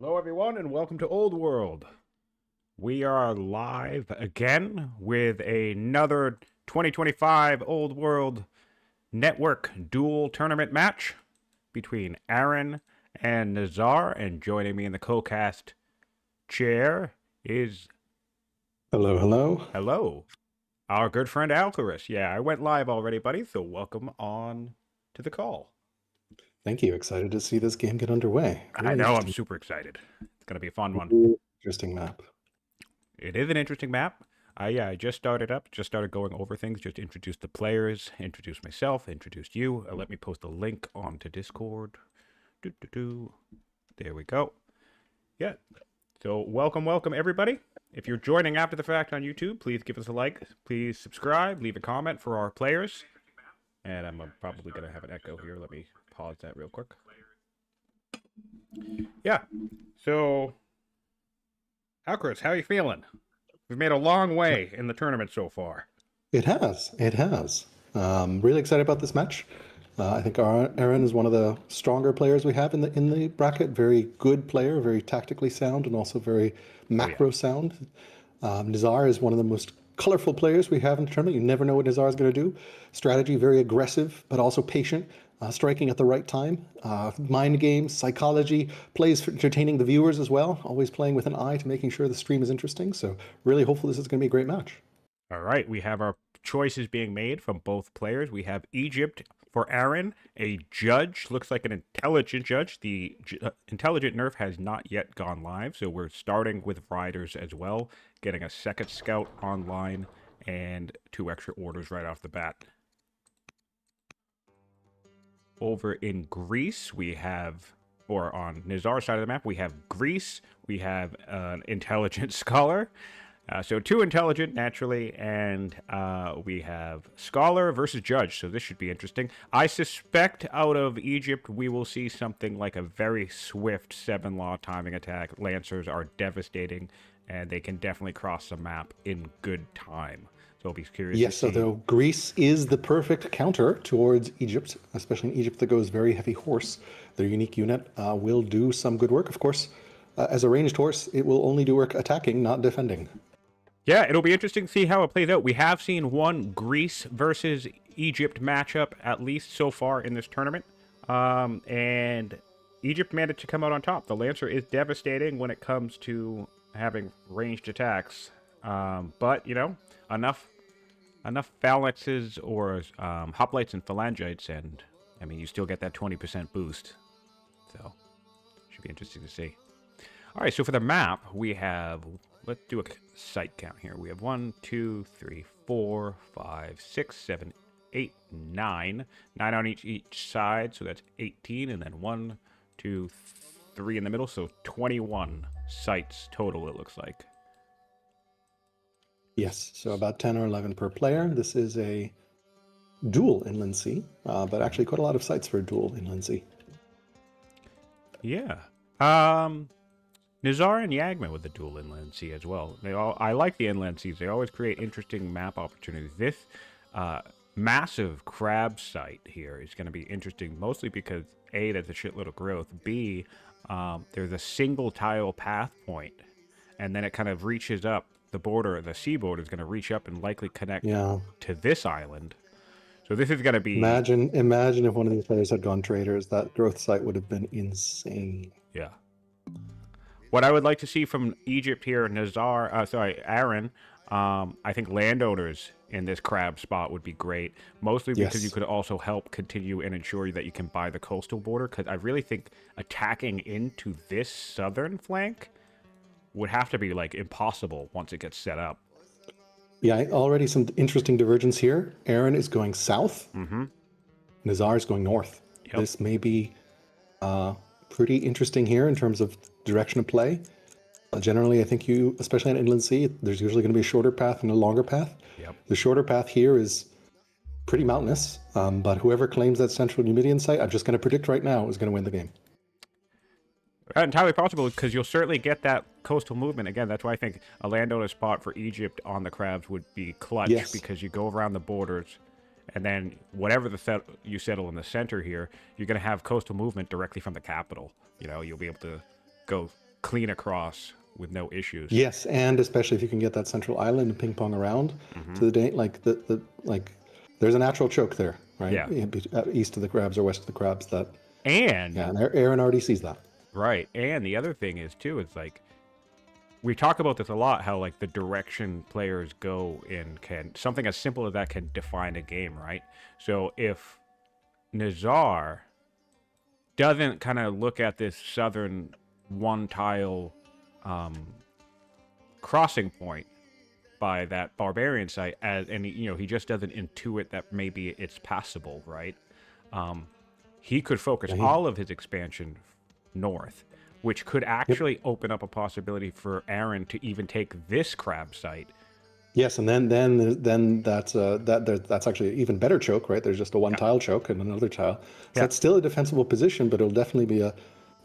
Hello, everyone, and welcome to Old World. We are live again with another 2025 Old World Network dual tournament match between Aran and Nizar. And joining me in the co-cast chair is Hello. our good friend Alcaris. Yeah, I went live already, buddy, so welcome on to the call. Thank you. Excited to see this game get underway. I Really know, I'm interesting. super excited. It's going to be a fun one. Really interesting map. It is an interesting map. I just started up, just started going over things, just introduced the players, introduced myself, introduced you. Let me post a link onto Discord. There we go. Yeah. So welcome everybody. If you're joining after the fact on YouTube, please give us a like. Please subscribe, leave a comment for our players. And I'm probably going to have an echo here. Let me pause that real quick. Yeah. So, Alcaris, how are you feeling? We've made a long way in the tournament so far. It has. It has. Really excited about this match. I think Aran is one of the stronger players we have in the bracket. Very good player, very tactically sound, and also very macro sound. Nizar is one of the most colorful players we have in the tournament. You never know what Nizar is going to do. Strategy, very aggressive, but also patient. Striking at the right time. Mind games, psychology, plays for entertaining the viewers as well. Always playing with an eye to making sure the stream is interesting. So really hopeful this is going to be a great match. All right, we have our choices being made from both players. We have Egypt for Aran, a judge, looks like an intelligent judge. The intelligent nerf has not yet gone live, so we're starting with riders as well, getting a second scout online and 2 extra orders right off the bat. Over in Greece, we have, or on Nizar's side of the map, we have Greece, we have an intelligent scholar. So 2 intelligent, naturally, and we have scholar versus judge, so this should be interesting. I suspect out of Egypt we will see something like a very swift 7-law timing attack. Lancers are devastating, and they can definitely cross the map in good time. So I'll be curious Yes, to see. so though Greece is the perfect counter towards Egypt, especially in Egypt that goes very heavy horse. Their unique unit will do some good work. Of course, as a ranged horse, it will only do work attacking, not defending. Yeah, it'll be interesting to see how it plays out. We have seen one Greece versus Egypt matchup, at least so far in this tournament. And Egypt managed to come out on top. The Lancer is devastating when it comes to having ranged attacks. But, you know, enough phalanxes or hoplites and phalangites, and, I mean, you still get that 20% boost. So, should be interesting to see. All right, so for the map, we have, let's do a site count here. We have 1, 2, 3, 4, 5, 6, 7, 8, 9. 9 on each side, so that's 18. And then 1, 2, 3 in the middle, so 21 sites total, it looks like. Yes, so about 10 or 11 per player. This is a dual inland sea, but actually quite a lot of sites for a dual inland sea. Yeah. Nizar and Yagma with the dual inland sea as well. I like the inland seas. They always create interesting map opportunities. This massive crab site here is going to be interesting, mostly because A, there's a shitload of growth. B, there's a single tile path point, and then it kind of reaches up the border. The seaboard is going to reach up and likely connect to this island. So this is going to be... Imagine if one of these players had gone traders. That growth site would have been insane. Yeah. What I would like to see from Egypt here, Aran, I think landowners in this crab spot would be great, mostly because you could also help continue and ensure that you can buy the coastal border, because I really think attacking into this southern flank would have to be, like, impossible once it gets set up. Yeah, already some interesting divergence here. Aran is going south. Nizar is going north. Yep. This may be pretty interesting here in terms of direction of play. Generally, I think especially in inland sea, there's usually going to be a shorter path and a longer path. Yep. The shorter path here is pretty mountainous, but whoever claims that central Numidian site, I'm just going to predict right now, is going to win the game. Entirely possible, because you'll certainly get that coastal movement. Again, that's why I think a landowner spot for Egypt on the crabs would be clutch, because you go around the borders, and then whatever you settle in the center here, you're going to have coastal movement directly from the capital. You know, you'll be able to go clean across with no issues. Yes, and especially if you can get that central island and ping pong around to the Dane, like there's a natural choke there, right? Yeah. East of the crabs or west of the crabs. And Aaron already sees that. right, and the other thing is too, it's like we talk about this a lot, how like the direction players go in can something as simple as that can define a game, right? So if Nizar doesn't kind of look at this southern one tile crossing point by that barbarian site as, and he just doesn't intuit that maybe it's passable, right? He could focus all of his expansion north, which could actually open up a possibility for Aran to even take this crab site. Yes, and then that's actually an even better choke, right? There's just a one tile choke and another tile. So that's still a defensible position, but it'll definitely be a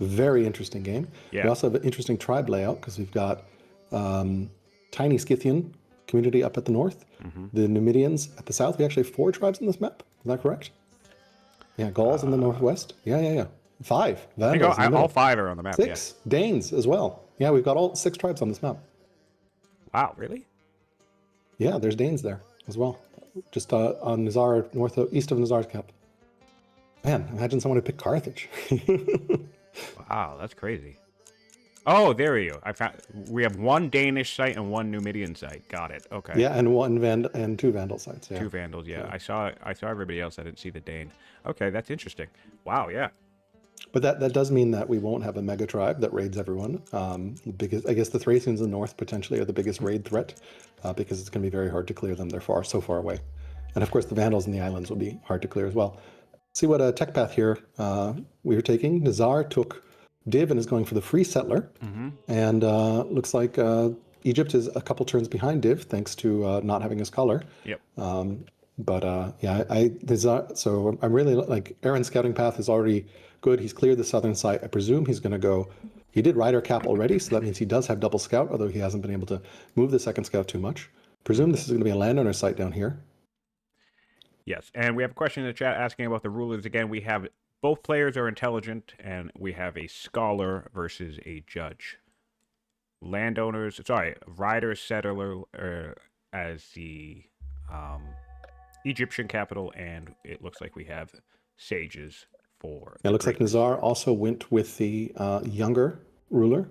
very interesting game. Yeah. We also have an interesting tribe layout because we've got tiny Scythian community up at the north, the Numidians at the south. We actually have 4 tribes in this map. Is that correct? Yeah, Gauls in the northwest. Yeah. 5. Vandals all 5 are on the map. 6 Danes as well. Yeah, we've got all 6 tribes on this map. Wow, really? Yeah, there's Danes there as well. Just on Nizar, east of Nizar's cap. Man, imagine someone who picked Carthage. Wow, that's crazy. Oh, there you go. We have 1 Danish site and 1 Numidian site. Got it. Okay. Yeah, and 2 Vandal sites. Yeah. 2 Vandals. Yeah. I saw everybody else. I didn't see the Dane. Okay, that's interesting. Wow. Yeah. But that does mean that we won't have a mega tribe that raids everyone. Because I guess the Thracians in the north potentially are the biggest raid threat, because it's going to be very hard to clear them. They're so far away. And of course, the Vandals in the islands will be hard to clear as well. See what tech path here we were taking. Nizar took Div and is going for the free settler. And looks like Egypt is a couple turns behind Div thanks to not having his color. Yep. So I'm really like Aaron's scouting path is already good. He's cleared the southern site. I presume he's going to go. He did rider cap already, so that means he does have double scout, although he hasn't been able to move the second scout too much. Presume this is going to be a landowner site down here. Yes, and we have a question in the chat asking about the rulers again. We have both players are intelligent, and we have a scholar versus a judge. Rider settler as the Egyptian capital, and it looks like we have sages for. It looks like Nizar also went with the younger ruler,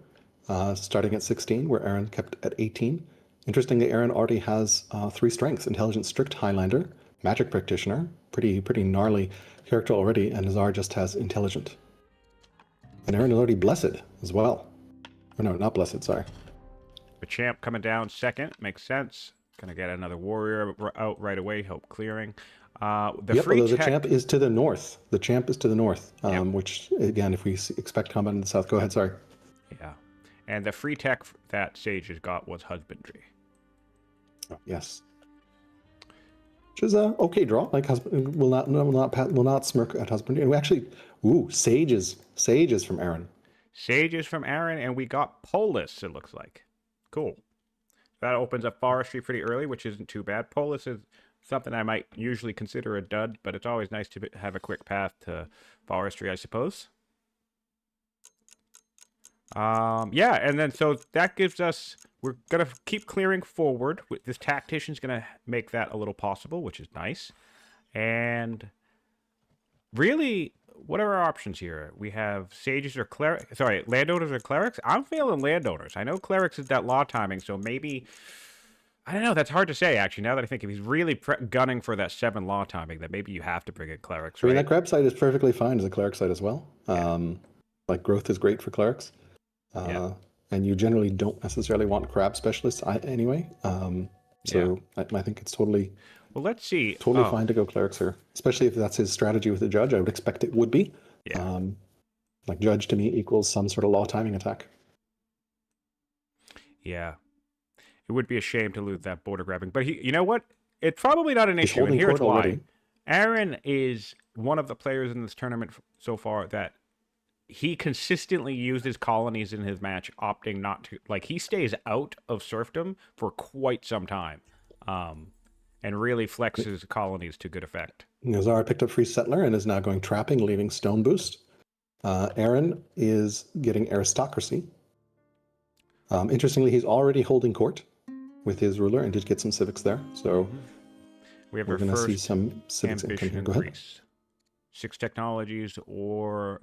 starting at 16, where Aran kept at 18. Interestingly, Aran already has 3 strengths: intelligent, strict, Highlander, magic practitioner, pretty gnarly character already, and Nizar just has intelligent. And Aran is already blessed as well. Oh, no, not blessed, sorry. The champ coming down second, makes sense. Gonna get another warrior out right away, help clearing. The champ is to the north. The champ is to the north, which, again, if we expect combat in the south, go ahead, sorry. Yeah. And the free tech that Sage has got was husbandry. Oh, yes. Which is a okay draw. Like husband will not smirk at husbandry. And we actually, sages from Aran. Sages from Aran, and we got Polis, it looks like. Cool. That opens up forestry pretty early, which isn't too bad. Polis is something I might usually consider a dud, but it's always nice to have a quick path to forestry, I suppose. And then so that gives us, we're going to keep clearing forward. This tactician's going to make that a little possible, which is nice. And really, what are our options here? We have sages or clerics. Sorry, landowners or clerics? I'm feeling landowners. I know clerics is that law timing, so maybe, I don't know. That's hard to say, actually, now that I think if he's really gunning for that 7 law timing, then maybe you have to bring in clerics, right? I mean, that crab site is perfectly fine as a cleric site as well. Like, growth is great for clerics. And you generally don't necessarily want crab specialists anyway. I think it's totally... Well, let's see. Totally fine to go clerics here, especially if that's his strategy with the judge. I would expect it would be. Yeah. Like judge to me equals some sort of law timing attack. Yeah. It would be a shame to lose that border grabbing. But you know what? It's probably not an issue. And here's why. Already. Aran is one of the players in this tournament so far that he consistently uses colonies in his match, opting not to. Like, he stays out of serfdom for quite some time. And really flexes colonies to good effect. Nizar picked up free settler and is now going trapping, leaving stone boost. Aran is getting aristocracy. Interestingly, he's already holding court with his ruler and did get some civics there. So We have we're our going to see first some civics income ambition here. in Go ahead. Greece. 6 technologies or...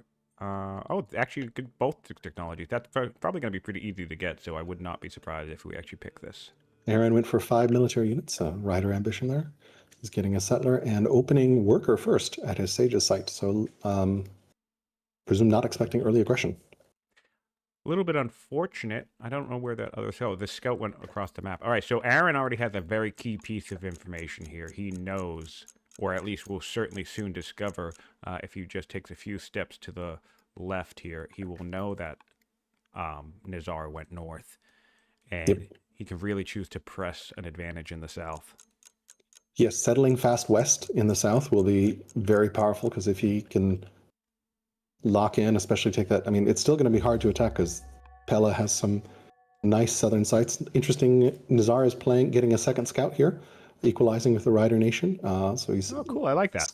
actually, both 6 technologies. That's probably going to be pretty easy to get, so I would not be surprised if we actually pick this. Aran went for 5 military units, rider ambition there. He's getting a settler and opening worker first at his sage's site. So presume not expecting early aggression. A little bit unfortunate. I don't know where that other... Oh, the scout went across the map. All right, so Aran already has a very key piece of information here. He knows, or at least will certainly soon discover, if he just takes a few steps to the left here, he will know that Nizar went north. And he can really choose to press an advantage in the south. Yes, settling fast west in the south will be very powerful, because if he can lock in, especially take that, I mean, it's still going to be hard to attack because Pella has some nice southern sites. Interesting, Nizar is getting a second scout here, equalizing with the Rider Nation. So he's... Oh, cool. I like that.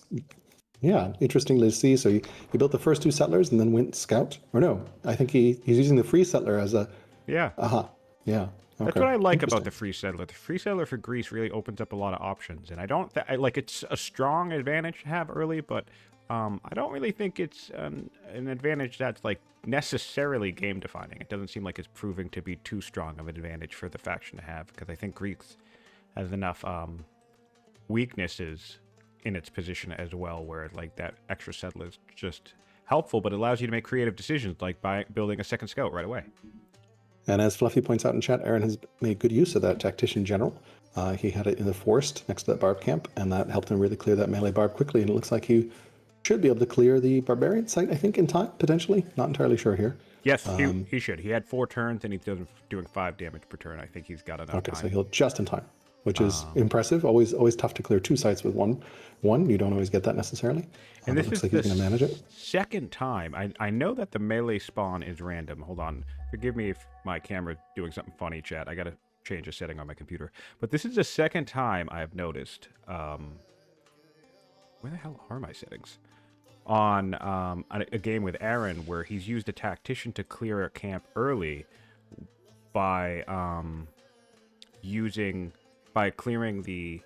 Yeah, interesting to see. So he built the first 2 settlers and then went scout. Or no, I think he's using the free settler as a... Yeah. Yeah. That's what I like about the free settler. The free settler for Greece really opens up a lot of options, and I don't like it's a strong advantage to have early, but I don't really think it's an advantage that's like necessarily game defining. It doesn't seem like it's proving to be too strong of an advantage for the faction to have, because I think Greece has enough weaknesses in its position as well, where like that extra settler is just helpful, but it allows you to make creative decisions, like by building a second scout right away. And as Fluffy points out in chat, Aran has made good use of that Tactician General. He had it in the forest next to that barb camp, and that helped him really clear that melee barb quickly, and it looks like he should be able to clear the Barbarian site, I think, in time, potentially. Not entirely sure here. Yes, he should. He had 4 turns, and he's doing 5 damage per turn. I think he's got enough time. Okay, so he'll just in time, which is impressive. Always tough to clear 2 sites with one. You don't always get that necessarily. And this looks is like he's going to manage it. Second time. I know that the melee spawn is random. Hold on. Forgive me if my camera's doing something funny, chat. I got to change a setting on my computer. But this is the second time I have noticed. Where the hell are my settings? On a game with Aran where he's used a tactician to clear a camp early by clearing the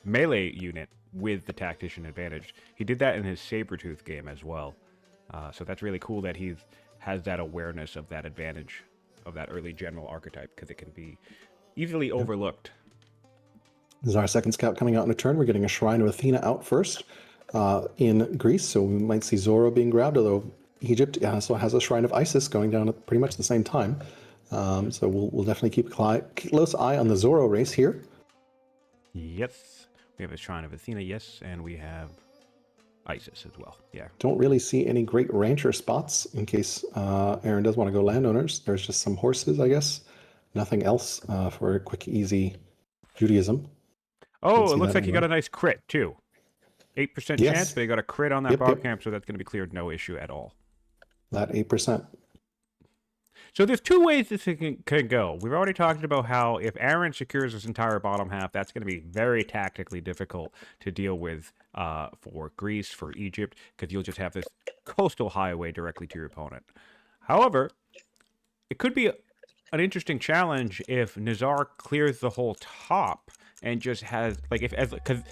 melee unit with the tactician advantage. He did that in his Sabretooth game as well. So that's really cool that he has that awareness of that advantage of that early general archetype, because it can be easily overlooked. This is our second scout coming out in a turn. We're getting a Shrine of Athena out first in Greece, so we might see Zoro being grabbed, although Egypt also has a Shrine of Isis going down at pretty much the same time. So we'll definitely keep a close eye on the Zoro race here. Yes. We have a Shrine of Athena, yes, and we have Isis as well. Yeah. Don't really see any great rancher spots in case Aran does want to go landowners. There's just some horses, I guess. Nothing else for a quick, easy Judaism. Oh, it looks like he got a nice crit, too. 8% chance, but he got a crit on that barb camp, so that's going to be cleared no issue at all. That 8%. So there's 2 ways this can go. We've already talked about how if Aran secures his entire bottom half, that's going to be very tactically difficult to deal with for Greece, for Egypt, because you'll just have this coastal highway directly to your opponent. However, it could be an interesting challenge if Nizar clears the whole top and just has, like, because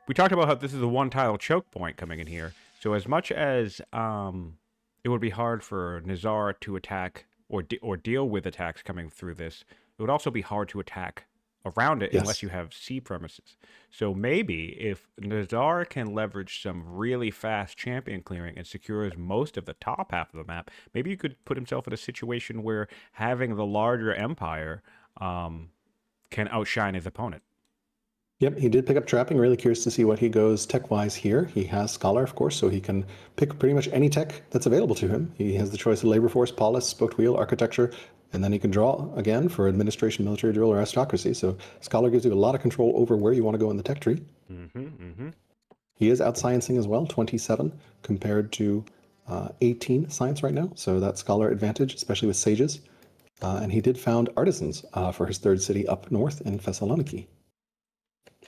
we talked about how this is a 1-tile choke point coming in here. So as much as it would be hard for Nizar to attack or deal with attacks coming through this, it would also be hard to attack around it unless you have sea premises. So maybe if Nizar can leverage some really fast champion clearing and secures most of the top half of the map, maybe you could put himself in a situation where having the larger empire can outshine his opponent. Yep, he did pick up trapping. Really curious to see what he goes tech-wise here. He has Scholar, of course, so he can pick pretty much any tech that's available to him. He has the choice of labor force, polis, spoked wheel, architecture, and then he can draw again for administration, military drill, or aristocracy. So Scholar gives you a lot of control over where you want to go in the tech tree. He is outsciencing as well, 27 compared to 18 science right now. So that Scholar advantage, especially with sages. And he did found artisans for his 3rd city up north in Thessaloniki.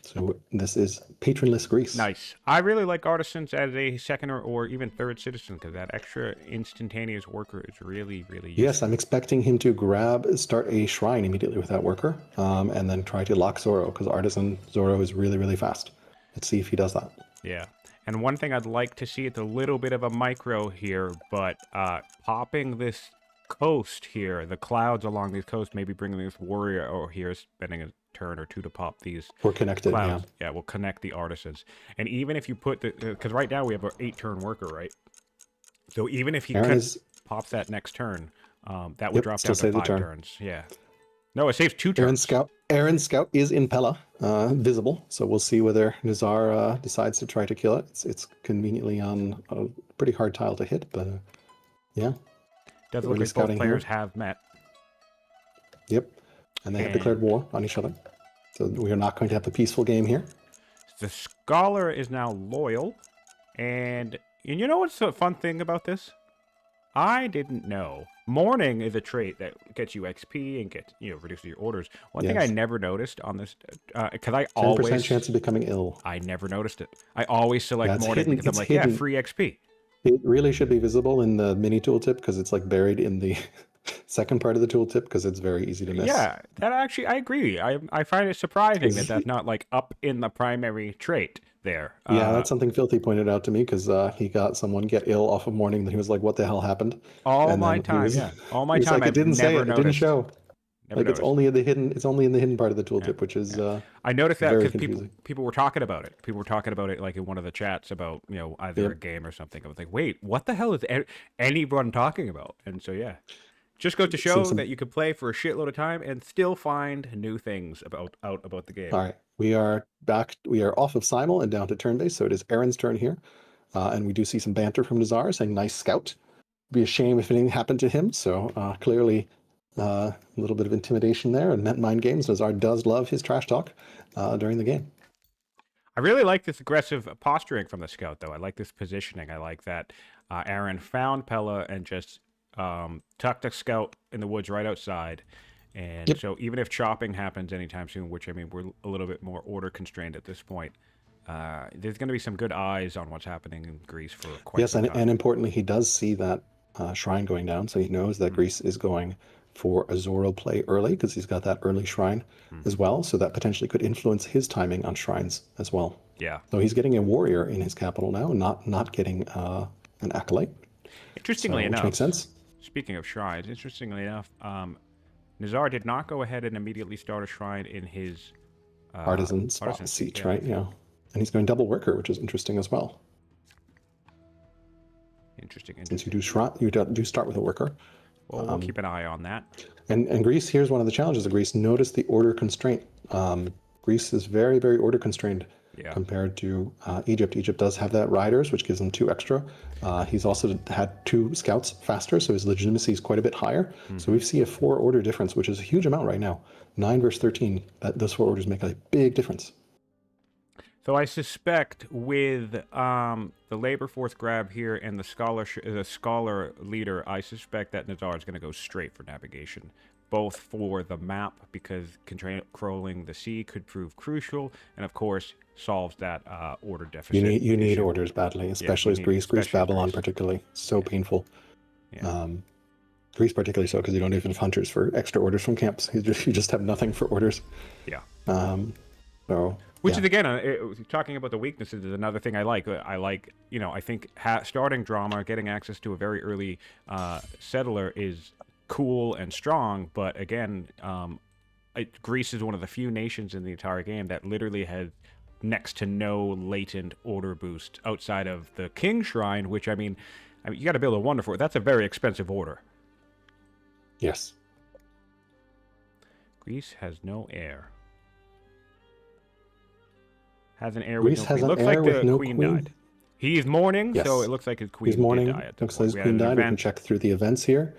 So this is patronless Greece. Nice. I really like artisans as a second or even third citizen because that extra instantaneous worker is really, really useful. Yes, I'm expecting him to start a shrine immediately with that worker, and then try to lock Zoro, because artisan Zoro is really, really fast. Let's see if he does that. Yeah. And one thing I'd like to see, it's a little bit of a micro here, but popping this coast here, the clouds along this coast, maybe bringing this warrior over here, spending a turn or two to pop these We're connected, clouds. yeah. Yeah, we'll connect the artisans. And even if you put the, because right now we have an 8-turn worker, right? So even if he pops that next turn, that would drop down to 5 turns. Yeah. No, it saves 2 turns. Aran's scout is in Pella, visible, so we'll see whether Nizar decides to try to kill it. It's conveniently on a pretty hard tile to hit, but yeah. Does look like both players have met. Yep, and they have declared war on each other. So we are not going to have a peaceful game here. The Scholar is now loyal, and you know what's the fun thing about this? I didn't know. Mourning is a trait that gets you XP and reduces your orders. One thing I never noticed on this, because I always 10% chance of becoming ill. I never noticed it. I always select mourning because I'm like, yeah, free XP. It really should be visible in the mini tooltip because it's like buried in the second part of the tooltip because it's very easy to miss. Yeah, that actually, I agree. I find it surprising that that's not like up in the primary trait there. Yeah, that's something Filthy pointed out to me because he got someone get ill off of morning. He was like, "What the hell happened?" All my time, all my time. Like, it didn't say it. It didn't show. Like noticed. It's only in the hidden part of the tooltip, which is I noticed that because people were talking about it. People were talking about it like in one of the chats about either a game or something. I was like, wait, what the hell is anyone talking about? And so yeah, just goes to show that you could play for a shitload of time and still find new things about the game. All right, we are back. We are off of Simul and down to turn base, so it is Aran's turn here, and we do see some banter from Nizar saying, "Nice scout." It'd be a shame if anything happened to him. So clearly. A little bit of intimidation there and mind games. Nizar does love his trash talk during the game. I really like this aggressive posturing from the scout, though. I like this positioning. I like that Aran found Pella and just tucked the scout in the woods right outside. And so even if chopping happens anytime soon, which, I mean, we're a little bit more order constrained at this point, there's going to be some good eyes on what's happening in Greece for quite some time. Yes, and importantly, he does see that shrine going down, so he knows that Greece is going for a Zoro play early because he's got that early shrine as well, so that potentially could influence his timing on shrines as well. Yeah. So he's getting a warrior in his capital now, not getting an acolyte. Interestingly enough, which makes sense. Speaking of shrines, interestingly enough, Nizar did not go ahead and immediately start a shrine in his artisan seat, right? Yeah, and he's going double worker, which is interesting as well. Interesting. Since you do start with a worker. Well, we'll keep an eye on that. And Greece, here's one of the challenges of Greece. Notice the order constraint. Greece is very, very order constrained compared to Egypt. Egypt does have that riders, which gives them 2 extra. He's also had 2 scouts faster, so his legitimacy is quite a bit higher. So we see a 4 order difference, which is a huge amount right now. 9 versus 13. Those 4 orders make a big difference. So I suspect with the labor force grab here and the scholar leader, I suspect that Nizar is going to go straight for navigation, both for the map because controlling the sea could prove crucial, and of course solves that order deficit. You need orders badly, especially as Greece, Babylon particularly, so painful. Yeah. Greece particularly so because you don't even have hunters for extra orders from camps. You just have nothing for orders. Yeah. Which is, again, talking about the weaknesses is another thing I like. I think starting drama, getting access to a very early settler is cool and strong. But again, Greece is one of the few nations in the entire game that literally has next to no latent order boost outside of the King Shrine, which, I mean you got to build a wonder for it. That's a very expensive order. Yes. Greece has no heir. Has an heir Greece with has no queen. an Looks heir like with the no queen queen. died. He's mourning, so it looks like his queen did die. Looks like his queen died. We can check through the events here.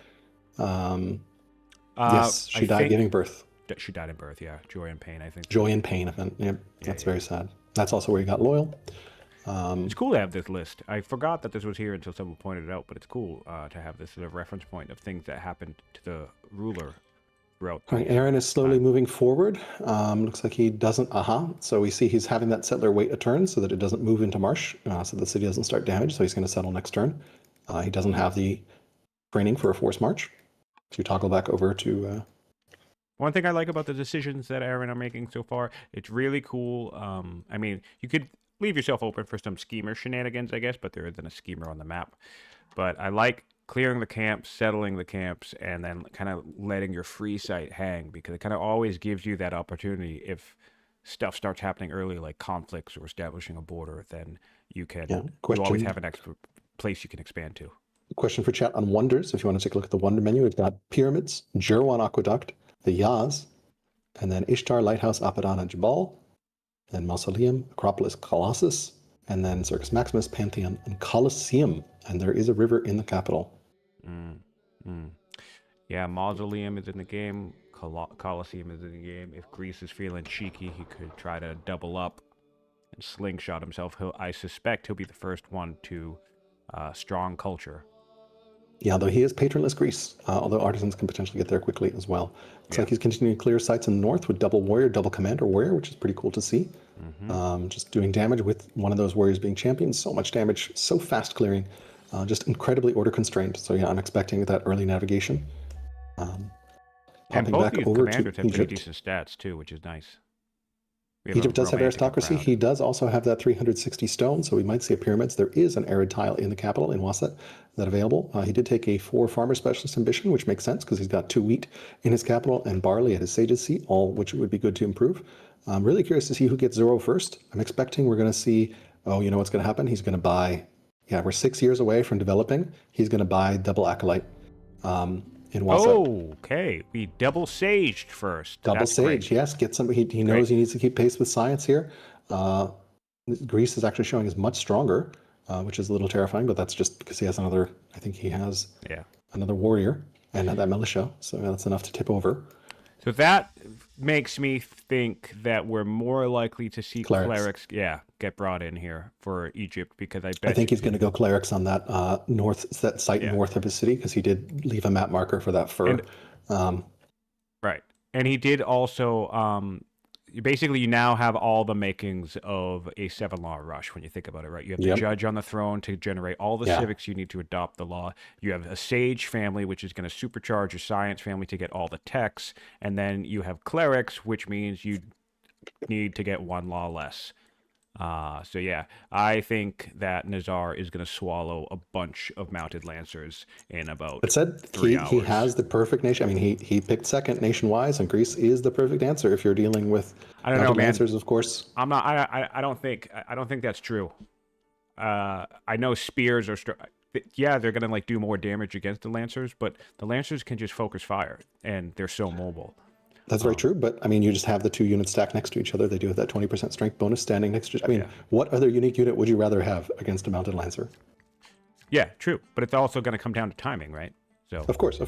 Yes, she died giving birth. She died in birth, yeah. Joy and pain, I think. Joy and pain event. Yep, that's very sad. That's also where he got loyal. It's cool to have this list. I forgot that this was here until someone pointed it out, but it's cool to have this sort of reference point of things that happened to the ruler growth. All right, Aran is slowly moving forward. Looks like he doesn't. So we see he's having that settler wait a turn so that it doesn't move into marsh, so the city doesn't start damage. So he's going to settle next turn. He doesn't have the training for a force march. So you toggle back over to. One thing I like about the decisions that Aaron are making so far, it's really cool. I mean, you could leave yourself open for some schemer shenanigans, I guess, but there isn't a schemer on the map. But I like clearing the camps, settling the camps, and then kind of letting your free site hang, because it kind of always gives you that opportunity. If stuff starts happening early, like conflicts or establishing a border, then you can you always have an extra place you can expand to. Question for chat on wonders. If you want to take a look at the wonder menu, we've got pyramids, Jerwan Aqueduct, the Yaz, and then Ishtar, Lighthouse, Apadan, and Jabal, then Mausoleum, Acropolis, Colossus, and then Circus Maximus, Pantheon, and Colosseum. And there is a river in the capital. Yeah, Mausoleum is in the game. Colosseum is in the game. If Greece is feeling cheeky, he could try to double up and slingshot himself. I suspect he'll be the first one to strong culture. Yeah, though he is patronless Greece, although artisans can potentially get there quickly as well. Looks like he's continuing to clear sites in the north with double warrior, double commander warrior, which is pretty cool to see. Just doing damage with one of those warriors being champions. So much damage, so fast clearing, just incredibly order constrained. So yeah, I'm expecting that early navigation. And both these commanders have pretty decent stats too, which is nice. Egypt does have aristocracy. He does also have that 360 stone, so we might see a pyramids. There is an arid tile in the capital, in Waset, that available. He did take a 4 farmer specialist ambition, which makes sense because he's got 2 wheat in his capital and barley at his sage's seat, all which would be good to improve. I'm really curious to see who gets Zoro first. I'm expecting we're going to see, you know what's going to happen? He's going to buy, we're 6 years away from developing. He's going to buy double acolyte. Okay, we double saged first. Double sage, yes. Get somebody. He knows he needs to keep pace with science here. Greece is actually showing is much stronger, which is a little terrifying, but that's just because he has another. I think he has another warrior and that militia, so that's enough to tip over. So that makes me think that we're more likely to see clerics get brought in here for Egypt, because I think he's going to go clerics on that site north of his city, because he did leave a map marker for that fur. Right. And he did also basically you now have all the makings of a 7-law rush when you think about it, right? You have the judge on the throne to generate all the civics you need to adopt the law. You have a sage family, which is going to supercharge your science family to get all the techs. And then you have clerics, which means you need to get 1 law less. So yeah, I think that Nizar is going to swallow a bunch of mounted lancers in about 3 hours. He has the perfect nation. I mean, he picked second nation-wise, and Greece is the perfect answer if you're dealing with mounted lancers, of course. I don't think that's true. I know spears are they're going to do more damage against the lancers, but the lancers can just focus fire, and they're so mobile. That's very true, but I mean, you just have the 2 units stacked next to each other. They do have that 20% strength bonus standing next to each other. I mean, what other unique unit would you rather have against a mounted lancer? Yeah, true, but it's also going to come down to timing, right? So Of course.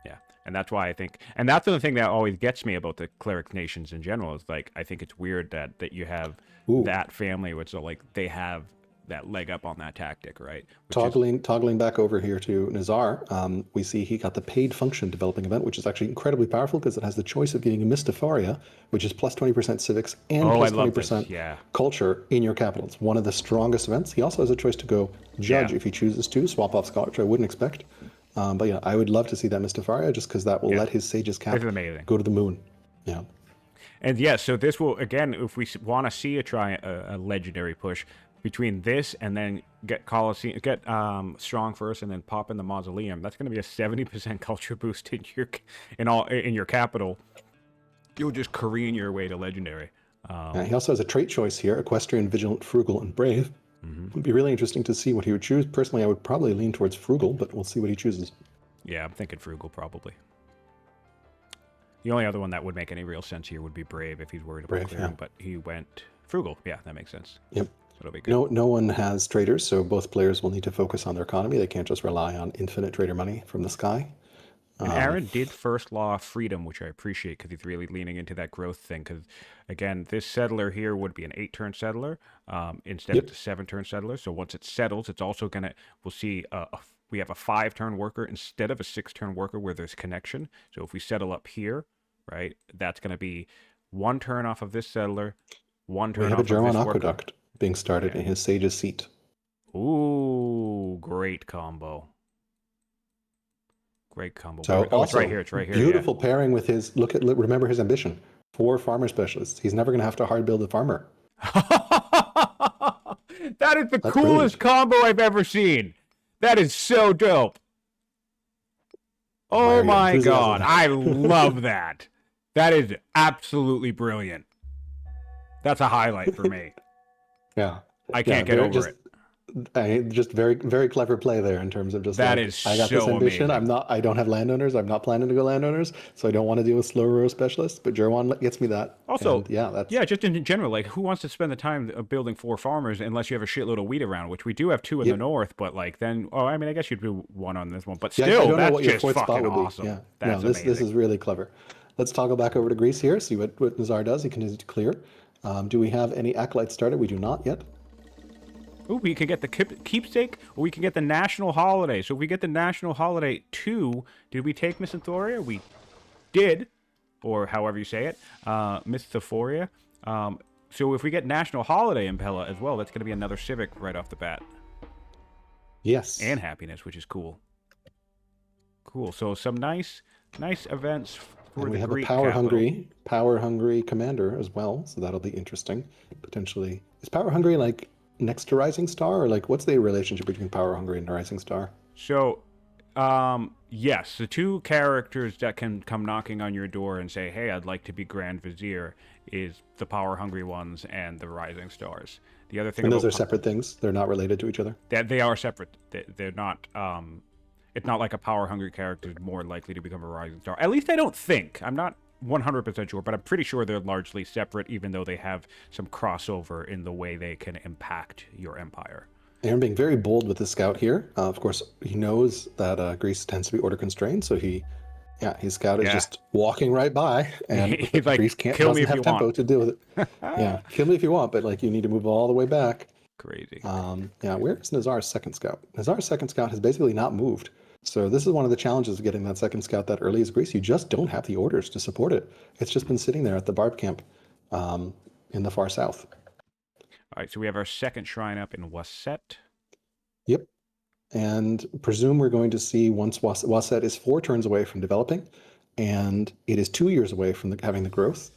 Yeah, and that's why I think, and that's the thing that always gets me about the cleric nations in general, is I think it's weird that you have that family, which they have that leg up on that tactic, right? Toggling back over here to Nizar, we see he got the paid function developing event, which is actually incredibly powerful because it has the choice of getting a Mystifaria, which is plus 20% civics and plus 20% culture in your capital. It's one of the strongest events. He also has a choice to go judge if he chooses to, swap off scholar, which I wouldn't expect. But yeah, I would love to see that Mystifaria, just because that will let his Sage's cap go to the moon. Yeah. And so this will, again, if we want to see a legendary push, between this and then get Colosseum, get strong first, and then pop in the Mausoleum, that's going to be a 70% culture boost in your capital. You'll just careen your way to legendary. He also has a trait choice here: equestrian, vigilant, frugal, and brave. It would be really interesting to see what he would choose. Personally, I would probably lean towards frugal, but we'll see what he chooses. Yeah, I'm thinking frugal probably. The only other one that would make any real sense here would be brave if he's worried about clearing, but he went frugal. Yeah, that makes sense. Yep. So it'll be good. No one has traders, so both players will need to focus on their economy. They can't just rely on infinite trader money from the sky. And Aran did first law freedom, which I appreciate, because he's really leaning into that growth thing. Because again, this settler here would be an 8-turn settler instead of a 7-turn settler. So once it settles, it's also we'll see we have a 5-turn worker instead of a 6-turn worker where there's connection. So if we settle up here, right, that's going to be 1 turn off of this settler, 1 We turn have a off of German this worker. aqueduct being started in his sage's seat. Ooh, great combo. Great combo. So it's also, right here. It's right here. Beautiful pairing with his, remember his ambition. 4 farmer specialists. He's never going to have to hard build a farmer. That is the That's coolest brilliant. combo I've ever seen. That is so dope. Oh my God. I love that. That is absolutely brilliant. That's a highlight for me. Yeah. I can't get over it. Just very, very clever play there in terms of just that like, is I got so this ambition. amazing. I don't have landowners. I'm not planning to go landowners, so I don't want to deal with slow rural specialists. But Jerwan gets me that. Also, and just in general, like who wants to spend the time of building 4 farmers unless you have a shitload of wheat around, which we do have 2 in the north, but like then, I mean, I guess you'd do 1 on this one, but still, I don't that's know what your just 4th spot fucking would be. awesome. Yeah, That's this amazing. is really clever. Let's toggle back over to Greece here. See what Nizar does. He continues to clear. Do we have any acolytes started? We do not yet. Ooh, we can get the keepsake, or we can get the national holiday. So if we get the national holiday 2, did we take Misanthoria? We did, or however you say it, Misanthoria. So if we get national holiday in Pella as well, that's going to be another civic right off the bat. Yes. And happiness, which is cool. Cool. So some nice events for and we the have Greek a power hungry commander as well. So that'll be interesting. Potentially, is power hungry like next to Rising Star, or like what's the relationship between Power Hungry and Rising Star? So, yes, the 2 characters that can come knocking on your door and say, "Hey, I'd like to be Grand Vizier," is the Power Hungry ones and the Rising Stars. The other thing, and those are separate things. They're not related to each other. They are separate. They're not. It's not like a Power Hungry character is more likely to become a Rising Star. At least I don't think. I'm not 100% sure, but I'm pretty sure they're largely separate, even though they have some crossover in the way they can impact your empire. Aaron being very bold with the scout here. Of course, he knows that Greece tends to be order constrained, so his scout is just walking right by, and he's like, Greece doesn't have tempo to deal with it. Yeah, kill me if you want, but like you need to move all the way back. Crazy. Where's Nizar's second scout? Nizar's second scout has basically not moved. So this is one of the challenges of getting that second scout that early as Greece. You just don't have the orders to support it. It's just been sitting there at the Barb camp in the far south. All right, so we have our second shrine up in Waset. Yep. And presume we're going to see once Waset is 4 turns away from developing, and it is 2 years away from having the growth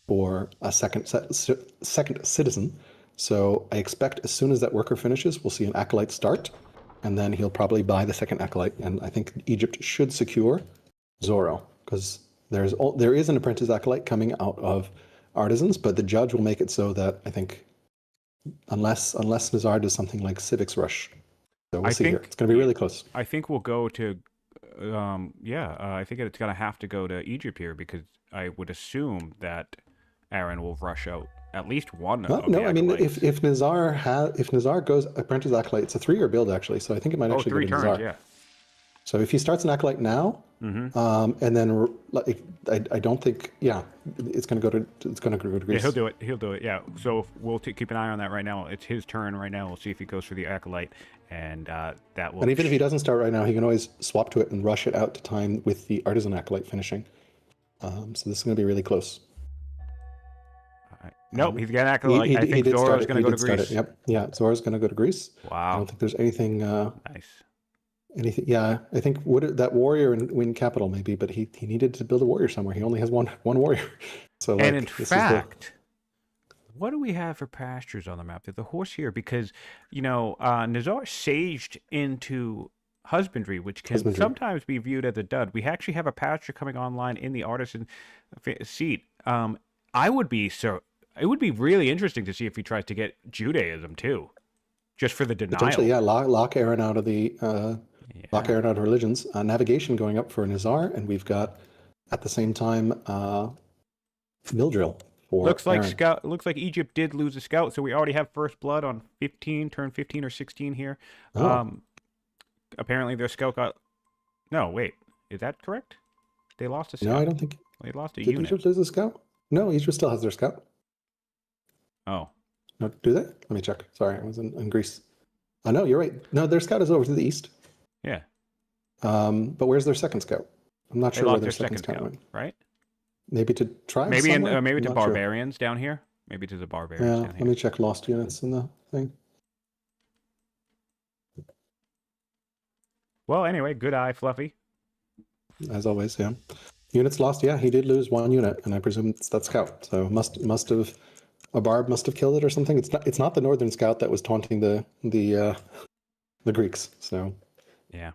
for a second citizen. So I expect as soon as that worker finishes, we'll see an acolyte start. And then he'll probably buy the second acolyte, and I think Egypt should secure Zoro, because there is an apprentice acolyte coming out of artisans, but the judge will make it so that I think unless Nizar does something like civics rush, so we'll see here. It's going to be really close. I think we'll go to, I think it's going to have to go to Egypt here, because I would assume that Aran will rush out at least one. I mean, if Nizar goes apprentice acolyte, it's a 3-year build actually, so I think it might actually 3 go to turns, Nizar. yeah. So if he starts an acolyte now, and then I don't think, it's going to go to Greece. Yeah, he'll do it. Yeah. So we'll keep an eye on that right now. It's his turn right now. We'll see if he goes for the acolyte, and that will. And even if he doesn't start right now, he can always swap to it and rush it out to time with the artisan acolyte finishing. So this is going to be really close. Nope, he's got acolyte. I think Zoro's going to go to Greece. Yep. Yeah, Zoro's going to go to Greece. Wow. I don't think there's anything. Nice. Anything? Yeah, I think that warrior win capital maybe, but he needed to build a warrior somewhere. He only has one warrior. So and in fact, what do we have for pastures on the map? There's the horse here because Nizar saged into husbandry, which can sometimes be viewed as a dud. We actually have a pasture coming online in the artisan seat. It would be really interesting to see if he tries to get Judaism too, just for the denial. Potentially, yeah. Lock Aran out of the lock Aran out of religions. Navigation going up for Nizar, and we've got at the same time mill drill for Aran. Looks like Egypt did lose a scout, so we already have first blood on turn 15 or 16 here. Apparently their scout got. No, wait, is that correct? They lost a scout. No, I don't think they lost a unit. Did Egypt lose a scout? No, Egypt still has their scout. Oh. No, do they? Let me check. Sorry, I was in Greece. No, you're right. No, their scout is over to the east. Yeah. But where's their second scout? I'm not They sure where lost their their second second scout scout, went. right? Maybe to tribes Maybe somewhere? maybe I'm to not sure. barbarians down here. Maybe to the barbarians Yeah, down let here. me check lost units in the thing. Well, anyway, good eye, Fluffy. As always, yeah. Units lost, yeah, he did lose one unit, and I presume it's that scout. So must have a barb must have killed it or something. It's not the northern scout that was taunting the Greeks. So Yeah.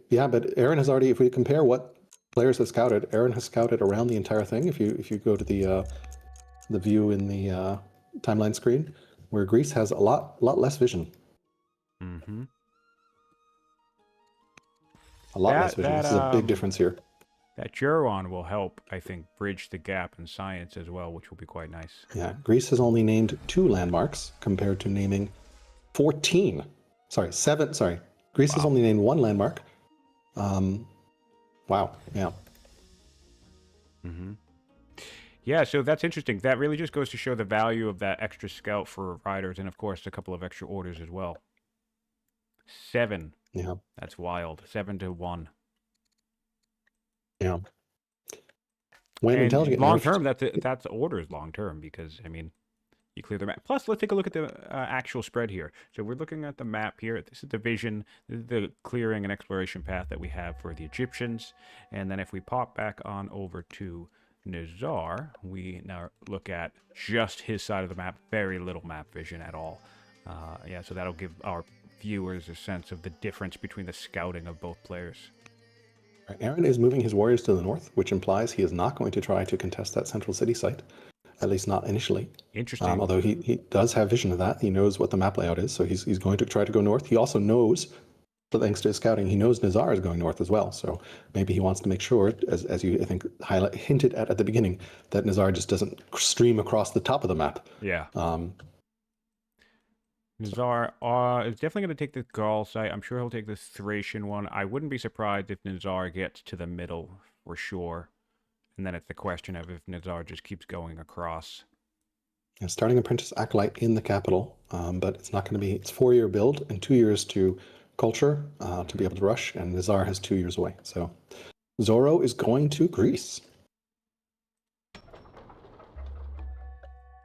yeah, but Aaron has already. If we compare what players have scouted, Aaron has scouted around the entire thing. If you go to the view in the timeline screen, where Greece has a lot less vision. Mm-hmm. A lot less vision. This is a big difference here. That Juron will help, I think, bridge the gap in science as well, which will be quite nice. Yeah, Greece has only named 2 landmarks compared to naming 14. Sorry, 7. Sorry, Greece has only named 1 landmark. Wow. Yeah. Mm-hmm. Yeah, so that's interesting. That really just goes to show the value of that extra scout for riders, and of course a couple of extra orders as well. 7. Yeah. That's wild. 7 to 1. Yeah. When And intelligent long nerfed, term, that's orders long term because I mean, you clear the map. Plus, let's take a look at the actual spread here. So we're looking at the map here. This is the vision, this is the clearing and exploration path that we have for the Egyptians. And then if we pop back on over to Nizar, we now look at just his side of the map. Very little map vision at all. Yeah, so that'll give our viewers a sense of the difference between the scouting of both players. Aaron is moving his warriors to the north, which implies he is not going to try to contest that central city site, at least not initially. Interesting. Although he does have vision of that. He knows what the map layout is, so he's going to try to go north. He also knows, thanks to his scouting, he knows Nizar is going north as well. So maybe he wants to make sure, as you I think hinted at the beginning, that Nizar just doesn't stream across the top of the map. Yeah. Nizar is definitely going to take the Gaul site. I'm sure he'll take the Thracian one. I wouldn't be surprised if Nizar gets to the middle for sure. And then it's the question of if Nizar just keeps going across. Yeah, starting Apprentice Acolyte in the capital, but it's not going to be. It's 4-year build and 2 years to culture to be able to rush, and Nizar has 2 years away. So Zoro is going to Greece.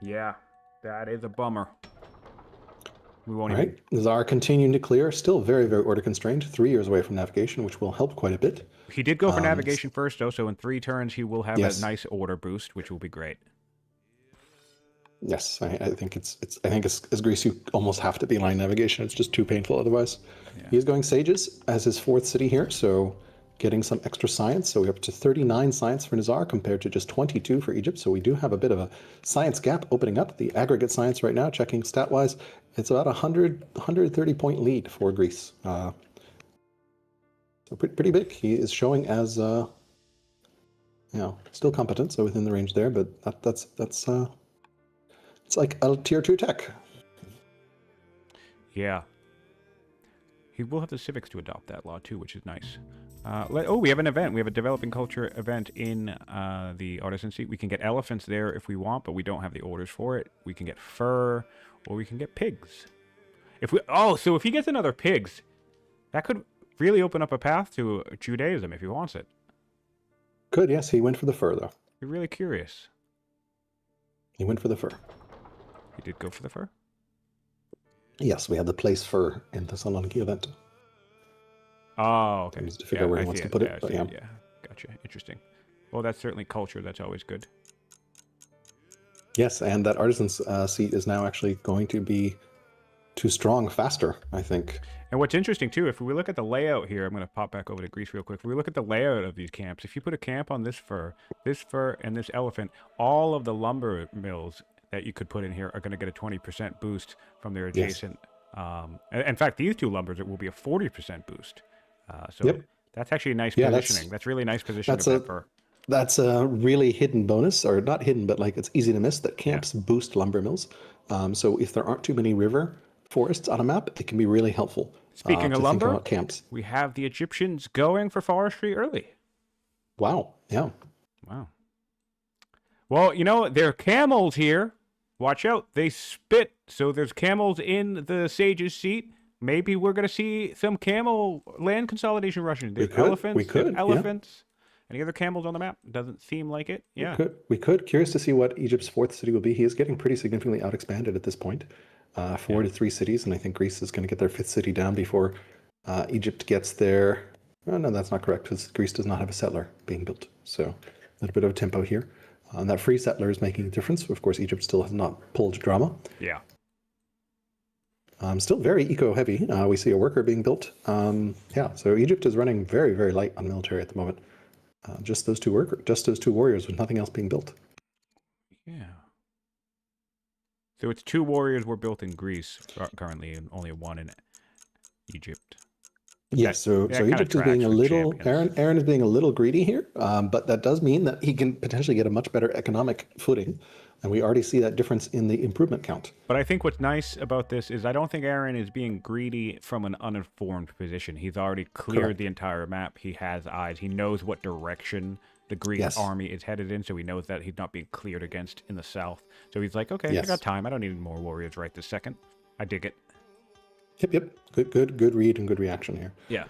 Yeah, that is a bummer. We won't All right, Nizar continuing to clear, still very, very order constrained, 3 years away from navigation, which will help quite a bit. He did go for navigation first, though, so in 3 turns he will have yes. a nice order boost, which will be great. Yes, I think I think as Greece you almost have to beeline navigation. It's just too painful otherwise. Yeah. He's going Sages as his 4th city here, so getting some extra science. So we're up to 39 science for Nizar compared to just 22 for Egypt. So we do have a bit of a science gap opening up. The aggregate science right now, checking stat-wise, it's about 130 point lead for Greece. So pretty big. He is showing as still competent, so within the range there, but that's it's like a tier 2 tech. Yeah. He will have the civics to adopt that law too, which is nice. We have an event. We have a developing culture event in the artisan seat. We can get elephants there if we want, but we don't have the orders for it. We can get fur, or we can get pigs. So if he gets another pigs, that could really open up a path to Judaism if he wants it. Could, yes. He went for the fur, though. You're really curious. He went for the fur. He did go for the fur? Yes, we had the place fur in the Thessaloniki event. Oh, okay. To figure out where he wants to put it. Yeah, gotcha. Interesting. Well, that's certainly culture. That's always good. Yes, and that artisan's seat is now actually going to be too strong faster, I think. And what's interesting, too, if we look at the layout here, I'm going to pop back over to Greece real quick. If we look at the layout of these camps, if you put a camp on this fur, and this elephant, all of the lumber mills that you could put in here are going to get a 20% boost from their adjacent. Yes. In fact, these 2 lumbers, it will be a 40% boost. That's actually a nice positioning. That's really nice positioning of that fur. That's a really hidden bonus, or not hidden, but like it's easy to miss, that camps boost lumber mills. So if there aren't too many river forests on a map, it can be really helpful. Speaking of lumber, think about camps. We have the Egyptians going for forestry early. Wow. Yeah. Wow. Well, there are camels here. Watch out. They spit. So there's camels in the sage's seat. maybe we're going to see some camel land consolidation rushing. We There's could. elephants. We There's could. Yeah. elephants. Any other camels on the map? Doesn't seem like it. Yeah. We could. Curious to see what Egypt's fourth city will be. He is getting pretty significantly out expanded at this point. 4 to 3 cities, and I think Greece is going to get their fifth city down before Egypt gets their. Oh, no, that's not correct because Greece does not have a settler being built. So a little bit of tempo here. And that free settler is making a difference. Of course, Egypt still has not pulled drama. Yeah. Still very eco-heavy. We see a worker being built. Yeah, so Egypt is running very, very light on military at the moment. Just those two warriors with nothing else being built. Yeah. So it's 2 warriors were built in Greece currently, and only 1 in Egypt. Yes, so Egypt is being a little, Aran is being a little greedy here, but that does mean that he can potentially get a much better economic footing, and we already see that difference in the improvement count. But I think what's nice about this is I don't think Aran is being greedy from an uninformed position. He's already cleared the entire map. He has eyes. He knows what direction the Greek army is headed in, so he knows that he's not being cleared against in the south. So he's like, okay, I got time. I don't need more warriors right this second. I dig it. Yep. Good read and good reaction here. Yeah.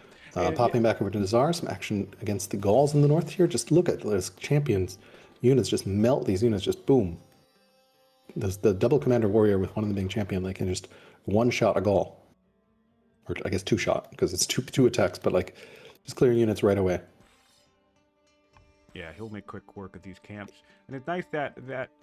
Popping back over to Nizar, some action against the Gauls in the north here. Just look at those champions. Units just melt these units, just boom. The double commander warrior with one of them being champion, they can just one-shot a Gaul. Or I guess two-shot, because it's two attacks, but like just clearing units right away. Yeah, he'll make quick work of these camps. And it's nice that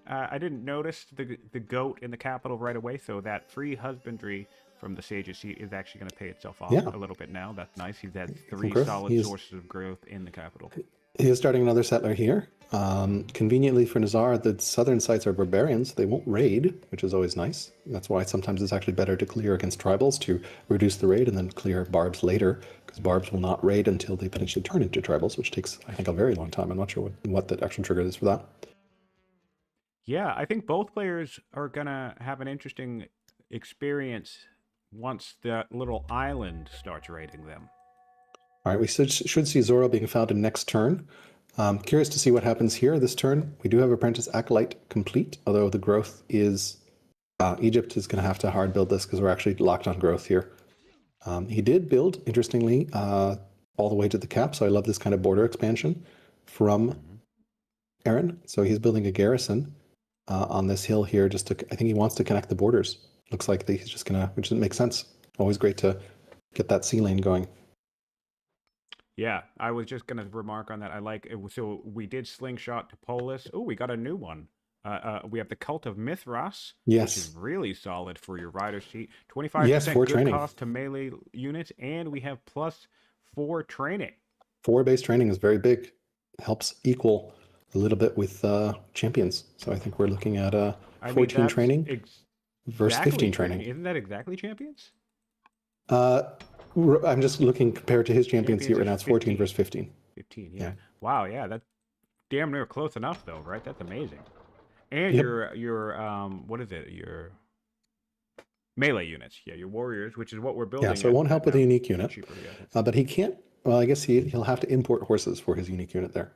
I didn't notice the goat in the capital right away, so that free husbandry from the Sage's Seat is actually going to pay itself off a little bit now. That's nice. He's had 3 solid sources of growth in the capital. He is starting another settler here. Conveniently for Nizar, the southern sites are barbarians. They won't raid, which is always nice. That's why sometimes it's actually better to clear against tribals to reduce the raid and then clear barbs later, because barbs will not raid until they potentially turn into tribals, which takes, I think, a very long time. I'm not sure what the actual trigger is for that. Yeah, I think both players are going to have an interesting experience once that little island starts raiding them. All right, we should see Zoro being founded next turn. Curious to see what happens here this turn. We do have Apprentice Acolyte complete, although the growth is... Egypt is going to have to hard build this because we're actually locked on growth here. He did build, interestingly, all the way to the cap, so I love this kind of border expansion from Aran. So he's building a garrison on this hill here just to... I think he wants to connect the borders. Looks like he's just going to... Which doesn't make sense. Always great to get that sea lane going. Yeah, I was just going to remark on that. I like it. So we did Slingshot to Polis. Oh, we got a new one. We have the Cult of Mithras, which is really solid for your rider seat. 25% good training. Cost to melee units, and we have +4 training. 4 base training is very big. Helps equal a little bit with champions. So I think we're looking at 14 training versus 15 training. Isn't that exactly champions? I'm just looking compared to his champions here right now. It's 14 versus 15. 15, yeah. Wow, yeah, that's damn near close enough, though, right? That's amazing. And your what is it? Your melee units, your warriors, which is what we're building. Yeah, so it won't help with a unique unit, but he can't. Well, I guess he'll have to import horses for his unique unit there.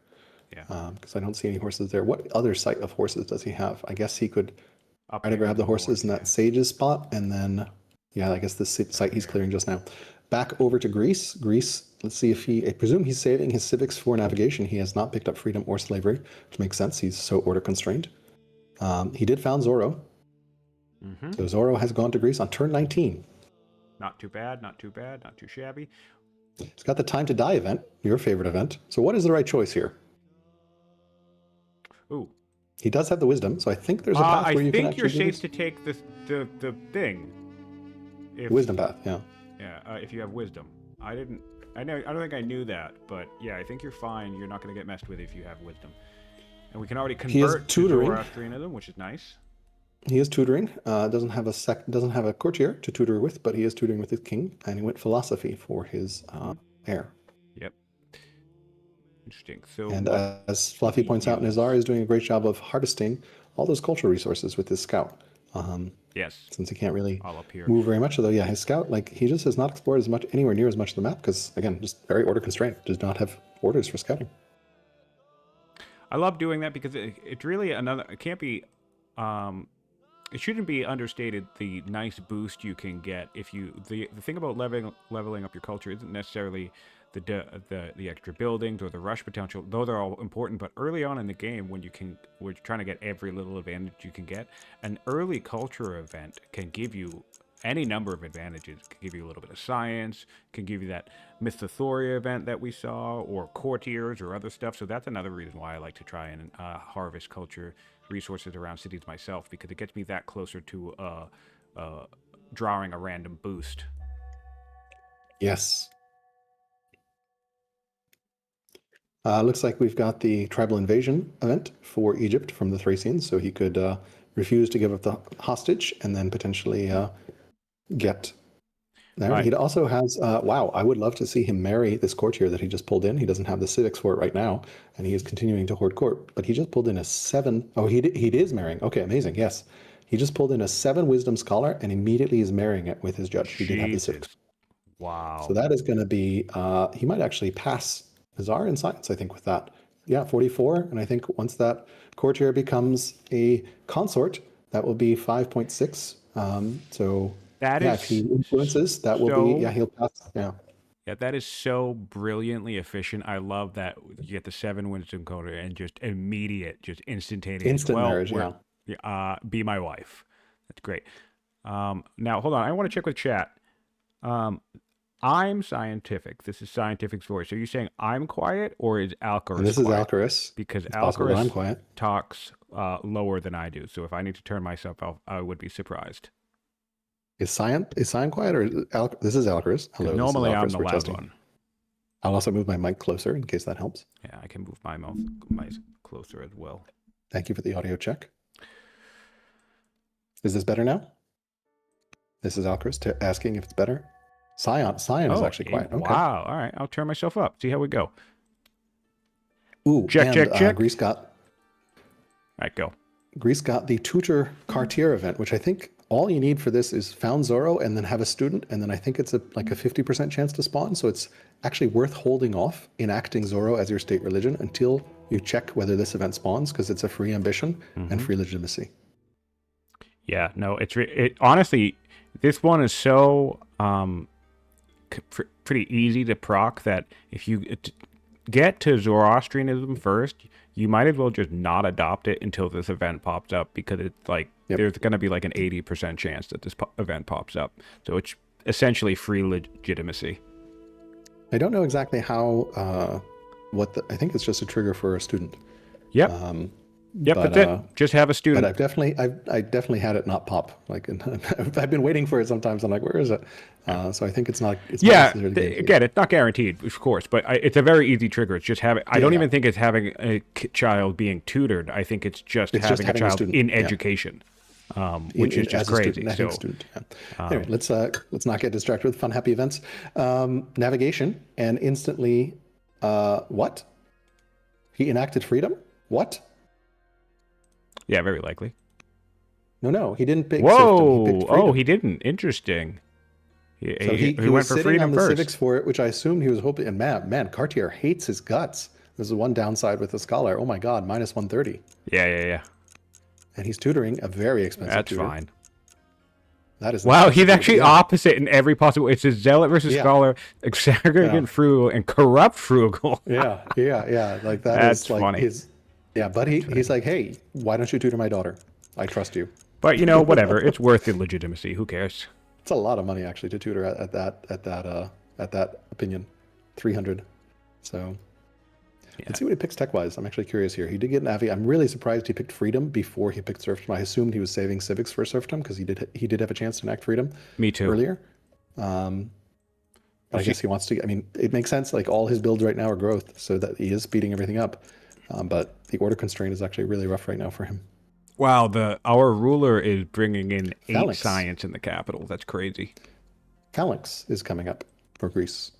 Yeah. Because I don't see any horses there. What other site of horses does he have? I guess he could try to grab the horses in that Sage's spot, and then I guess this site he's clearing just now. Back over to Greece. Let's see if I presume he's saving his civics for navigation. He has not picked up freedom or slavery, which makes sense. He's so order constrained. He did found Zoro. So Zoro has gone to Greece on turn 19. Not too bad, not too shabby. He's got the Time to Die event, your favorite event. So what is the right choice here? Ooh. He does have the wisdom, so I think there's a path where you can actually I think you're safe to take the thing. Wisdom path, yeah. Yeah, if you have wisdom. I don't think I knew that, but yeah, I think you're fine. You're not going to get messed with if you have wisdom. And we can already convert to Zoroastrianism, which is nice. He is tutoring. Doesn't have a courtier to tutor with, but he is tutoring with his king, and he went philosophy for his heir. Yep. Interesting. So, and as Fluffy points out, Nizar is doing a great job of harvesting all those cultural resources with his scout. Yes. Since he can't really move very much, although his scout, he just has not explored anywhere near as much of the map because, again, just very order constrained. Does not have orders for scouting. I love doing that because it's really it can't be it shouldn't be understated the nice boost you can get if you the thing about leveling up your culture isn't necessarily the extra buildings or the rush potential. Those are all important, but early on in the game when we're trying to get every little advantage you can get, an early culture event can give you any number of advantages. It can give you a little bit of science, can give you that Mythothoria event that we saw, or courtiers or other stuff. So that's another reason why I like to try and harvest culture resources around cities myself, because it gets me that closer to drawing a random boost. Yes. Looks like we've got the tribal invasion event for Egypt from the Thracians, so he could refuse to give up the hostage and then potentially get there. Right. He also has, wow, I would love to see him marry this courtier that he just pulled in. He doesn't have the civics for it right now, and he is continuing to hoard court, but he just pulled in a 7. Oh, he is marrying. Okay, amazing, yes. He just pulled in a 7 wisdom scholar and immediately is marrying it with his judge. He didn't have the civics. Wow. So that is going to be, he might actually pass Nizar in science, I think, with that. Yeah, 44. And I think once that courtier becomes a consort, that will be 5.6. So that if he influences, that will be, he'll pass. Yeah. Yeah, that is so brilliantly efficient. I love that you get the 7 wisdom coder and just immediate, just instantaneous. Instant marriage, yeah. Be my wife. That's great. Now, hold on. I want to check with chat. I'm Siontific. This is Siontific's voice. Are you saying I'm quiet, or is Alcaris quiet? This is Alcaris. Because Alcaris talks lower than I do. So if I need to turn myself off, I would be surprised. Is Sion quiet, or this is Alcaris? Hello. Normally Alcaris. I'm the loud one. I'll also move my mic closer in case that helps. Yeah, I can move my mic closer as well. Thank you for the audio check. Is this better now? This is Alcaris asking if it's better. Sion is actually quiet. Okay. Wow. All right. I'll turn myself up. See how we go. Ooh, check. Greece got. All right, go. Greece got the tutor Cartier event, which I think all you need for this is found Zoro and then have a student, and then I think it's like a 50% chance to spawn. So it's actually worth holding off enacting Zoro as your state religion until you check whether this event spawns, because it's a free ambition and free legitimacy. Yeah. No. Honestly, this one is so pretty easy to proc that if you get to Zoroastrianism first, you might as well just not adopt it until this event pops up, because it's like there's going to be like an 80% chance that this event pops up. So it's essentially free legitimacy. I don't know exactly how I think it's just a trigger for a student. Yep. That's it. Just have a student. But I definitely had it not pop. Like, I've been waiting for it sometimes. I'm like, where is it? So I think it's not. Again, it's not guaranteed, of course, but it's a very easy trigger. It's just having. I don't even think it's having a child being tutored. I think it's having a child in education, which is just crazy. Anyway, let's not get distracted with fun, happy events. Navigation, and instantly, what? He enacted freedom. What? Yeah, very likely. No, he didn't pick. Whoa! He picked freedom. He didn't. Interesting. He went for freedom on the civics for it, which I assumed he was hoping. And man, Cartier hates his guts. This is one downside with the scholar. Oh my God, minus 130. Yeah. And he's tutoring a very expensive tutor. That's fine. That is he's actually opposite in every possible way. It's a zealot versus scholar, extravagant frugal, and corrupt frugal. yeah. Like that's like funny. But he's like, hey, why don't you tutor my daughter? I trust you. But whatever. It's worth the legitimacy. Who cares? It's a lot of money actually to tutor at that opinion, 300. So let's see what he picks tech-wise. I'm actually curious here. He did get an Avi. I'm really surprised he picked freedom before he picked serfdom. I assumed he was saving civics for serfdom, because he did have a chance to enact freedom. Me too. Earlier. But I guess he wants to. I mean, it makes sense. Like, all his builds right now are growth, so that he is speeding everything up. But the order constraint is actually really rough right now for him. Wow, our ruler is bringing in Phalanx. 8 science in the capital. That's crazy. Phalanx is coming up for Greece.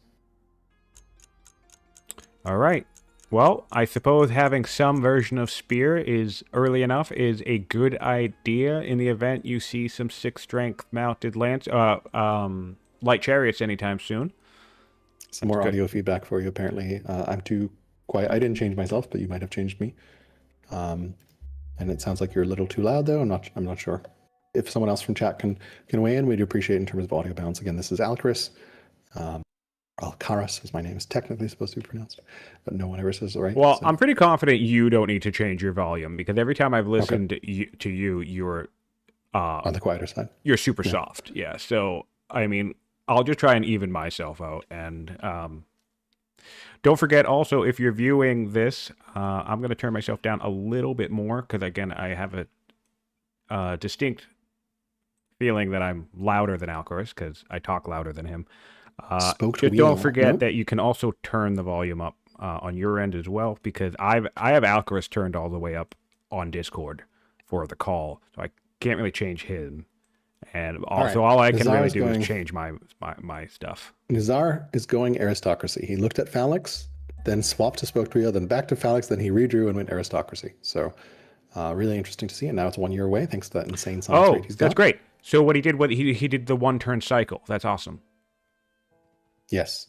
All right. Well, I suppose having some version of spear is early enough is a good idea in the event you see some 6 strength mounted light chariots anytime soon. Some more audio feedback for you. Apparently, I'm too quiet. I didn't change myself, but you might have changed me. And it sounds like you're a little too loud, though. I'm not sure. if someone else from chat can weigh in, we do appreciate it in terms of audio balance. Again, this is Alcaris. Alcaraz, as my name is technically supposed to be pronounced, but no one ever says it right. Well, so. I'm pretty confident you don't need to change your volume because every time I've listened to you, you're on the quieter side. You're super soft. Yeah. So, I mean, I'll just try and even myself out. And don't forget also, if you're viewing this, I'm going to turn myself down a little bit more because, again, I have a distinct feeling that I'm louder than Alcaraz because I talk louder than him. Just don't forget that you can also turn the volume up on your end as well because I have Alcaraz turned all the way up on Discord for the call, so I can't really change him. And also, all I can really do is change my stuff. Nizar is going aristocracy. He looked at Phalanx, then swapped to Spoke Trio, then back to Phalanx, then he redrew and went aristocracy. So really interesting to see. And now it's 1 year away thanks to that insane science rate he's got. That's great. So what he did, he did the 1-turn cycle. That's awesome. Yes.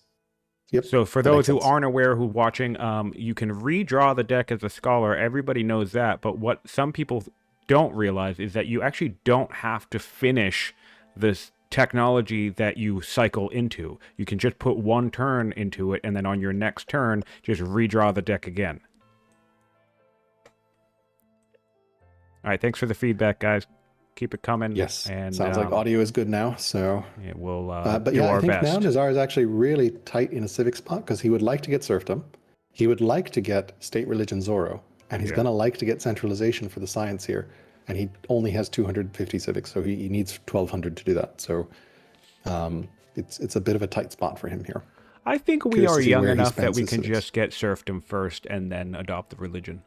Yep. So for those who aren't aware who watching, you can redraw the deck as a scholar. Everybody knows that. But what some people don't realize is that you actually don't have to finish this technology that you cycle into. You can just put 1 turn into it, and then on your next turn, just redraw the deck again. All right, thanks for the feedback, guys. Keep it coming. Yes, and sounds like audio is good now. So yeah, we'll but do yeah, our I think best. now Nizar is actually really tight in a civic spot because he would like to get serfdom, he would like to get state religion Zorro, and he's gonna like to get centralization for the science here, and he only has 250 civics, so he needs 1,200 to do that. So it's a bit of a tight spot for him here. I think we are young enough that we can just get serfdom first and then adopt the religion.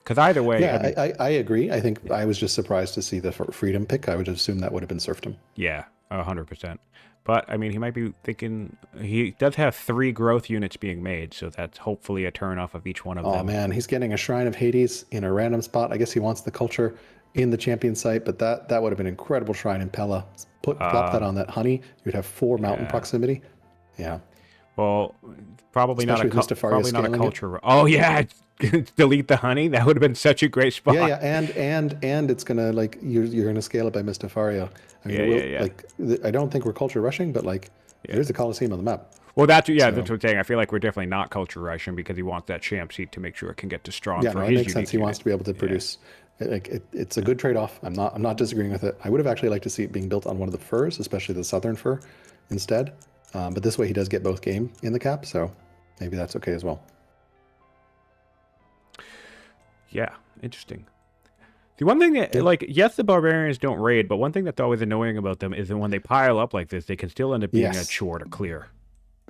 Because either way... Yeah, I agree. I think I was just surprised to see the freedom pick. I would assume that would have been serfdom. Yeah, 100%. But, I mean, he might be thinking... He does have 3 growth units being made, so that's hopefully a turn off of each one of them. Oh, man, he's getting a Shrine of Hades in a random spot. I guess he wants the culture in the champion site, but that would have been an incredible shrine in Pella. Plop that on that honey. You'd have 4 mountain proximity. Yeah. Well, probably not a culture... Oh, yeah! Delete the honey. That would have been such a great spot. Yeah, and it's gonna like you're gonna scale it by Mystifaria. I mean, like I don't think we're culture rushing, but like there's a Colosseum on the map. Well, that's what I'm saying. I feel like we're definitely not culture rushing because he wants that champ seat to make sure it can get to strong. Yeah, for no, his it makes sense. He wants to be able to produce. Like it's a good trade-off. I'm not disagreeing with it. I would have actually liked to see it being built on one of the furs, especially the southern fur, instead. But this way he does get both game in the cap, so maybe that's okay as well. Yeah, interesting. The one thing that, like, yes, the barbarians don't raid, but one thing that's always annoying about them is that when they pile up like this, they can still end up being a chore to clear.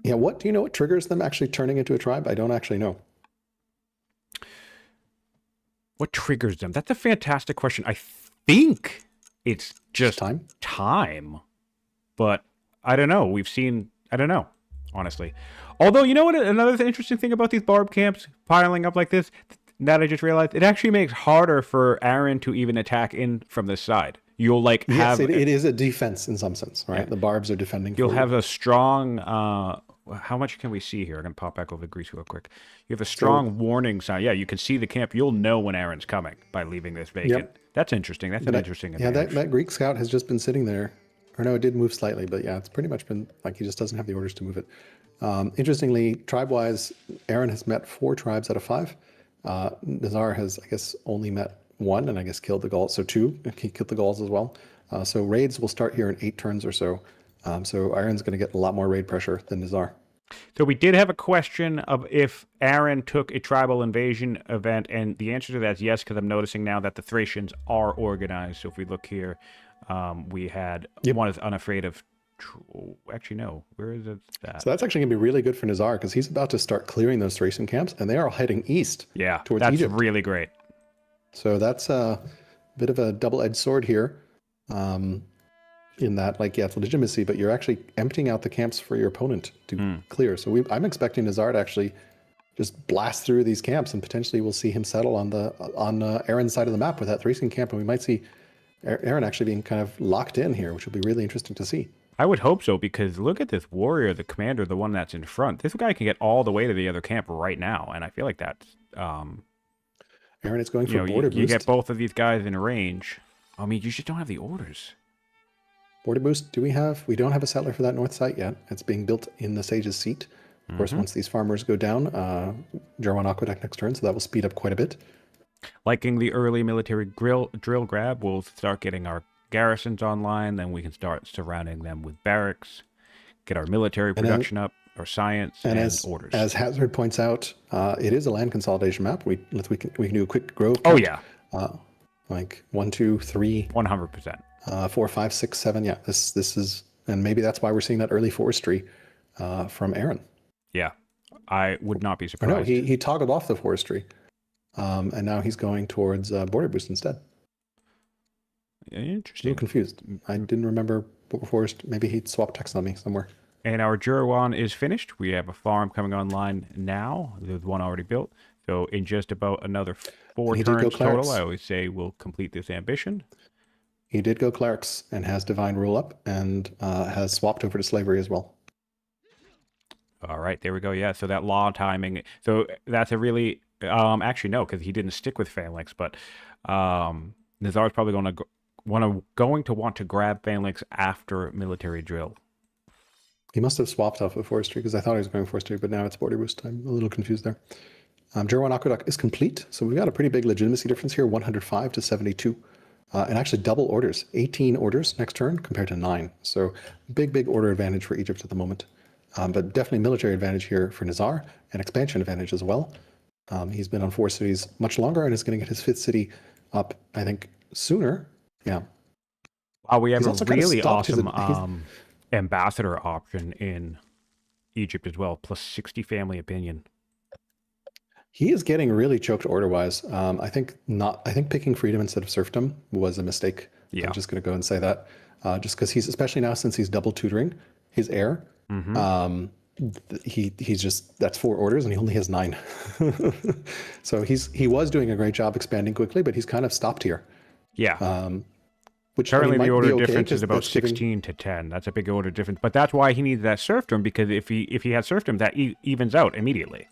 Yeah, do you know what triggers them actually turning into a tribe? I don't actually know. What triggers them? That's a fantastic question. I think it's just time. But I don't know. I don't know, honestly. Although, you know what? Another interesting thing about these barb camps piling up like this, that I just realized, it actually makes harder for Aran to even attack in from this side. You'll like have... Yes, it is a defense in some sense, right? Yeah. The barbs are defending. You'll have a strong... how much can we see here? I'm going to pop back over the grease real quick. You have a strong warning sign. Yeah, you can see the camp. You'll know when Aran's coming by leaving this vacant. Yep. That's interesting. That's an interesting advantage. Yeah, that Greek scout has just been sitting there. Or no, it did move slightly, but yeah, it's pretty much been like he just doesn't have the orders to move it. Interestingly, tribe-wise, Aran has met 4 tribes out of 5. Nizar has, I guess, only met 1 and I guess killed the Gauls. So 2, he killed the Gauls as well. So raids will start here in 8 turns or so. So Aran's going to get a lot more raid pressure than Nizar. So we did have a question of if Aran took a tribal invasion event, and the answer to that is yes, because I'm noticing now that the Thracians are organized. So if we look here, we had one is unafraid of... Actually, no. Where is it? So that's actually going to be really good for Nizar because he's about to start clearing those Thracian camps, and they are heading east towards Egypt. That's really great. So that's a bit of a double-edged sword here in that, like, yeah, it's legitimacy, but you're actually emptying out the camps for your opponent to clear. So I'm expecting Nizar to actually just blast through these camps, and potentially we'll see him settle on Aran's side of the map with that Thracian camp, and we might see Aran actually being kind of locked in here, which will be really interesting to see. I would hope so, because look at this warrior, the commander, the one that's in front. This guy can get all the way to the other camp right now, and I feel like that's... Aran is going for border boost. You get both of these guys in range. I mean, you just don't have the orders. Border boost, do we have? We don't have a settler for that north site yet. It's being built in the Sage's seat. Of course, once these farmers go down, Jarwan Aqueduct next turn, so that will speed up quite a bit. Liking the early military drill grab, we'll start getting our garrisons online, then we can start surrounding them with barracks, get our military production up, our science, and orders. As Hazard points out, it is a land consolidation map. We can do a quick grove Oh, count. yeah. Like 1, 2, 3, 100%. 4, 5, 6, 7. Yeah, this is, and maybe that's why we're seeing that early forestry from Aran. Yeah, I would not be surprised. Or no, he toggled off the forestry, and now he's going towards border boost instead. Interesting. A little confused. I didn't remember forest. Maybe he swapped text on me somewhere. And our Jurawan is finished. We have a farm coming online now. There's one already built. So in just about another 4 turns total, I always say we'll complete this ambition. He did go clerics and has divine rule up and has swapped over to slavery as well. All right, there we go. Yeah, so that law timing. So that's a really actually no, because he didn't stick with phalanx, but Nizar's probably going to want to grab phalanx after military drill. He must have swapped off of forestry because I thought he was going forestry, but now it's border boost. I'm a little confused there. Jarwan Aqueduct is complete, so we've got a pretty big legitimacy difference here, 105 to 72. And actually double orders, 18 orders next turn compared to 9. So big order advantage for Egypt at the moment. But definitely military advantage here for Nizar and expansion advantage as well. He's been on 4 cities much longer and is going to get his 5th city up, I think, sooner. Yeah. Wow, we have a really awesome ambassador option in Egypt as well, plus 60 family opinion. He is getting really choked order-wise. I think picking freedom instead of serfdom was a mistake. Yeah. I'm just going to go and say that. Just because he's, especially now since he's double tutoring his heir, he's just, that's 4 orders and he only has 9. So he was doing a great job expanding quickly, but he's kind of stopped here. Yeah. Which currently the order difference is about 16 to 10. That's a big order difference, but that's why he needs that serfdom, because if he had serfdom, that evens out immediately.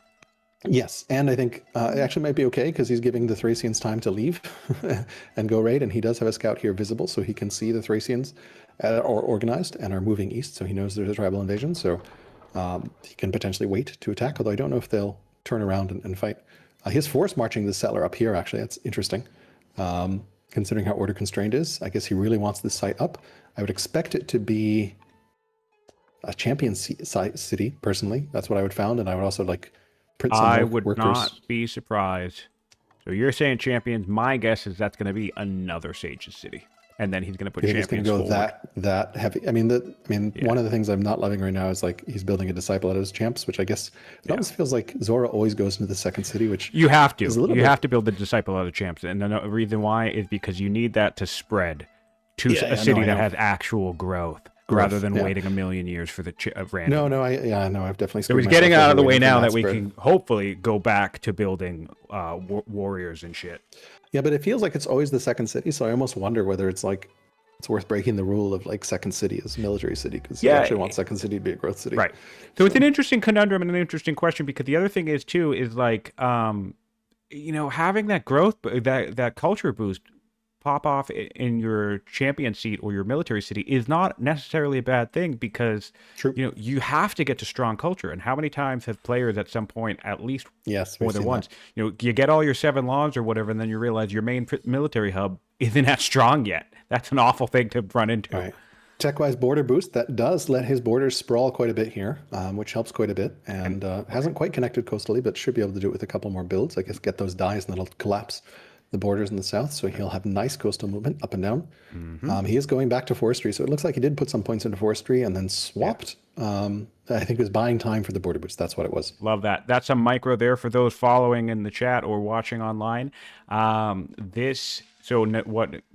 Yes, and I think it actually might be okay because he's giving the Thracians time to leave and go raid, and he does have a scout here visible, so he can see the Thracians are organized and are moving east, so he knows there's a tribal invasion, so he can potentially wait to attack, although I don't know if they'll turn around and fight. His force marching the settler up here, actually, that's interesting. Considering how order constrained is, I guess he really wants this site up. I would expect it to be a champion city, personally. That's what I would found, and I would also like print some I would not be surprised. So you're saying champions. My guess is that's going to be another Sage's city, and then he's going to put champions forward. He's going to go that heavy. I mean, one of the things I'm not loving right now is like he's building a disciple out of his champs, which I guess it almost feels like Zora always goes into the second city, which you have to. You have to build the disciple out of champs, and the reason why is because you need that to spread to a city that has actual growth. Rather than waiting a million years for the random. I've definitely. So he's getting out of the way now that we can hopefully go back to building warriors and shit. Yeah, but it feels like it's always the second city, so I almost wonder whether it's worth breaking the rule of like second city as a military city, because you actually want second city to be a growth city. Right. So it's an interesting conundrum and an interesting question, because the other thing is like having that growth, that culture boost pop off in your champion seat or your military city is not necessarily a bad thing, because you have to get to strong culture. And how many times have players at some point, at least more than once, you get all your 7 laws or whatever, and then you realize your main military hub isn't that strong yet. That's an awful thing to run into. Right. Tech-wise border boost, that does let his borders sprawl quite a bit here, which helps quite a bit, and hasn't quite connected coastally, but should be able to do it with a couple more builds. I guess get those dies and then it'll collapse the borders in the south, so he'll have nice coastal movement up and down. He is going back to forestry, so it looks like he did put some points into forestry and then swapped. I think it was buying time for the border boost. That's what it was. Love that. That's some micro there for those following in the chat or watching online. What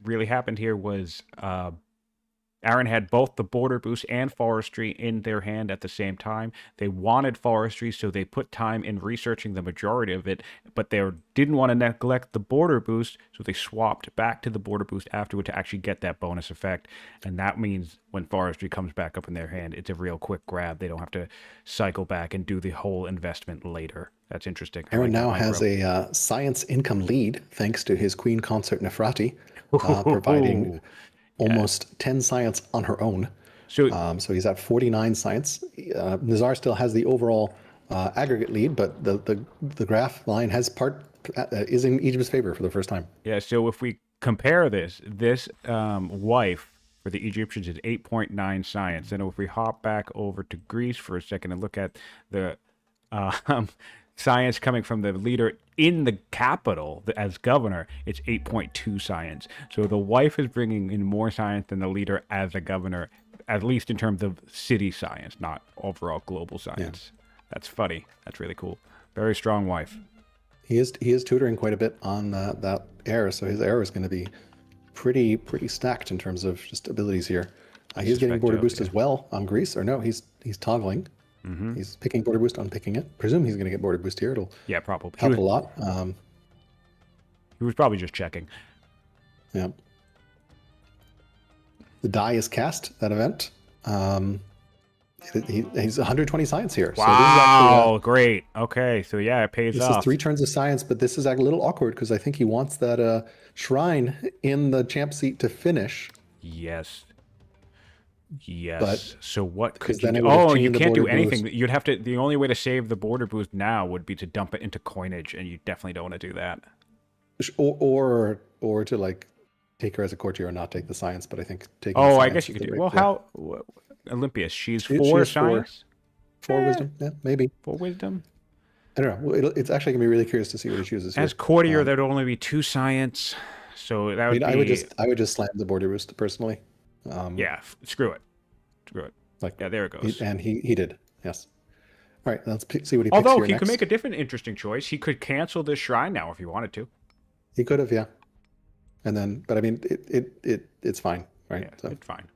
really happened here was Aran had both the border boost and forestry in their hand at the same time. They wanted forestry, so they put time in researching the majority of it, but they didn't want to neglect the border boost, so they swapped back to the border boost afterward to actually get that bonus effect. And that means when forestry comes back up in their hand, it's a real quick grab. They don't have to cycle back and do the whole investment later. That's interesting. Aran now has a science income lead thanks to his queen consort Nefertiti. providing Yeah. almost 10 science on her own. So So he's at 49 science. Nizar still has the overall aggregate lead, but the graph line has is in Egypt's favor for the first time. yeah, so if we compare this wife for the Egyptians is 8.9 science. Then if we hop back over to Greece for a second and look at the um, science coming from the leader in the capital as governor, it's 8.2 science. So the wife is bringing in more science than the leader as a governor, at least in terms of city science, not overall global science. That's funny. That's really cool. Very strong wife. He is tutoring quite a bit on that heir, so his heir is going to be pretty stacked in terms of just abilities here. He's getting border boost as well on Greece, or no, he's toggling. He's picking border boost, unpicking it. Presume he's going to get border boost here. It'll probably help a lot. He was probably just checking. Yeah. The die is cast, that event. He's 120 science here. Wow, so this is actually, great. Okay, so yeah, it pays off. This is 3 turns of science, but this is a little awkward because I think he wants that shrine in the champ seat to finish. Yes. Yes. But so what could then you it do? would have Oh, you chained the can't do border anything. boost. You'd have to. The only way to save the border boost now would be to dump it into coinage, and you definitely don't want to do that. Or to like take her as a courtier and not take the science, but I think taking Oh, the I guess science you is could the do. right Well, play. Olympias? She's She for is science. For wisdom, yeah, maybe. For wisdom. I don't know. It's actually gonna be really curious to see what he chooses here. As courtier, there'd only be 2 science, so that would be. I would just slam the border boost personally. Yeah, screw it. Screw it. Like, Yeah, there it goes. He did. Yes. All right, let's see what he picks Although here he next. could make a different interesting choice. He could cancel this shrine now if he wanted to. He could have, yeah. And then, but I mean, it's fine, right? Yeah, So it's fine.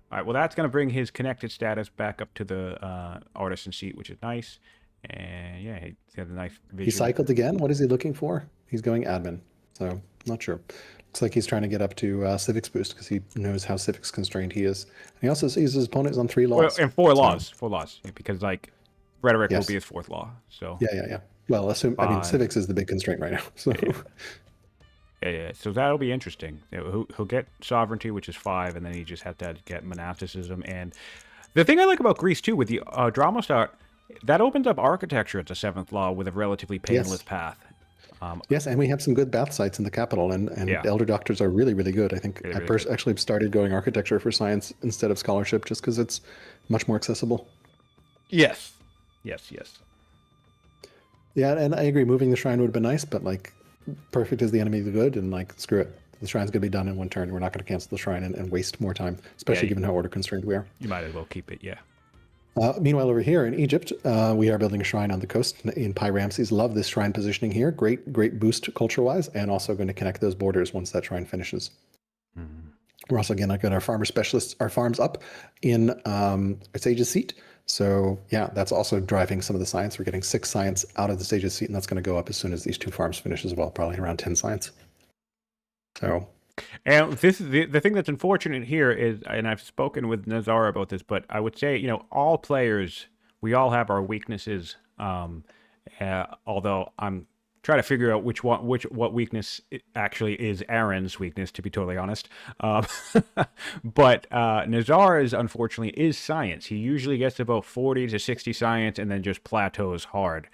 All right, well, that's going to bring his connected status back up to the artisan seat, which is nice. And yeah, he's got a nice he visual. cycled again. What is he looking for? He's going admin, so not sure. Looks like he's trying to get up to civics boost because he knows how civics constrained he is. And he also sees his opponent is on 3 laws. Well, and 4 laws. 4 laws. Yeah, because, like, rhetoric will Yes. be his 4th law. So Yeah. Well, I mean, civics is the big constraint right now. So yeah. So that'll be interesting. He'll get sovereignty, which is 5, and then he just has to get monasticism. And the thing I like about Greece, too, with the drama start, that opens up architecture at the 7th law with a relatively painless path. yes, and we have some good bath sites in the capital, and elder doctors are really, really good. I think I actually started going architecture for science instead of scholarship just because it's much more accessible. Yes. Yeah, and I agree. Moving the shrine would have been nice, but like, perfect is the enemy of the good, and like, screw it. The shrine's going to be done in 1 turn. We're not going to cancel the shrine and waste more time, especially given how order constrained we are. You might as well keep it, yeah. Meanwhile, over here in Egypt, we are building a shrine on the coast in Pi Ramses. Love this shrine positioning here. Great boost culture-wise, and also going to connect those borders once that shrine finishes. We're also again got our farmer specialists, our farms up in Sage's seat. So yeah, that's also driving some of the science. We're getting 6 science out of the Sage's seat, and that's going to go up as soon as these 2 farms finish as well, probably around 10 science. So. And this is the thing that's unfortunate here is, and I've spoken with Nizar about this, but I would say, all players, we all have our weaknesses. Although I'm trying to figure out what weakness actually is Aran's weakness, to be totally honest. But Nizar's, unfortunately, is science. He usually gets about 40 to 60 science and then just plateaus hard.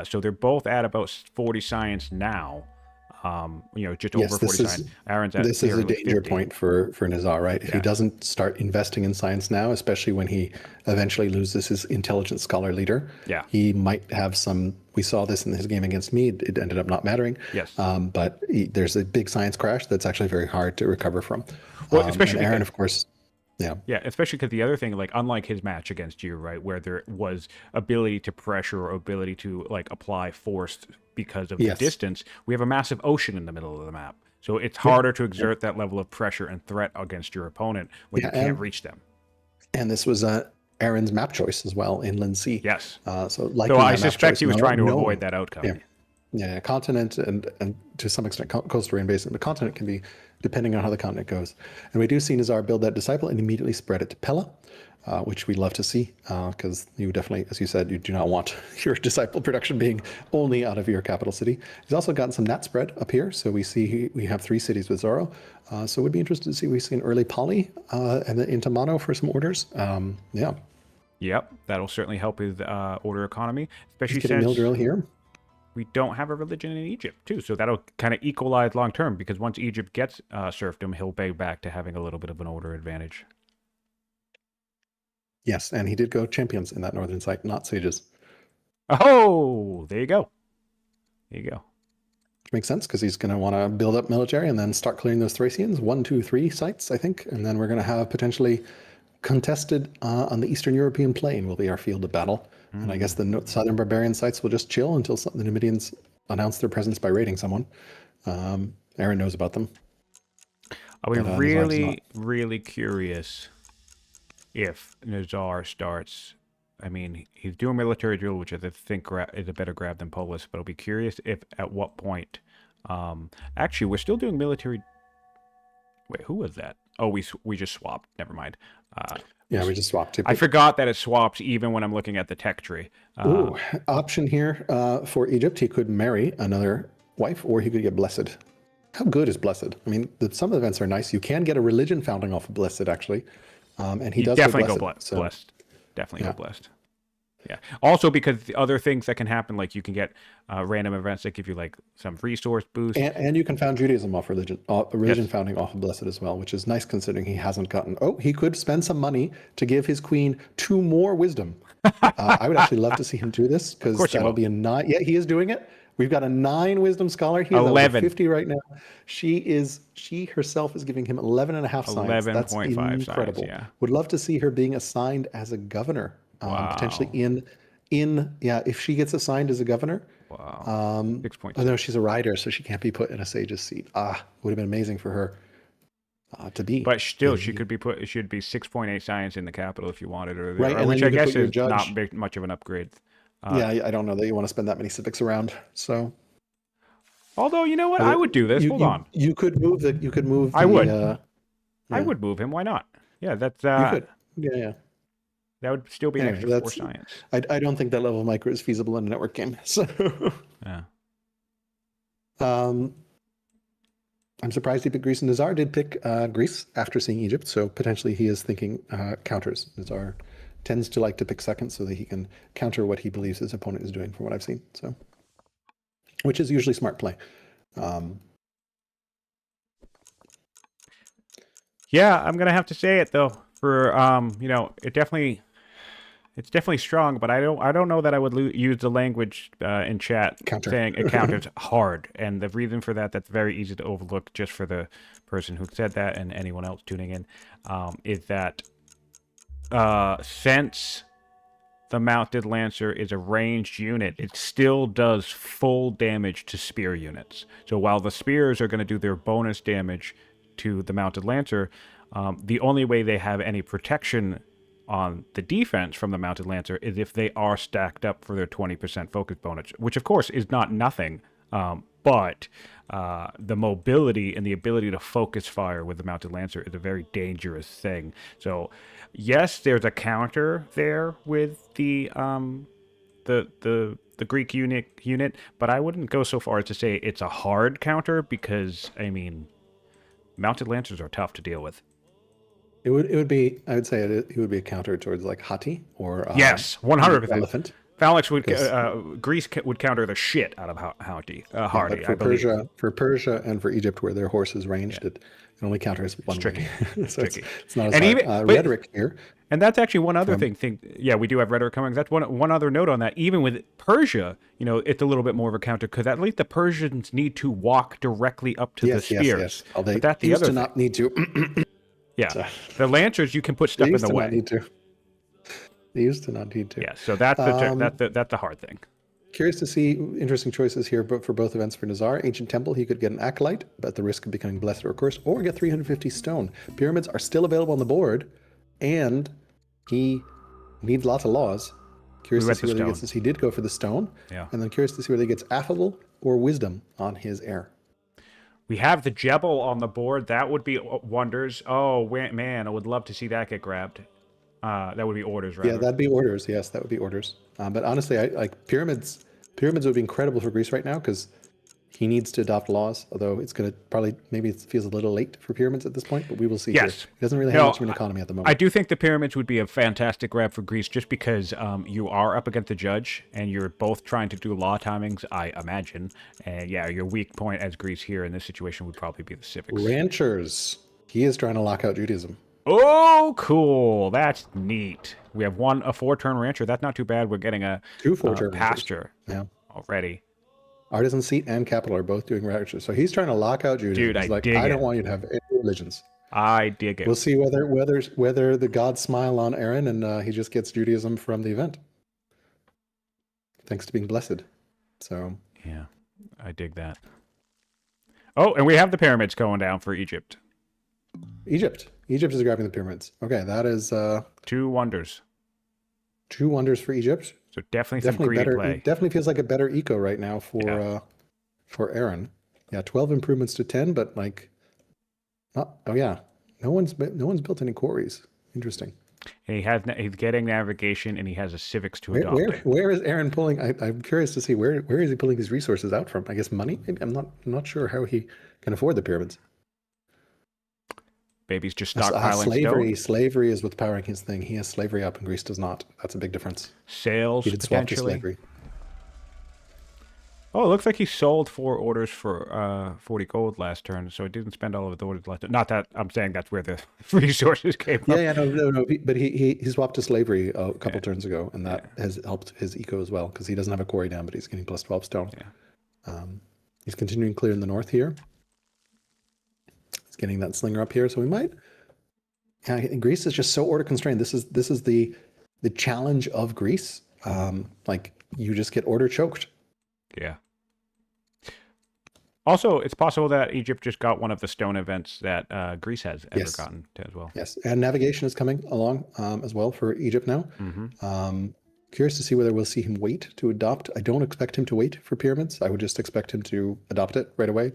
So they're both at about 40 science now. Just over 40 science. Aran's at this is a danger 50. point for Nizar, right? If he doesn't start investing in science now, especially when he eventually loses his intelligent scholar leader, he might have some. We saw this in his game against me. It ended up not mattering. Yes. But there's a big science crash that's actually very hard to recover from. Well, especially and Aran, of course. Yeah, especially because the other thing, like, unlike his match against you, right, where there was ability to pressure or ability to, like, apply force because of the distance, we have a massive ocean in the middle of the map. So it's harder to exert that level of pressure and threat against your opponent when you can't reach them. And this was Aran's map choice as well, Inland Sea. Yes. So I suspect he was trying to avoid that outcome. Yeah, continent and to some extent coastal rain basin, but continent can be depending on how the continent goes. And we do see Nizar build that disciple and immediately spread it to Pella. which we love to see, because you definitely, as you said, you do not want your disciple production being only out of your capital city. He's also gotten some nat spread up here, so we see we have 3 cities with Zoro. So we'd be interested to see we see an early poly and then into mono for some orders. Yeah. Yep, that'll certainly help with order economy, especially He's getting mill since drill here. we don't have a religion in Egypt too. So that'll kind of equalize long term, because once Egypt gets serfdom, he'll pay back to having a little bit of an order advantage. Yes, and he did go champions in that northern site, not sages. Oh, there you go. There you go. Which makes sense because he's going to want to build up military and then start clearing those Thracians. 1, 2, 3 sites, I think. And then we're going to have potentially contested on the Eastern European plain will be our field of battle. And I guess the southern barbarian sites will just chill until the Numidians announce their presence by raiding someone. Aran knows about them. I'll be really, really curious if Nizar starts. I mean, he's doing military drill, which I think is a better grab than Polis, but I'll be curious if at what point. Actually, we're still doing military. Wait, who was that? Oh, we just swapped. Never mind. Yeah, we just swapped. I forgot that it swaps even when I'm looking at the tech tree. Ooh, option here for Egypt. He could marry another wife, or he could get blessed. How good is blessed? I mean, some of the events are nice. You can get a religion founding off of blessed, actually. And he does definitely go blessed. So, blessed. Definitely go blessed. Yeah. Also, because the other things that can happen, like you can get random events that give you like some resource boost, and you can found Judaism off religion founding off of blessed as well, which is nice considering he hasn't gotten. Oh, he could spend some money to give his queen 2 more wisdom. I would actually love to see him do this because that'll be a 9. Yeah, he is doing it. We've got a 9 wisdom scholar. He is 11. 50 right now. She herself is giving him 11.5 science. That's 11.5 incredible. science, yeah. Would love to see her being assigned as a governor. Wow. Potentially if she gets assigned as a governor. Wow. 6.6. Oh no, she's a rider, so she can't be put in a sage's seat. Would have been amazing for her to be. But still, she could be put. It should be 6.8 science in the capital if you wanted her, right? And which I guess is judge. not big, much of an upgrade. Yeah, I don't know that you want to spend that many civics around. So, although you know what, I would do this. Hold on, you could move that. You could move. I would. I would move him. Why not? Yeah, that's. You could. Yeah. That would still be an extra 4 science. I don't think that level of micro is feasible in a network game. So. Yeah. I'm surprised he picked Greece, and Nizar did pick Greece after seeing Egypt, so potentially he is thinking counters. Nizar tends to like to pick second so that he can counter what he believes his opponent is doing, from what I've seen. So, which is usually smart play. Yeah, I'm gonna have to say it though. For it's definitely strong, but I don't know that I would use the language in chat saying it counters hard. And the reason for that's very easy to overlook just for the person who said that and anyone else tuning in, is that since the Mounted Lancer is a ranged unit, it still does full damage to spear units. So while the spears are going to do their bonus damage to the Mounted Lancer, the only way they have any protection on the defense from the Mounted Lancer is if they are stacked up for their 20% focus bonus, which of course is not nothing, but the mobility and the ability to focus fire with the Mounted Lancer is a very dangerous thing. So yes, there's a counter there with the Greek unit, but I wouldn't go so far as to say it's a hard counter because, I mean, Mounted Lancers are tough to deal with. It would be, I would say it would be a counter towards like Hati or yes, 100%. Elephant. Phalanx would Greece would counter the shit out of Hardy. But for Persia and for Egypt, where their horse is ranged, it only counters one. It's tricky. So tricky. It's not as hard. Rhetoric here. And that's actually one other thing. Yeah, we do have rhetoric coming. That's one other note on that. Even with Persia, it's a little bit more of a counter because at least the Persians need to walk directly up to the spears. Yes. They that's the used other to not need to. Yeah, the Lancers you can put stuff in the way. They used to not need to. Yeah, so that's the hard thing. Curious to see interesting choices here, but for both events for Nizar. Ancient Temple, he could get an Acolyte, but at the risk of becoming blessed or cursed, or get 350 stone. Pyramids are still available on the board, and he needs lots of laws. Curious to see whether he gets this. He did go for the stone. Yeah. And then curious to see whether he gets Affable or Wisdom on his heir. We have the Jebel on the board. That would be wonders. Oh, man, I would love to see that get grabbed. That would be orders, rather. Yeah, that'd be orders. Yes, that would be orders. But honestly, I like pyramids. Pyramids would be incredible for Greece right now because he needs to adopt laws. Although it's going to probably maybe it feels a little late for pyramids at this point, but we will see. Here. Yes. He doesn't really have much of an economy at the moment. I do think the pyramids would be a fantastic grab for Greece just because you are up against the judge and you're both trying to do law timings, I imagine. And yeah, your weak point as Greece here in this situation would probably be the civics. Ranchers. He is trying to lock out Judaism. Oh, cool. That's neat. We have a 4-turn rancher. That's not too bad. We're getting a 2 4-turn pasture already. Artisan seat and capital are both doing ranchers. So he's trying to lock out Judaism. Dude, he's I don't want you to have any religions. I dig it. We'll see whether the gods smile on Aran and he just gets Judaism from the event. Thanks to being blessed. So yeah, I dig that. Oh, and we have the pyramids going down for Egypt. Egypt is grabbing the pyramids. Okay, that is 2 wonders. 2 wonders for Egypt. So definitely some greedy better. play. It definitely feels like a better eco right now for Aran. Yeah, 12 improvements to 10, but like, no one's built any quarries. Interesting. And he's getting navigation, and he has a civics to adopt. Where is Aran pulling? I'm curious to see where is he pulling these resources out from? I guess money. Maybe I'm not sure how he can afford the pyramids. Baby's just stockpiling Slavery is what's powering his thing. He has slavery up, and Greece does not. That's a big difference. Sales he did swap to potentially. slavery. Oh, it looks like he sold 4 orders for 40 gold last turn, so he didn't spend all of the orders last turn. Not that I'm saying that's where the resources came from. No. But he swapped to slavery a couple turns ago, and that has helped his eco as well because he doesn't have a quarry down, but he's getting plus 12 stone. Yeah. He's continuing clear in the north here. He's getting that slinger up here, so we might. Yeah, Greece is just so order constrained. This is the challenge of Greece. Like you just get order choked. Yeah. Also, it's possible that Egypt just got one of the stone events that Greece has ever gotten to as well. Yes, and navigation is coming along as well for Egypt now. Mm-hmm. Curious to see whether we'll see him wait to adopt. I don't expect him to wait for pyramids. I would just expect him to adopt it right away.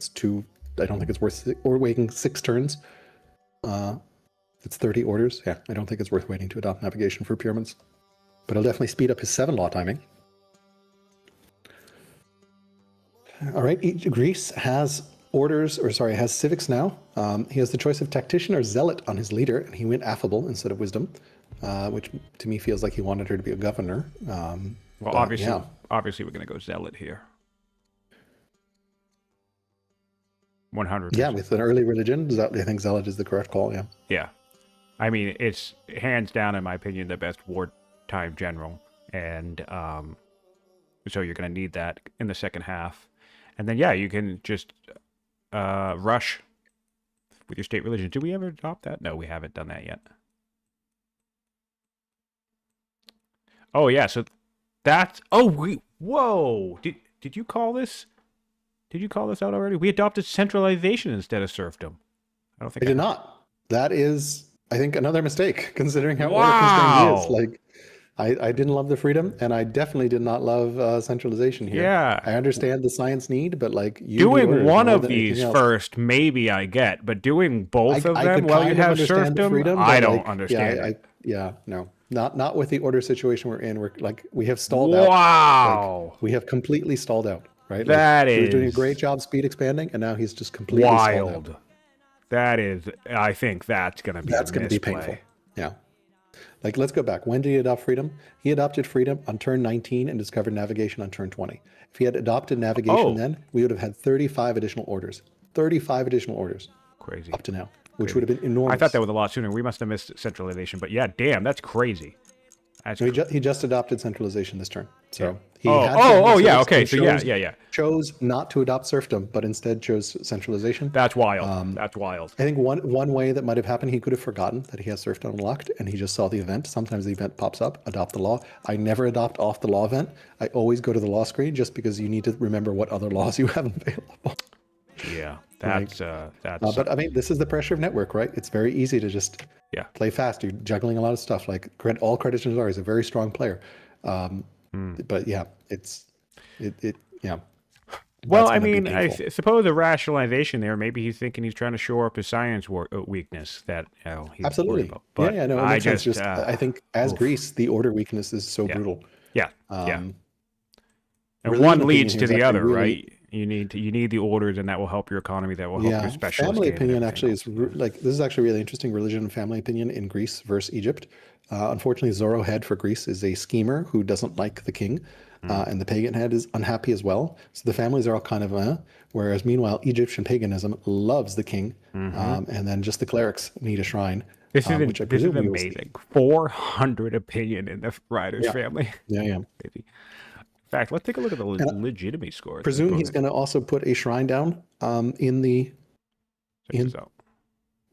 I don't think it's worth waiting 6 turns. It's 30 orders. Yeah, I don't think it's worth waiting to adopt navigation for pyramids. But it'll definitely speed up his 7 law timing. All right, Greece has has civics now. He has the choice of tactician or zealot on his leader, and he went affable instead of wisdom, which to me feels like he wanted her to be a governor. Obviously we're going to go zealot here. 100%. Yeah, with an early religion, I think zealot is the correct call, yeah. Yeah. I mean, it's hands down, in my opinion, the best wartime general, and so you're going to need that in the second half. And then, you can just rush with your state religion. Did we ever adopt that? No, we haven't done that yet. Oh, yeah. So that's... Oh, whoa. Did you call this? Did you call this out already? We adopted centralization instead of serfdom. I don't think I did not. That is, I think, another mistake, considering how order constrained he is. Like, I didn't love the freedom, and I definitely did not love centralization here. Yeah. I understand the science need, but like doing one of these first, maybe I get, but doing both of them while you have serfdom, I don't understand. No, not with the order situation we're in. We have stalled out. Wow. We have completely stalled out. Right. He was doing a great job speed expanding, and now he's just completely stalled out. That is. I think that's going to be painful. Yeah. Like, let's go back. When did he adopt freedom? He adopted freedom on turn 19 and discovered navigation on turn 20. If he had adopted navigation then, we would have had 35 additional orders. 35 additional orders. Crazy. Up to now, which would have been enormous. I thought that was a lot sooner. We must have missed centralization. But yeah, damn, that's crazy. He just adopted centralization this turn. So okay. Chose not to adopt serfdom, but instead chose centralization. That's wild. That's wild. I think one way that might have happened, he could have forgotten that he has serfdom unlocked, and he just saw the event. Sometimes the event pops up, adopt the law. I never adopt off the law event. I always go to the law screen just because you need to remember what other laws you have available. Yeah, that's. But I mean, this is the pressure of network, right? It's very easy to just play fast. You're juggling a lot of stuff. Like all credit to Nizar, he's a very strong player. But yeah, Well, that's I going to be mean, painful. suppose the rationalization there, maybe he's thinking he's trying to shore up his science weakness that he's worried Absolutely. about. Yeah, But yeah, no, it I makes sense. just, Just I think as oof. Greece, the order weakness is so Yeah, brutal. yeah, yeah. Um, And religion one opinion leads here to is the actually other, really, right? You need the orders, and that will help your economy. That will help your yeah, specialist family game and opinion everything actually else. is Yeah. like this is actually really interesting. Religion and family opinion in Greece versus Egypt. Unfortunately, Zoro head for Greece is a schemer who doesn't like the king, Mm. and the pagan head is unhappy as well. So the families are all kind of, whereas meanwhile, Egyptian paganism loves the king, Hmm. and then just the clerics need a shrine, which I This is presume we will see. amazing. 400 opinion in the Riders Yeah, family. yeah, yeah. Crazy. In fact, let's take a look at the And I legitimacy scores. Let's presume go he's ahead. going to also put a shrine down in the Check this in. out.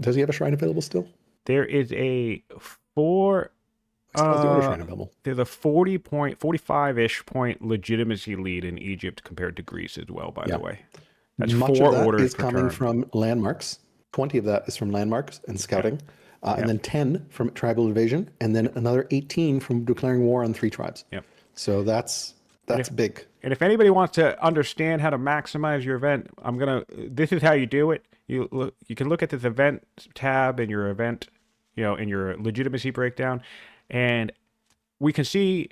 Does he have a shrine available still? There is a four. I still has the order shrine available. There's a 45-ish point legitimacy lead in Egypt compared to Greece as well. By the Yeah. way, that's Much of 4 that orders is per coming turn. from landmarks. 20 of that is from landmarks and Yeah, scouting. yeah, And then 10 from tribal invasion, and then another 18 from declaring war on 3 tribes. yeah. So that's And that's big. if anybody wants to understand how to maximize your event, this is how you do it. You can look at this event tab in your event, in your legitimacy breakdown, and we can see.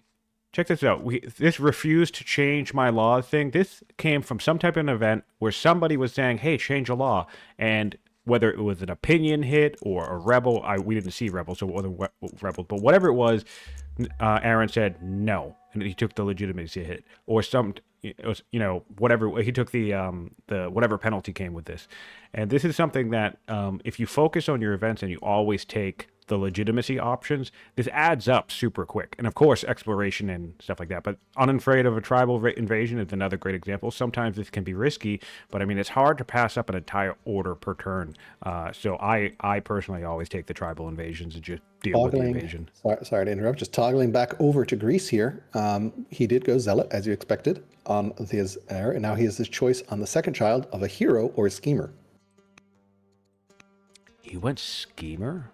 Check this out. This refused to change my law thing. This came from some type of an event where somebody was saying, "Hey, change a law," and whether it was an opinion hit or a rebel, we didn't see rebels, so it wasn't rebels, but whatever it was, Aran said no, and he took the legitimacy hit, or whatever he took the whatever penalty came with this, and this is something that if you focus on your events and you always take the legitimacy options, this adds up super quick. And of course, exploration and stuff like that. But unafraid of a tribal invasion is another great example. Sometimes this can be risky, but I mean, it's hard to pass up an entire order per turn. So I personally always take the tribal invasions and just deal with the invasion. Sorry to interrupt. Just toggling back over to Greece here. He did go zealot as you expected on his heir, and now he has his choice on the second child of a hero or a schemer. He went schemer.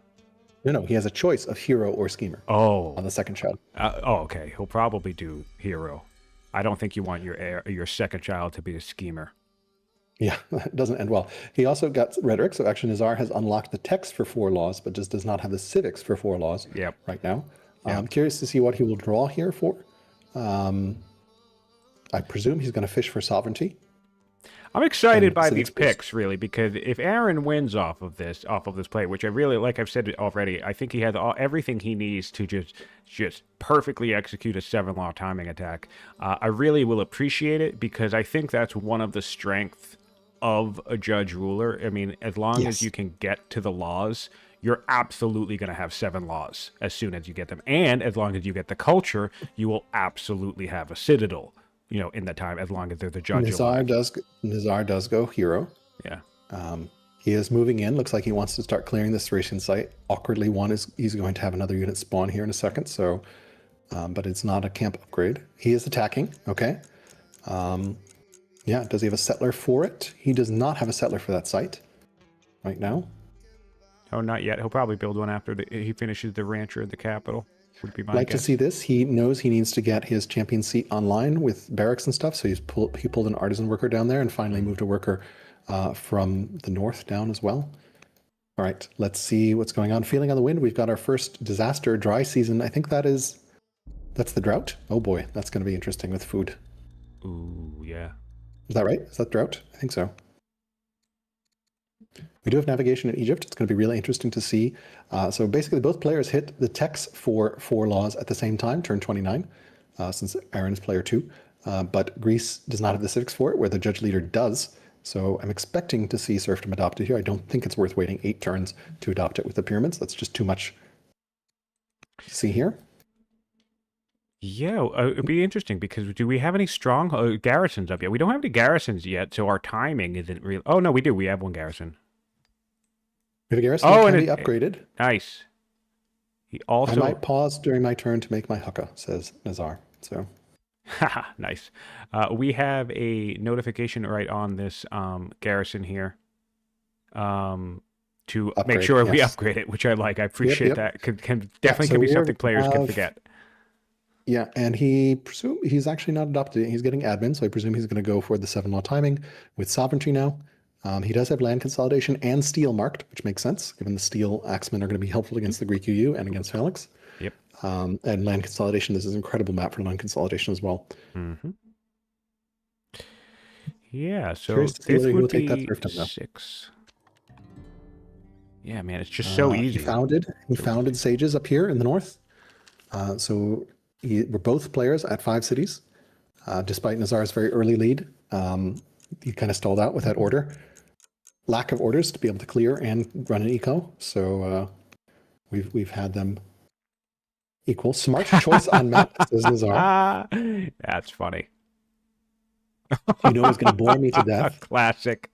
No, he has a choice of hero or schemer Oh, on the second child. Okay. He'll probably do hero. I don't think you want your second child to be a schemer. Yeah, it doesn't end well. He also got rhetoric. So actually, Nizar has unlocked the text for 4 laws, but just does not have the civics for 4 laws Yep. right now. Yep. I'm curious to see what he will draw here for. I presume he's going to fish for sovereignty. I'm excited by civics these picks, really, because if Aran wins off of this play, which I really like, I've said it already, I think he has everything he needs to just perfectly execute a 7-law timing attack. I really will appreciate it because I think that's one of the strengths of a judge ruler. I mean, as long as you can get to the laws, you're absolutely going to have 7 laws as soon as you get them, and as long as you get the culture, you will absolutely have a citadel. In the time, as long as there's a judge alive. Nizar does go hero. Yeah. He is moving in. Looks like he wants to start clearing this Thracian site. Awkwardly, he's going to have another unit spawn here in a second. So, but it's not a camp upgrade. He is attacking. Okay. Yeah. Does he have a settler for it? He does not have a settler for that site right now. Oh, not yet. He'll probably build one after he finishes the rancher at the capital. Would be my Like guess. to see this. He knows he needs to get his champion seat online with barracks and stuff. So he pulled an artisan worker down there and finally moved a worker from the north down as well. All right, let's see what's going on. Feeling on the wind. We've got our first disaster dry season. I think that's the drought. Oh boy, that's going to be interesting with food. Ooh, yeah. Is that right? Is that drought? I think so. We do have navigation in Egypt. It's going to be really interesting to see. So basically, both players hit the text for 4 laws at the same time, turn 29, since Aran is player 2. But Greece does not have the civics for it, where the judge leader does. So I'm expecting to see serfdom adopted here. I don't think it's worth waiting 8 turns to adopt it with the pyramids. That's just too much to see here. Yeah, it'd be interesting because do we have any strong garrisons up yet? We don't have any garrisons yet, so our timing isn't real. Oh, no, we do. We have one garrison. We have a garrison that can be upgraded. Nice. He also... I might pause during my turn to make my hukkah, says Nizar. So, nice. We have a notification right on this garrison here to make sure we upgrade it, which I like. I appreciate that. Can definitely be something players can forget. Yeah, and he's actually not adopted it. He's getting admin, so I presume he's going to go for the 7 law timing with sovereignty now. He does have land consolidation and steel marked, which makes sense, given the steel axemen are going to be helpful against the Greek UU and against Phalanx. Yep. And land consolidation, this is an incredible map for land consolidation as well. Mm-hmm. Yeah, so Curious to see this whether would he'll take that be serfdom now. 6. Yeah, man, it's just so easy. He founded sages up here in the north. So we're both players at 5 cities. Despite Nizar's very early lead, he kind of stalled out with that order. Lack of orders to be able to clear and run an eco. So we've had them equal. Smart choice on map, says Nizar. That's funny. You know he's going to bore me to death. Classic.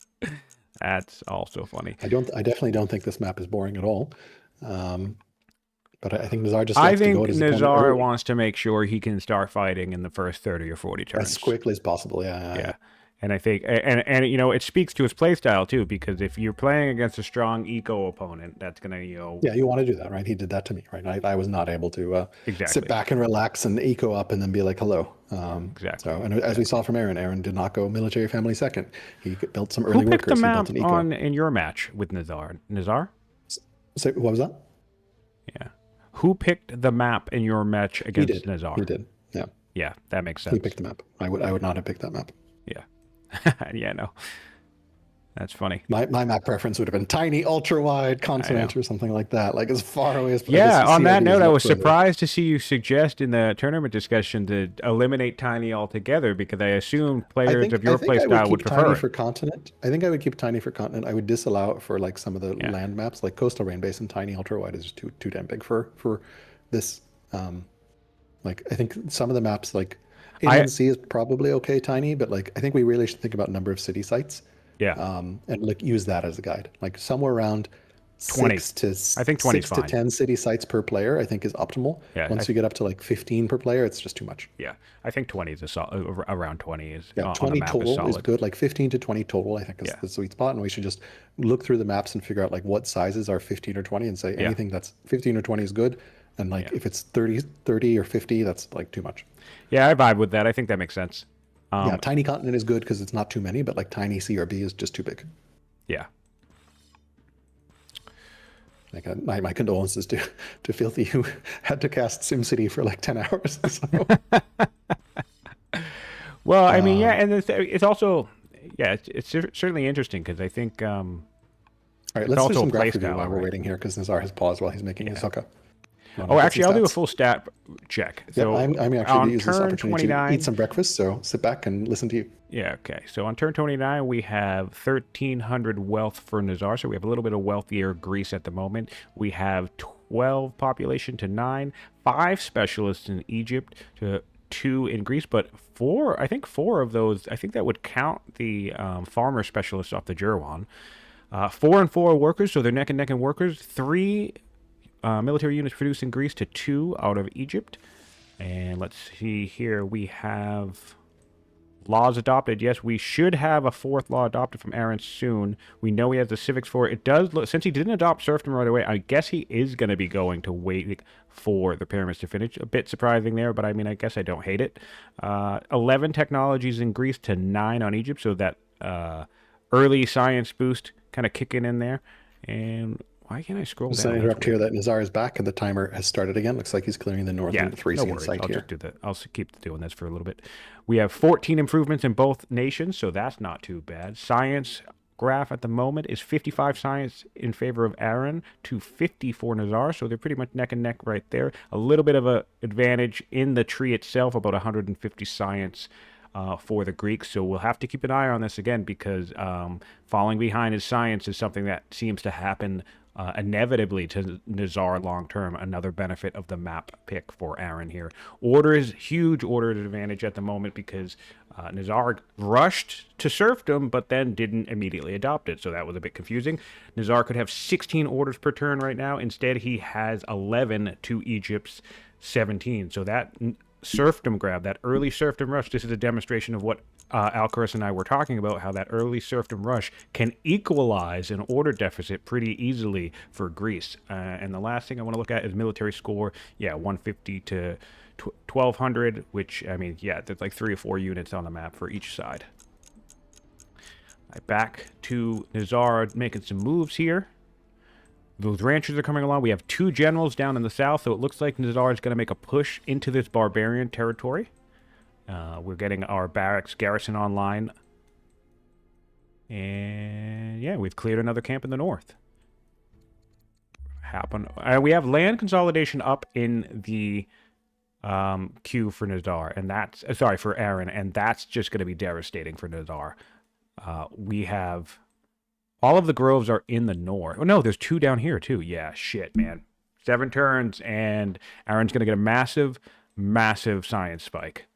That's also funny. I definitely don't think this map is boring at all. But I think Nizar just likes to go at his opponent Nizar early. wants to make sure he can start fighting in the first 30 or 40 turns. As quickly as possible, yeah. And I think, and you know, it speaks to his playstyle too, because if you're playing against a strong eco opponent, that's gonna, you know. Yeah, you want to do that, right? He did that to me, right? I was not able to Exactly. sit back and relax and eco up and then be like, hello. Exactly. So, and as we saw from Aaron did not go military family second. He built some early Who picked workers. the He map built an eco. in your match with Nizar? Nizar? So, what was that? Yeah. Who picked the map in your match against Nizar? He did. Yeah. Yeah, that makes sense. He picked the map. I would not have picked that map. Yeah. Yeah, no. That's funny. My map preference would have been tiny, ultra wide, continent, or something like that, like as far away as possible. Yeah, on that note, I was surprised to see you suggest in the tournament discussion to eliminate tiny altogether, because I assumed players of your playstyle would prefer tiny it. For continent. I think I would keep tiny for continent. I would disallow it for like some of the land maps, like coastal rain basin. Tiny ultra wide is just too damn big for this. Like I think some of the maps, like Inland Sea is probably okay tiny, but like I think we really should think about number of city sites. Yeah. And like use that as a guide. Like somewhere around 20. 6 to I think 20 is 6 to fine. 10 city sites per player, I think is optimal. Yeah, Once you get up to like 15 per player, it's just too much. Yeah, I think 20 is around 20 is Yeah, on 20 the map total is is solid. good. Like 15 to 20 total, I think is the sweet spot. And we should just look through the maps and figure out like what sizes are 15 or 20 and say anything that's 15 or 20 is good. And like if it's 30 or 50, that's like too much. Yeah, I vibe with that. I think that makes sense. Yeah, tiny continent is good because it's not too many, but like tiny CRB is just too big. Yeah. Like my condolences to Filthy, who had to cast SimCity for like 10 hours. So. Well, I mean, yeah, and it's also, yeah, it's certainly interesting because I think. All right, let's do some graph review while we're waiting here because Nizar has paused while he's making his hookup. Oh, actually, I'll do a full stat check. So I'm actually going to use this opportunity 29, to eat some breakfast, so sit back and listen to you. Yeah, okay. So on turn 29, we have 1,300 wealth for Nizar, so we have a little bit of wealthier Greece at the moment. We have 12 population to 9, 5 specialists in Egypt to 2 in Greece, but 4, I think 4 of those, I think that would count the farmer specialists off the Jerwan. 4 and 4 workers, so they're neck and neck in workers. 3 military units produced in Greece to 2 out of Egypt. And let's see here. We have laws adopted. Yes, we should have a 4th law adopted from Aran soon. We know he has the civics for it. It does look, since he didn't adopt serfdom right away, I guess he is going to be going to wait for the pyramids to finish. A bit surprising there, but I mean, I guess I don't hate it. 11 technologies in Greece to 9 on Egypt, so that early science boost kind of kicking in there. And why can't I scroll down? Just interrupt here that Nizar is back and the timer has started again. Looks like he's clearing the north and Thracian site I'll here. just do that. I'll keep doing this for a little bit. We have 14 improvements in both nations, so that's not too bad. Science graph at the moment is 55 science in favor of Aran to 50 for Nizar, so they're pretty much neck and neck right there. A little bit of an advantage in the tree itself, about 150 science for the Greeks, so we'll have to keep an eye on this again because falling behind in science is something that seems to happen inevitably to Nizar long term. Another benefit of the map pick for Aran here. Orders, huge order advantage at the moment because Nizar rushed to serfdom but then didn't immediately adopt it, so that was a bit confusing. Nizar could have 16 orders per turn right now. Instead, he has 11 to Egypt's 17, so that serfdom grab, that early serfdom rush. This is a demonstration of what Alcaraz and I were talking about, how that early serfdom rush can equalize an order deficit pretty easily for Greece. And the last thing I want to look at is military score. Yeah, 150 to 1200, which, I mean, yeah, there's like 3 or 4 units on the map for each side. Back to Nizar making some moves here. Those ranchers are coming along. We have 2 generals down in the south, so it looks like Nizar is going to make a push into this barbarian territory. We're getting our barracks garrison online. And yeah, we've cleared another camp in the north. We have land consolidation up in the queue for Nizar, and that's for Aran, and that's just going to be devastating for Nizar. We have all of the groves are in the north. Oh no, there's 2 down here too. Yeah, shit, man. 7 turns, and Aran's going to get a massive, massive science spike.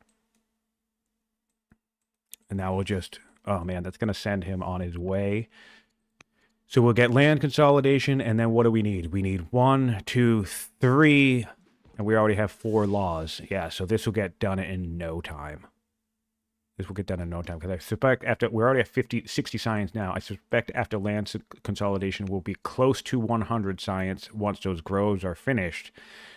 And now we'll just, oh man, that's going to send him on his way. So we'll get land consolidation, and then what do we need? We need 1, 2, 3, and we already have 4 laws. Yeah, so this will get done in no time. This will get done in no time, because I suspect after, we're already at 60 science now. I suspect after land consolidation we'll be close to 100 science once those groves are finished.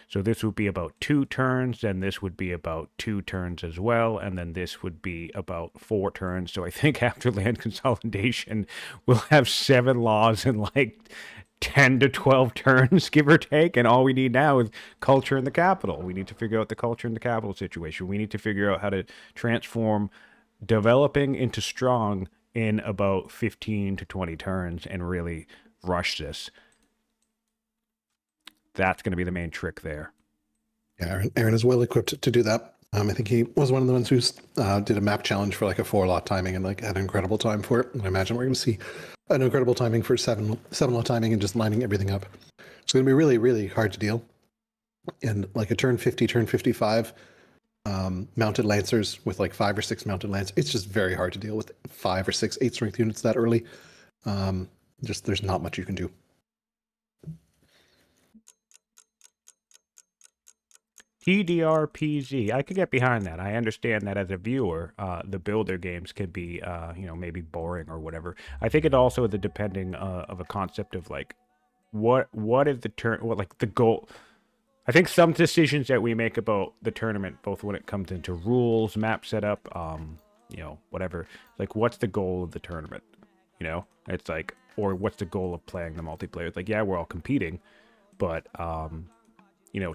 So this would be about 2 turns, and this would be about 2 turns as well, and then this would be about 4 turns. So I think after land consolidation, we'll have 7 laws in like 10 to 12 turns, give or take, and all we need now is culture in the capital. We need to figure out the culture in the capital situation. We need to figure out how to transform developing into strong in about 15 to 20 turns and really rush this. That's going to be the main trick there. Yeah, Aran is well equipped to do that. I think he was one of the ones who did a map challenge for like a 4-lot timing and like had an incredible time for it. And I imagine we're going to see an incredible timing for 7-lot timing and just lining everything up. It's going to be really, really hard to deal. And like a turn 50, turn 55, mounted lancers with like 5 or 6 mounted lancers. It's just very hard to deal with 5 or 6 8 strength units that early. Just there's not much you can do. TDRPZ. I could get behind that. I understand that as a viewer, the builder games could be, maybe boring or whatever. I think it also is the depending of a concept of like, what is the the goal. I think some decisions that we make about the tournament, both when it comes into rules, map setup, whatever, like what's the goal of the tournament? It's like, or what's the goal of playing the multiplayer? It's like, yeah, we're all competing, but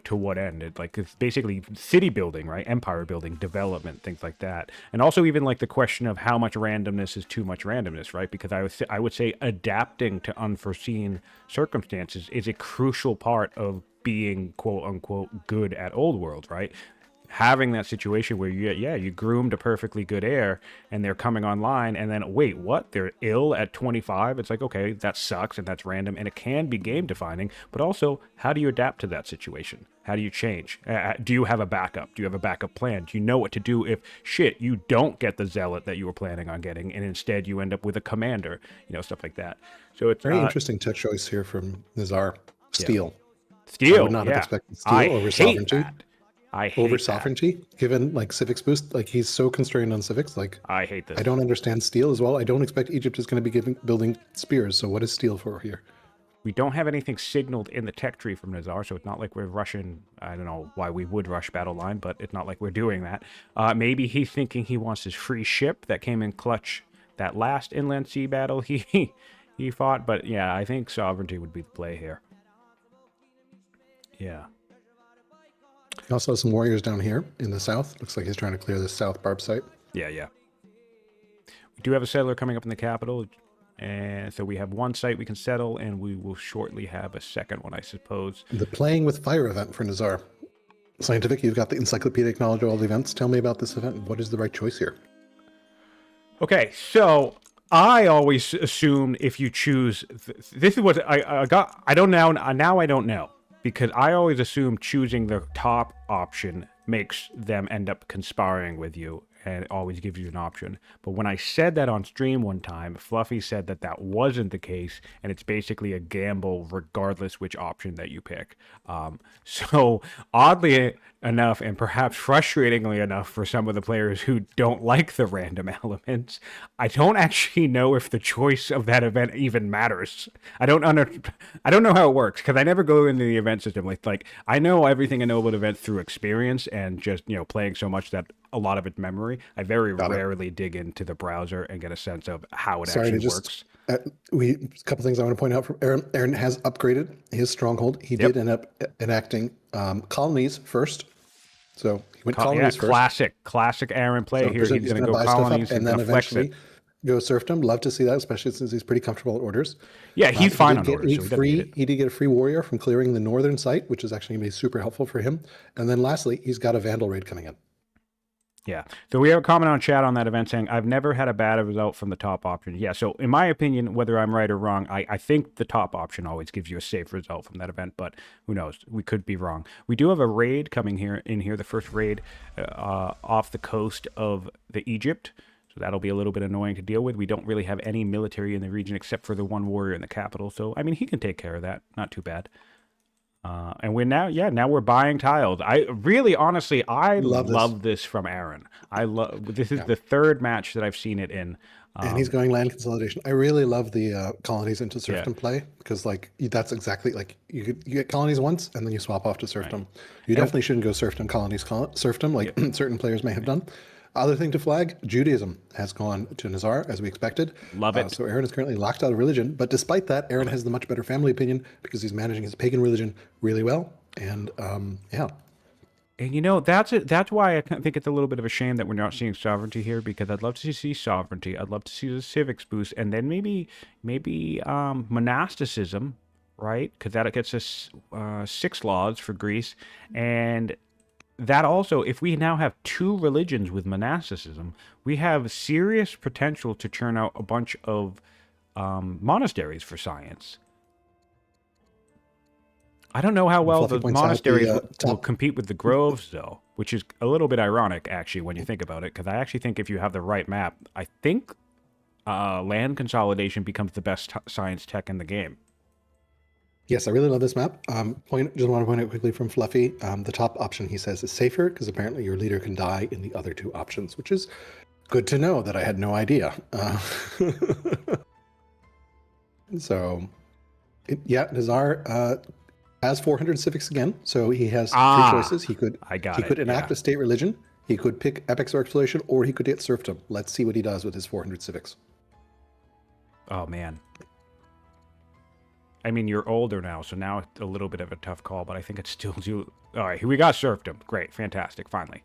to what end? It's basically city building, right? Empire building, development, things like that. And also even like the question of how much randomness is too much randomness, right? Because I would say adapting to unforeseen circumstances is a crucial part of being quote unquote good at Old World, right? Having that situation where you groomed a perfectly good heir and they're coming online and then wait, what? They're ill at 25? It's like, okay, that sucks and that's random and it can be game defining, but also how do you adapt to that situation? How do you change? Do you have a backup? Do you have a backup plan? Do you know what to do if you don't get the zealot that you were planning on getting and instead you end up with a commander, stuff like that. So it's very interesting tech choice here from Nizar. Steel. Steel. I would not have expected steel over sovereignty. That. I hate over that. sovereignty, given like civics boost. Like he's so constrained on civics. Like I hate this. I don't understand steel as well. I don't expect Egypt is going to be building spears. So what is steel for here? We don't have anything signaled in the tech tree from Nizar, so it's not like we're rushing. I don't know why we would rush battle line, but it's not like we're doing that. Maybe he's thinking he wants his free ship that came in clutch that last inland sea battle he fought. But yeah, I think sovereignty would be the play here. Yeah. He also has some warriors down here in the south. Looks like he's trying to clear the south barb site. Yeah. We do have a settler coming up in the capital, and so we have 1 site we can settle, and we will shortly have a second one, I suppose. The Playing with Fire event for Nizar. Siontific, you've got the encyclopedic knowledge of all the events. Tell me about this event. What is the right choice here? Okay, so I always assumed if you choose... This is what I got... I don't know. Now I don't know. Because I always assume choosing the top option makes them end up conspiring with you and it always gives you an option. But when I said that on stream one time, Fluffy said that wasn't the case and it's basically a gamble regardless which option that you pick. So oddly enough and perhaps frustratingly enough for some of the players who don't like the random elements, I don't actually know if the choice of that event even matters. I don't know how it works because I never go into the event system. Like I know everything I know about events through experience and just, playing so much that a lot of it's memory. I very Got it. rarely dig into the browser and get a sense of how it Sorry to actually just works. a couple things I want to point out from Aaron. Aaron has upgraded his stronghold. He Yep. did end up enacting colonies first. So he went Yeah, colonies first. classic Aaron So play I here. presume He's he's going to going to go buy stuff up colonies. He's and going then to flex it. eventually go serfdom. Love to see that, especially since he's pretty comfortable at orders. Yeah, he's He fine did on get orders, a so he doesn't need free. it. He did get a free warrior from clearing the northern site, which is actually going to be super helpful for him. And then lastly, he's got a vandal raid coming in. Yeah. So we have a comment on chat on that event saying, I've never had a bad result from the top option. Yeah. So in my opinion, whether I'm right or wrong, I think the top option always gives you a safe result from that event, but who knows? We could be wrong. We do have a raid coming here, the first raid off the coast of the Egypt. So that'll be a little bit annoying to deal with. We don't really have any military in the region except for the one warrior in the capital. So, I mean, he can take care of that. Not too bad. And we're now we're buying tiles. I really, honestly, I Love this. love this from Aran. I love this is Yeah. the third match that I've seen it in. And he's going land consolidation. I really love the colonies into Yeah, serfdom play because that's exactly like you get colonies once and then you swap off to serfdom. You and definitely shouldn't go serfdom serfdom like certain players may have done. Other thing to flag: Judaism has gone to Nizar as we expected. love it. So Aaron is currently locked out of religion, but despite that, Aaron has the much better family opinion because he's managing his pagan religion really well. And yeah, And that's it. That's why I think it's a little bit of a shame that we're not seeing sovereignty here because I'd love to see sovereignty. I'd love to see the civics boost, and then maybe monasticism, right? Because that gets us 6 laws for Greece, and that also, if we now have 2 religions with monasticism, we have serious potential to churn out a bunch of monasteries for science. I don't know how well Fluffy the points out monasteries the will top. compete with the groves, though, which is a little bit ironic, actually, when you think about it, because I actually think if you have the right map, I think land consolidation becomes the best science tech in the game. Yes, I really love this map. Just want to point out quickly from Fluffy, the top option he says is safer because apparently your leader can die in the other 2 options, which is good to know that I had no idea. So, Nizar has 400 civics again, so he has 3 choices. He could I got he it. could enact Yeah. a state religion. He could pick epics or exploration, or he could get serfdom. Let's see what he does with his 400 civics. Oh man. I mean, you're older now, so now it's a little bit of a tough call, but I think it's still too. All right, here we got serfdom. Great, fantastic, finally.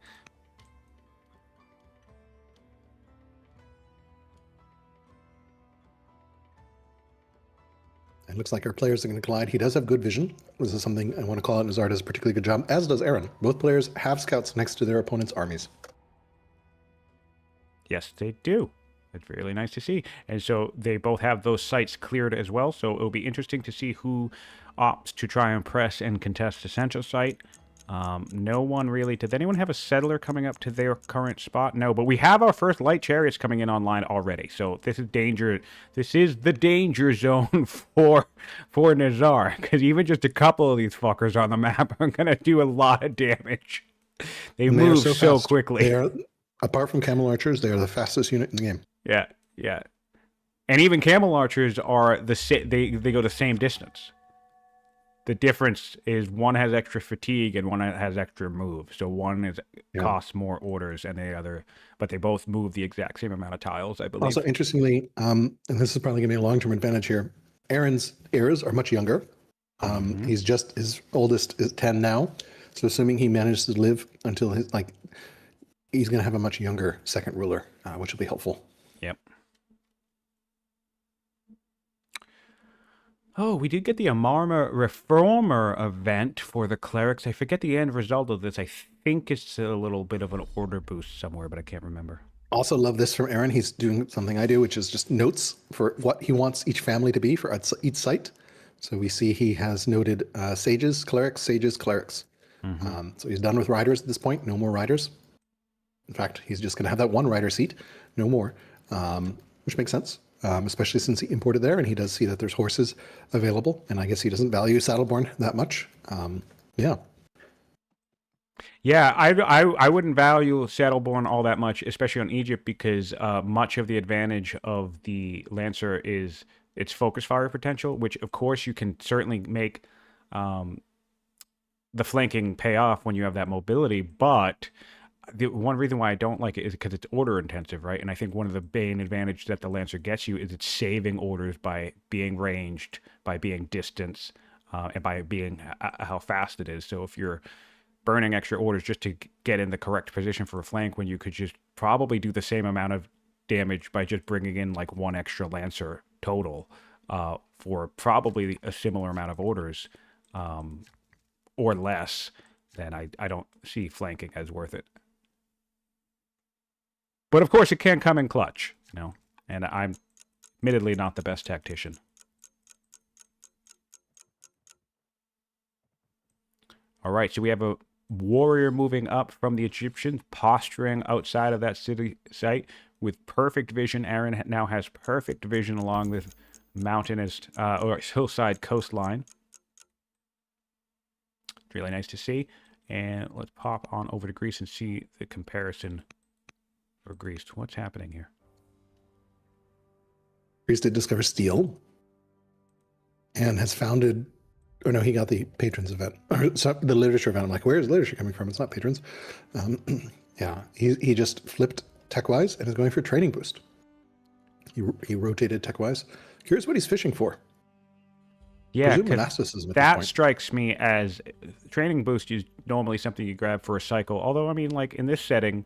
It looks like our players are going to collide. He does have good vision. This is something I want to call out. Nizar does a particularly good job, as does Aaron. Both players have scouts next to their opponent's armies. Yes, they do. It's really nice to see. And so they both have those sites cleared as well. So it'll be interesting to see who opts to try and press and contest the central site. No one really. Did anyone have a settler coming up to their current spot? No, but we have our first light chariots coming in online already. So this is danger. This is the danger zone for Nizar, because even just a couple of these fuckers on the map are gonna do a lot of damage. They And move are so fast. quickly. They are, apart from camel archers, they are the fastest unit in the game. Yeah, yeah. And even camel archers are they go the same distance. The difference is one has extra fatigue and one has extra move. So one costs more orders and the other, but they both move the exact same amount of tiles, I believe. Also, interestingly, and this is probably going to be a long-term advantage here, Aaron's heirs are much younger. He's just, his oldest is 10 now. So assuming he manages to live until he's going to have a much younger second ruler, which will be helpful. Yep. Oh, we did get the Amarma Reformer event for the clerics. I forget the end result of this. I think it's a little bit of an order boost somewhere, but I can't remember. Also love this from Aaron. He's doing something I do, which is just notes for what he wants each family to be for each site. So we see he has noted sages, clerics, sages, clerics. So he's done with riders at this point. No more riders. In fact, he's just going to have that 1 rider seat, no more, which makes sense. Especially since he imported there, and he does see that there's horses available, and I guess he doesn't value Saddleborn that much. Yeah. Yeah, I wouldn't value Saddleborn all that much, especially on Egypt, because much of the advantage of the Lancer is its focus fire potential, which of course you can certainly make um, the flanking pay off when you have that mobility. But the one reason why I don't like it is because it's order intensive, right? And I think one of the main advantage that the Lancer gets you is it's saving orders by being ranged, by being distance, and by being how fast it is. So if you're burning extra orders just to get in the correct position for a flank, when you could just probably do the same amount of damage by just bringing in like one extra Lancer total for probably a similar amount of orders or less, then I don't see flanking as worth it. But of course, it can come in clutch, you know, and I'm admittedly not the best tactician. All right, so we have a warrior moving up from the Egyptians, posturing outside of that city site with perfect vision. Aran now has perfect vision along the mountainous or hillside coastline. It's really nice to see. And let's pop on over to Greece and see the comparison for Greece. What's happening here? Greece did discover steel and has founded, or no, he got the patrons event, or the literature event. I'm like, where's literature coming from? It's not patrons. Yeah, he just flipped tech-wise and is going for training boost. He rotated tech-wise. Curious what he's fishing for. Yeah, that strikes me as training boost is normally something you grab for a cycle. Although, I mean, like in this setting,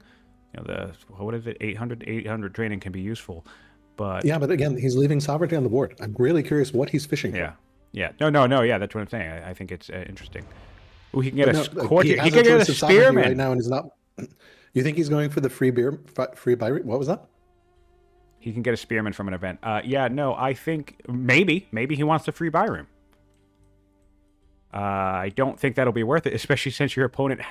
you know, what is it, 800 training can be useful. But yeah, but again, he's leaving sovereignty on the board. I'm really curious what he's fishing for. Yeah. No. Yeah, that's what I'm saying. I think it's interesting. Ooh, he can get he can get a spearman right now, and he's not. You think he's going for the free buy? What was that? He can get a spearman from an event. Yeah, no, I think maybe he wants the free buy room. I don't think that'll be worth it, especially since your opponent.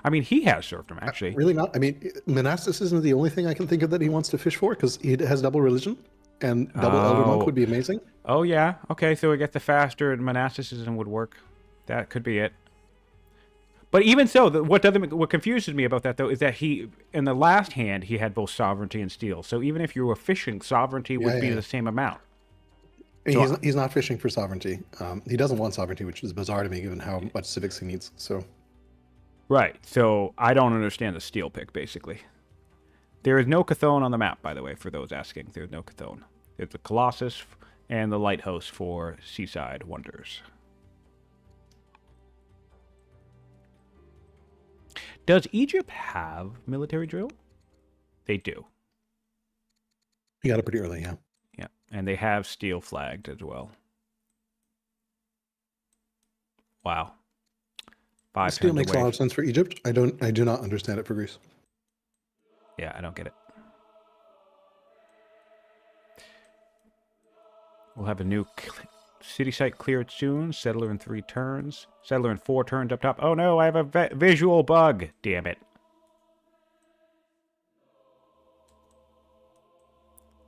I mean, he has served him, actually. Really not. I mean, monasticism is the only thing I can think of that he wants to fish for, because he has double religion, and double elder monk would be amazing. Oh, yeah. Okay, so we get the faster, and monasticism would work. That could be it. But even so, what confuses me about that, though, is that he, in the last hand, he had both sovereignty and steel. So even if you were fishing, sovereignty would be the same amount. So he's not fishing for sovereignty. He doesn't want sovereignty, which is bizarre to me, given how much civics he needs. So. Right, so I don't understand the steel pick, basically. There is no Chthon on the map, by the way, for those asking. There's no Chthon. There's the Colossus and the Lighthouse for Seaside Wonders. Does Egypt have military drill? They do. You got it pretty early, yeah. Yeah, and they have steel flagged as well. Wow. Steel makes a lot of sense for Egypt. I do not understand it for Greece. Yeah, I don't get it. We'll have a new city site cleared soon. Settler in 3 turns. Settler in 4 turns up top. Oh no, I have a visual bug. Damn it.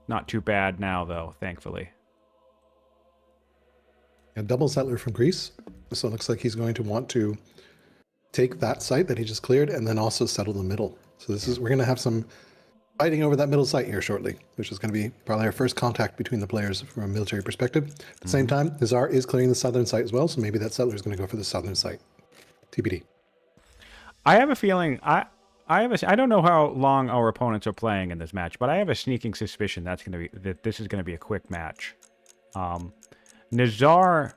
Not too bad now, though, thankfully. A double settler from Greece. So it looks like he's going to want to take that site that he just cleared and then also settle the middle. So we're going to have some fighting over that middle site here shortly, which is going to be probably our first contact between the players from a military perspective. At the same time, Nizar is clearing the southern site as well, so maybe that settler is going to go for the southern site. TBD. I have a feeling I don't know how long our opponents are playing in this match, but I have a sneaking suspicion that this is going to be a quick match. Nizar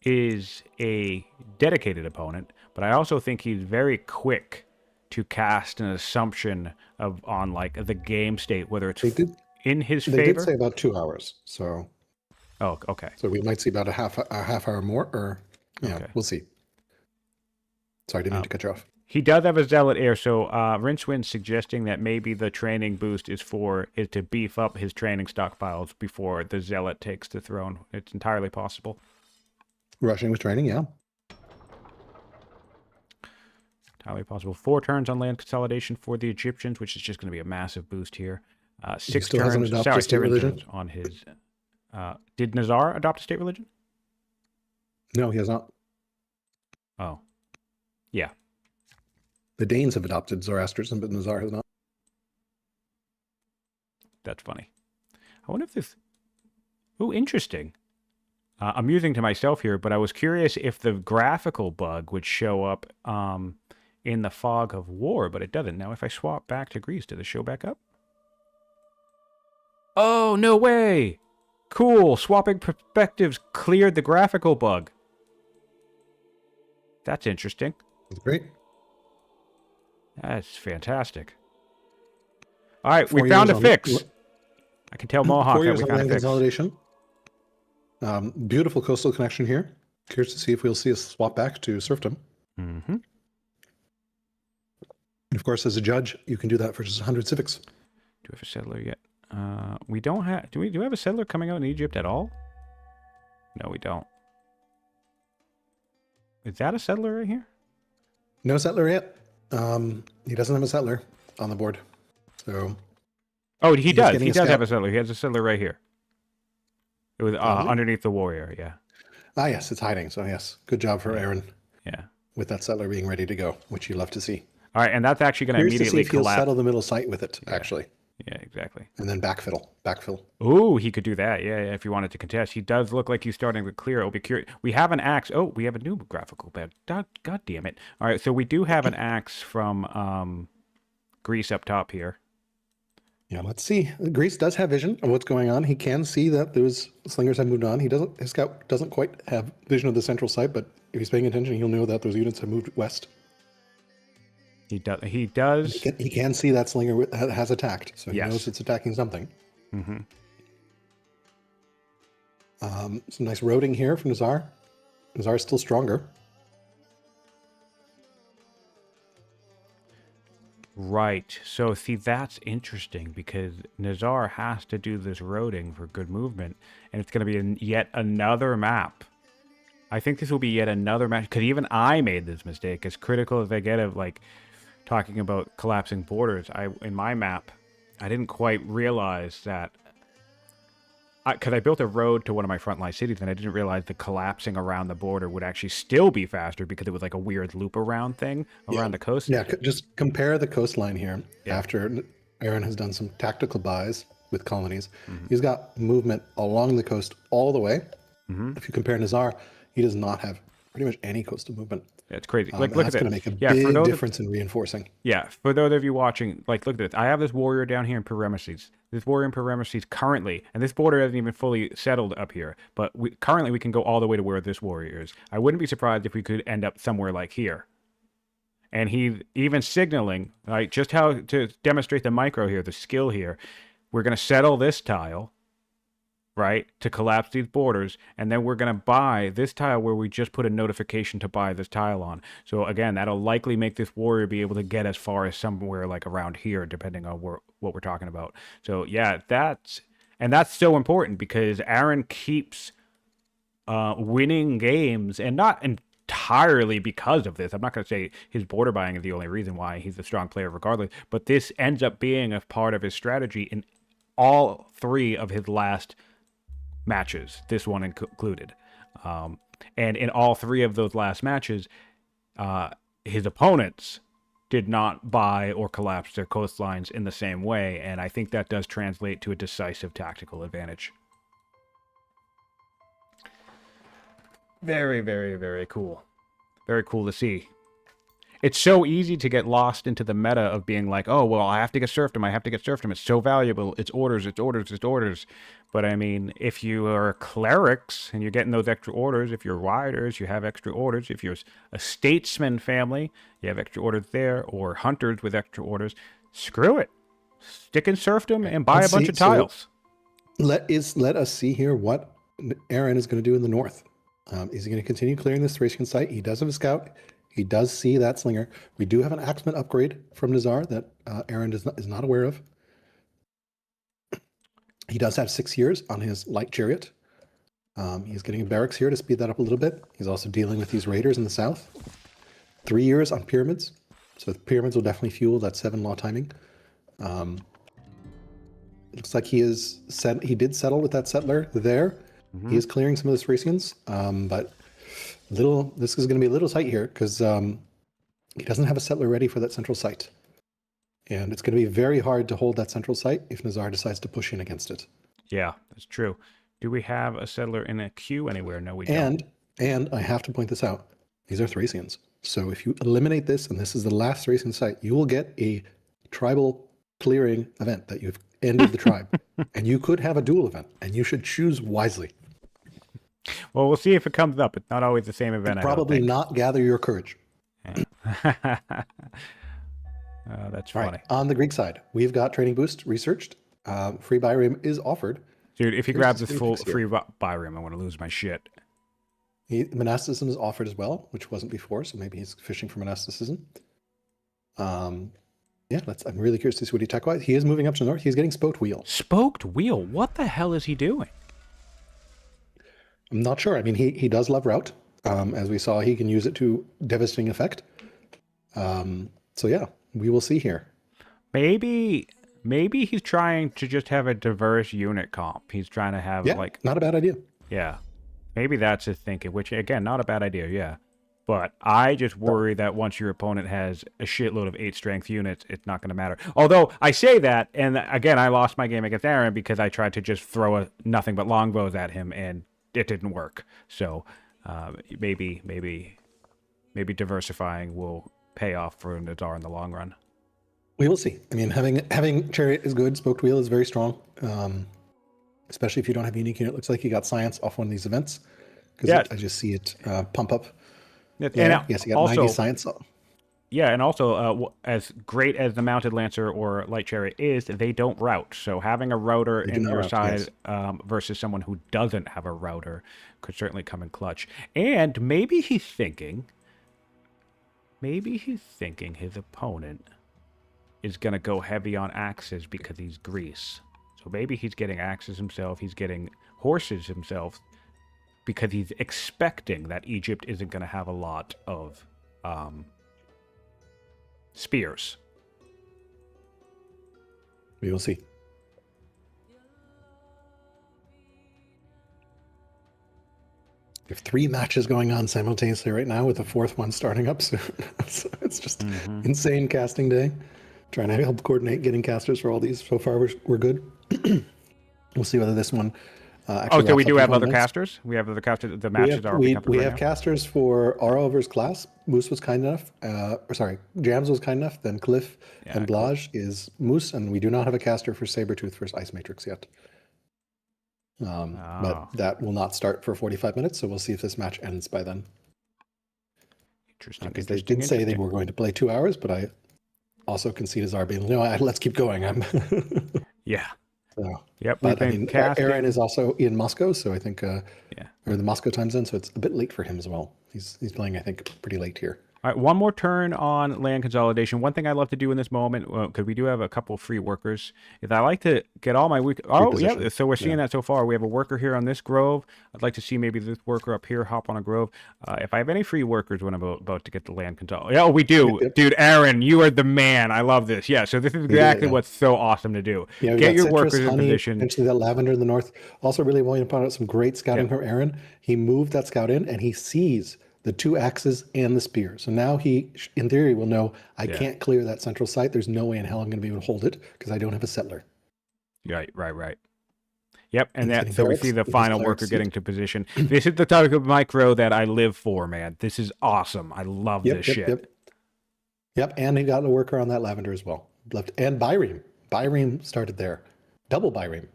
is a dedicated opponent, but I also think he's very quick to cast an assumption on like the game state, whether it's in his favor. They did say about 2 hours, so. Oh, okay. So we might see about a half hour more, or okay. We'll see. Sorry, I didn't mean to cut you off. He does have a zealot heir, so Rincewind's suggesting that maybe the training boost is to beef up his training stockpiles before the zealot takes the throne. It's entirely possible. Rushing with training, yeah. Entirely possible. 4 turns on land consolidation for the Egyptians, which is just going to be a massive boost here. 6 turns. Sorry, 7 turns on his. Did Nizar adopt a state religion? No, he has not. Oh, yeah. The Danes have adopted Zoroastrianism, but Nizar has not. That's funny. I wonder if this... Oh, interesting. Amusing to myself here, but I was curious if the graphical bug would show up in the fog of war, but it doesn't. Now, if I swap back to Greece, does it show back up? Oh, no way! Cool, swapping perspectives cleared the graphical bug. That's interesting. That's great. That's fantastic. All right, 4 we found a years fix. I can tell Mohawk 4 that years we on found a land fix. consolidation. Beautiful coastal connection here. Curious to see if we'll see a swap back to serfdom. Mm-hmm. And of course, as a judge, you can do that for just 100 civics. Do we have a settler yet? We don't have... Do we have a settler coming out in Egypt at all? No, we don't. Is that a settler right here? No settler yet. He doesn't have a settler on the board. So... Oh, he does. getting He a does scout. have a settler. He has a settler right here. It was underneath the warrior, yeah. Ah, yes, it's hiding. So yes, good job for Aran Yeah. with that settler being ready to go, which you love to see. All right, and that's actually going to Curious to see immediately if he'll collapse. settle the middle site with it, actually. Yeah, exactly. And then backfill. Ooh, he could do that. Yeah, if he wanted to contest. He does look like he's starting to clear. It'll be curious. We have an axe. Oh, we have a new graphical bed. God damn it. All right, so we do have an axe from Greece up top here. Yeah, let's see. Greece does have vision of what's going on. He can see that those slingers have moved on. His scout doesn't quite have vision of the central site, but if he's paying attention, he'll know that those units have moved west. He does. He can see that slinger has attacked, so he Yes. knows it's attacking something. Mm-hmm. Some nice roading here from Nizar. Nizar is still stronger. Right. So, see, that's interesting because Nizar has to do this roading for good movement, and it's going to be yet another map. I think this will be yet another match, because even I made this mistake. As critical as I get of, like, talking about collapsing borders, in my map, I didn't quite realize that... Because I built a road to one of my frontline cities, and I didn't realize the collapsing around the border would actually still be faster because it was like a weird loop around thing around the coast. Yeah, just compare the coastline here. Yeah. After Aran has done some tactical buys with colonies, he's got movement along the coast all the way. If you compare Nizar, he does not have pretty much any coastal movement. Yeah, it's crazy. And Look at that's going to this. make a Yeah, for big those difference in reinforcing. Yeah, for those of you watching, like, look at this. I have this warrior down here in Parameses. This warrior in Parameses currently, and this border hasn't even fully settled up here, but currently we can go all the way to where this warrior is. I wouldn't be surprised if we could end up somewhere like here. And he even signaling, right, just how to demonstrate the micro here, the skill here. We're going to settle this tile, right, to collapse these borders, and then we're going to buy this tile where we just put a notification to buy this tile on. So again, that'll likely make this warrior be able to get as far as somewhere like around here, depending on what we're talking about. So yeah, that's so important because Aran keeps winning games, and not entirely because of this. I'm not going to say his border buying is the only reason why he's a strong player regardless, but this ends up being a part of his strategy in all three of his last matches, this one included. And in all three of those last matches, his opponents did not buy or collapse their coastlines in the same way, and I think that does translate to a decisive tactical advantage. Very, very, very cool. Very cool to see. It's so easy to get lost into the meta of being like, oh, well, I have to get serfdom. It's so valuable. It's orders. But I mean, if you are clerics and you're getting those extra orders, if you're riders, you have extra orders. If you're a statesman family, you have extra orders there, or hunters with extra orders. Screw it. Stick in serfdom and buy a bunch of tiles. Let us see here what Aran is going to do in the north. Is he going to continue clearing this Thracian site? He does have a scout. He does see that slinger. We do have an axeman upgrade from Nizar that Aran is not aware of. He does have 6 years on his light chariot. He's getting a barracks here to speed that up a little bit. He's also dealing with these raiders in the south. 3 years on pyramids. So the pyramids will definitely fuel that 7 law timing. Looks like he did settle with that settler there. He is clearing some of the Thracians, but this is going to be a little tight here because He doesn't have a settler ready for that central site. And it's going to be very hard to hold that central site if Nizar decides to push in against it. Yeah, that's true. Do we have a settler in a queue anywhere? No, we don't. And I have to point this out. These are Thracians. So if you eliminate this, and this is the last Thracian site, you will get a tribal clearing event that you've ended the tribe. And you could have a dual event, and you should choose wisely. Well, we'll see if it comes up. It's not always the same event. Probably not gather your courage. Yeah. That's funny. Right. On the Greek side, we've got training boost researched. Free Byrim is offered. Dude, if he grabs this full free Byrim, I want to lose my shit. Monasticism is offered as well, which wasn't before, so maybe he's fishing for monasticism. Yeah, I'm really curious to see what he tech-wise. He is moving up to the north. He's getting spoked wheel. Spoked wheel? What the hell is he doing? I'm not sure. I mean, he does love route. As we saw, he can use it to devastating effect. So yeah, we will see here. Maybe he's trying to just have a diverse unit comp. He's trying to have not a bad idea. Yeah. Maybe that's his thinking, which again, not a bad idea, yeah. But I just worry that once your opponent has a shitload of 8 strength units, it's not going to matter. Although I say that, and again, I lost my game against Aran because I tried to just throw nothing but longbows at him, and it didn't work. So maybe diversifying will pay off for Nizar in the long run. We will see. I mean, having Chariot is good. Spoked Wheel is very strong, especially if you don't have a unique unit. It looks like he got Science off one of these events because I just see it pump up. Yeah, yes, he got also, 90 Science. Yeah, and also, as great as the Mounted Lancer or Light Chariot is, they don't route. So having a router in your side versus someone who doesn't have a router could certainly come in clutch. And maybe he's thinking his opponent is going to go heavy on axes because he's Greece. So maybe he's getting axes himself, he's getting horses himself, because he's expecting that Egypt isn't going to have a lot of spears. We will see. We have 3 matches going on simultaneously right now with the 4th one starting up soon. So it's just insane casting day. Trying to help coordinate getting casters for all these. So far, we're good. We'll see whether this one so we do have other casters? We have other casters? The matches are we have casters for Arover's class. Moose was kind enough. Jams was kind enough. Then Cliff and Blage is Moose. And we do not have a caster for Sabretooth versus Ice Matrix yet. But that will not start for 45 minutes. So we'll see if this match ends by then. Interesting. Because they did say they were going to play 2 hours, but I also concede as being, no, let's keep going. Yeah. So, yep. But I mean, Aran is also in Moscow, so I think, or the Moscow time zone, so it's a bit late for him as well. He's playing, I think, pretty late here. All right, one more turn on land consolidation. One thing I love to do in this moment, because we do have a couple of free workers, is I like to get all my so we're seeing that so far. We have a worker here on this grove. I'd like to see maybe this worker up here hop on a grove. If I have any free workers when I'm about to get the land consolidation. Yeah, we do. Yep. Dude, Aran, you are the man. I love this. Yeah, so this is exactly what's so awesome to do. Yeah, get your citrus, workers in honey, position. Potentially that lavender in the north. Also really wanting to point out some great scouting from Aran. He moved that scout in, and he sees the 2 axes and the spear. So now he, in theory, will know I can't clear that central site. There's no way in hell I'm going to be able to hold it because I don't have a settler. Right. Yep, and so we see the final worker getting to position. This is the type of micro that I live for, man. This is awesome. I love this shit. Yep, and he got a worker on that lavender as well. And Byrim. Byrim started there. Double Byrim.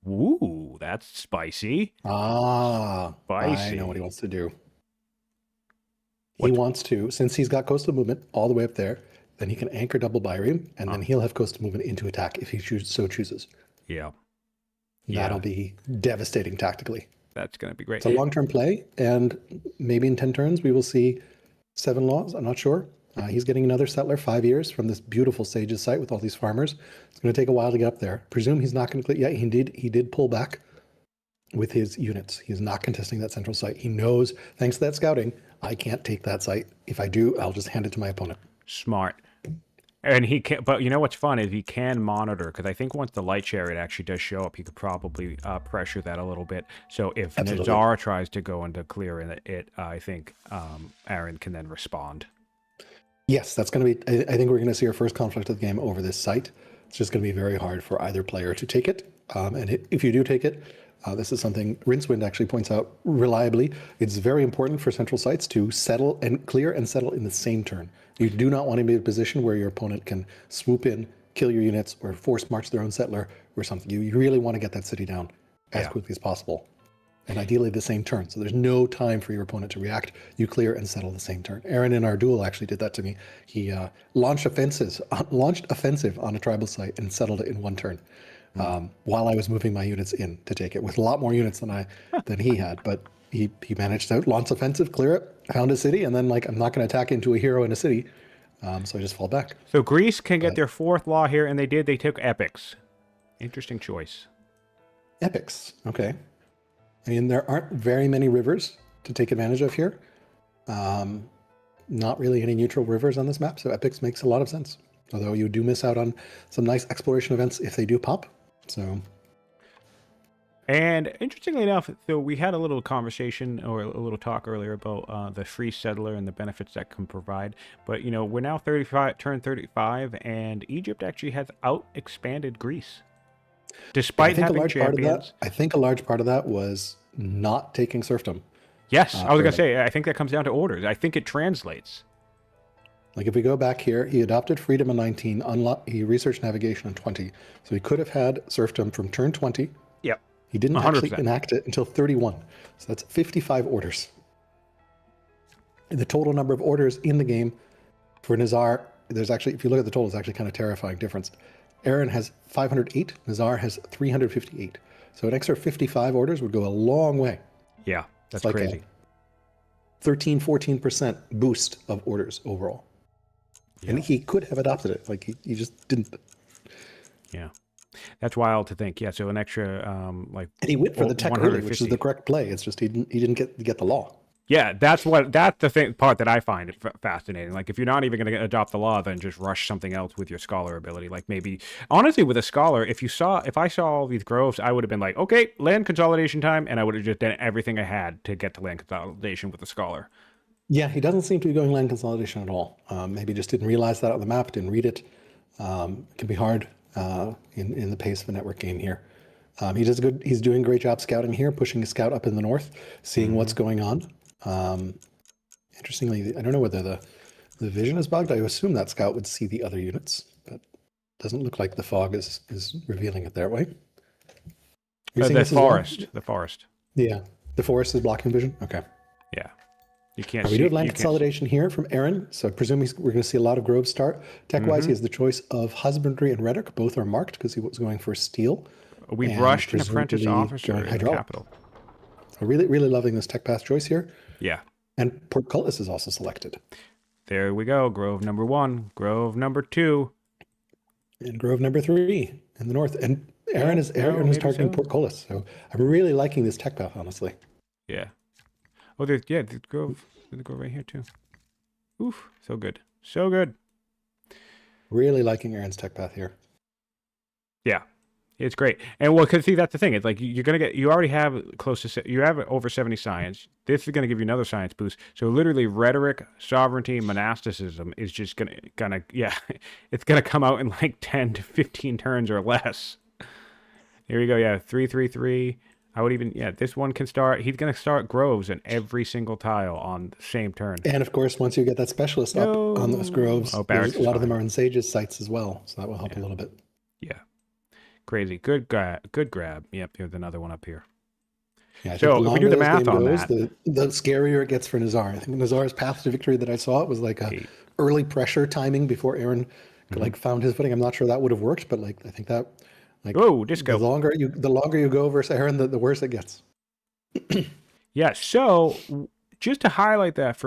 Ooh, that's spicy. Spicy. I know what he wants to do. He wants to, since he's got coastal movement all the way up there, then he can anchor double Byrim, and then he'll have coastal movement into attack if he so chooses. Yeah. That'll be devastating tactically. That's going to be great. It's a long-term play, and maybe in 10 turns we will see 7 laws. I'm not sure. He's getting another settler 5 years from this beautiful Sages site with all these farmers. It's going to take a while to get up there. Presume he's not going to clear. Yeah, he did pull back with his units. He's not contesting that central site. He knows, thanks to that scouting, I can't take that site. If I do, I'll just hand it to my opponent. Smart. And he can, but you know what's fun is he can monitor, because I think once the light chariot actually does show up, he could probably pressure that a little bit. So if Nizar tries to go into clearing it, I think Aran can then respond. Yes, that's going to be. I think we're going to see our first conflict of the game over this site. It's just going to be very hard for either player to take it. If you do take it, this is something Rincewind actually points out reliably. It's very important for central sites to settle and clear and settle in the same turn. You do not want to be in a position where your opponent can swoop in, kill your units, or force march their own settler or something. You really want to get that city down as quickly as possible. And ideally the same turn. So there's no time for your opponent to react. You clear and settle the same turn. Aran in our duel actually did that to me. He launched offensive on a tribal site and settled it in one turn, while I was moving my units in to take it with a lot more units than he had. But he managed to launch offensive, clear it, found a city, and then I'm not going to attack into a hero in a city, so I just fall back. So Greece can get their fourth law here, and they did. They took epics. Interesting choice. Epics, okay. I mean, there aren't very many rivers to take advantage of here. Not really any neutral rivers on this map, so epics makes a lot of sense. Although you do miss out on some nice exploration events if they do pop. So, and interestingly enough, so we had a little conversation or a little talk earlier about the free settler and the benefits that can provide. But we're now turn 35, and Egypt actually has out-expanded Greece. Despite having champions. I think a large part of that was not taking serfdom. Yes, I was going to say, I think that comes down to orders. I think it translates. Like if we go back here, he adopted freedom in 19, he researched navigation in 20. So he could have had serfdom from turn 20. Yep. He didn't 100%. actually enact it until 31. So that's 55 orders. And the total number of orders in the game for Nizar, there's actually, if you look at the total, it's actually kind of terrifying difference. Aran has 508, Nizar has 358. So an extra 55 orders would go a long way. Yeah, that's like crazy. 13-14% boost of orders overall. Yeah. And he could have adopted it. He just didn't. Yeah. That's wild to think. Yeah, so an extra and he went for the tech early, which is the correct play. It's just he didn't get the law. Yeah, that's the part that I find fascinating. Like, if you're not even going to adopt the law, then just rush something else with your scholar ability. Like, maybe, honestly, with a scholar, if I saw all these groves, I would have been like, okay, land consolidation time, and I would have just done everything I had to get to land consolidation with the scholar. Yeah, he doesn't seem to be going land consolidation at all. Maybe just didn't realize that on the map, didn't read it. It can be hard in the pace of a network game here. He's doing a great job scouting here, pushing his scout up in the north, seeing what's going on. Interestingly, I don't know whether the vision is bugged. I assume that scout would see the other units, but it doesn't look like the fog is revealing it that way. The forest. Yeah, the forest is blocking vision. Okay. Yeah, you can't. We do have land consolidation here from Aran, so I presume we're going to see a lot of groves start. Tech-wise, he has the choice of husbandry and rhetoric. Both are marked because he was going for steel. We've rushed an apprentice officer in the capital. I'm really, really loving this tech path choice here. Yeah. And portcullis is also selected. There we go. Grove number 1, grove number 2. And grove number 3 in the north. And Aran is targeting portcullis. So I'm really liking this tech path, honestly. Yeah. Oh, there's the grove right here too. Oof, so good. So good. Really liking Aran's tech path here. Yeah. It's great. And well, because see, that's the thing. It's like you already have you have over 70 science. This is going to give you another science boost. So literally rhetoric, sovereignty, monasticism is just going to it's going to come out in like 10 to 15 turns or less. Here we go. Yeah. 3-3-3. I would even, this one can start. He's going to start groves in every single tile on the same turn. And of course, once you get that specialist up on those groves, a lot of them are in Sage's sites as well. So that will help a little bit. Yeah. Crazy. Good grab. Yep, there's another one up here. Yeah, so if we do the math on that, the scarier it gets for Nizar. I think Nizar's path to victory that I saw, it was like a early pressure timing before Aran found his footing. I'm not sure that would have worked, but I think that disco. The longer you go versus Aran, the worse it gets. Yeah. So just to highlight that,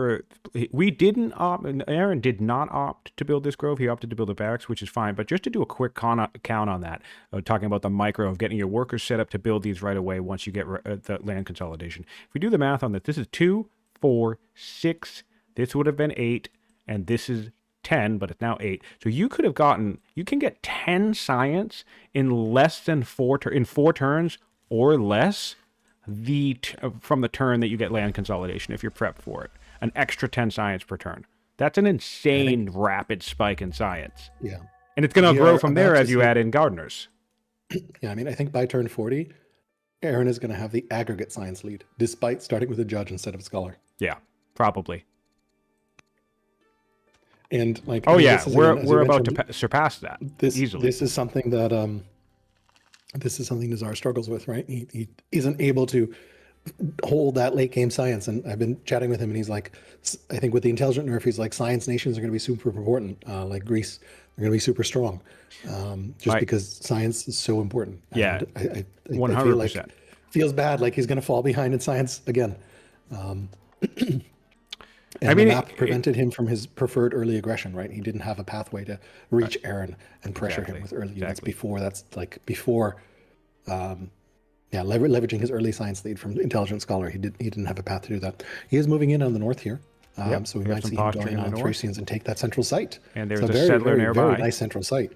Aran did not opt to build this grove. He opted to build a barracks, which is fine. But just to do a quick count on that, talking about the micro of getting your workers set up to build these right away once you get the land consolidation. If we do the math on this is 2, 4, 6. This would have been 8, and this is 10, but it's now 8. So you can get 10 science in less than 4 turns or less. From the turn that you get land consolidation if you're prepped for it. An extra 10 science per turn. That's an insane rapid spike in science. Yeah. And it's going to grow from there about as to you see- add in gardeners. Yeah, I mean, I think by turn 40, Aran is going to have the aggregate science lead, despite starting with a judge instead of a scholar. Yeah, probably. And like, Oh I mean, yeah, this is, we're again, as you we're about mentioned, to surpass that easily. This is something that Nizar struggles with, right? He isn't able to hold that late game science. And I've been chatting with him, and he's like, I think with the intelligent nerf, he's like, science nations are going to be super important. Like Greece, they're going to be super strong, just because science is so important. Yeah, and I 100%. feel like feels bad, like he's going to fall behind in science again. And the map prevented him from his preferred early aggression, right? He didn't have a pathway to reach Aran and pressure him with early units before. That's like before, leveraging his early science lead from Intelligent Scholar. He didn't have a path to do that. He is moving in on the north here, so we might see him going on Thracians and take that central site. And there's a settler nearby. Very nice central site.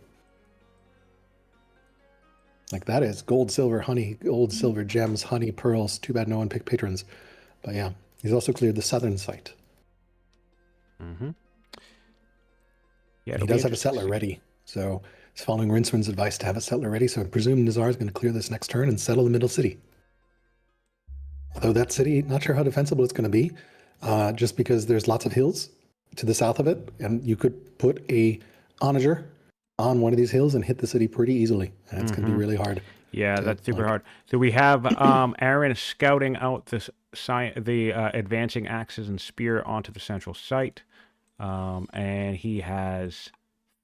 Like that is gold, silver, honey, gold, silver, gems, honey, pearls. Too bad no one picked patrons, but yeah, he's also cleared the southern site. Mm-hmm. Yeah, he does have a settler ready, so he's following Rincewind's advice to have a settler ready. So I presume Nizar is going to clear this next turn and settle the middle city. Although that city, not sure how defensible it's going to be, just because there's lots of hills to the south of it, and you could put a onager on one of these hills and hit the city pretty easily, and it's going to be really hard. Yeah, that's super hard. So we have Aran scouting out the advancing axes and spear onto the central site, and he has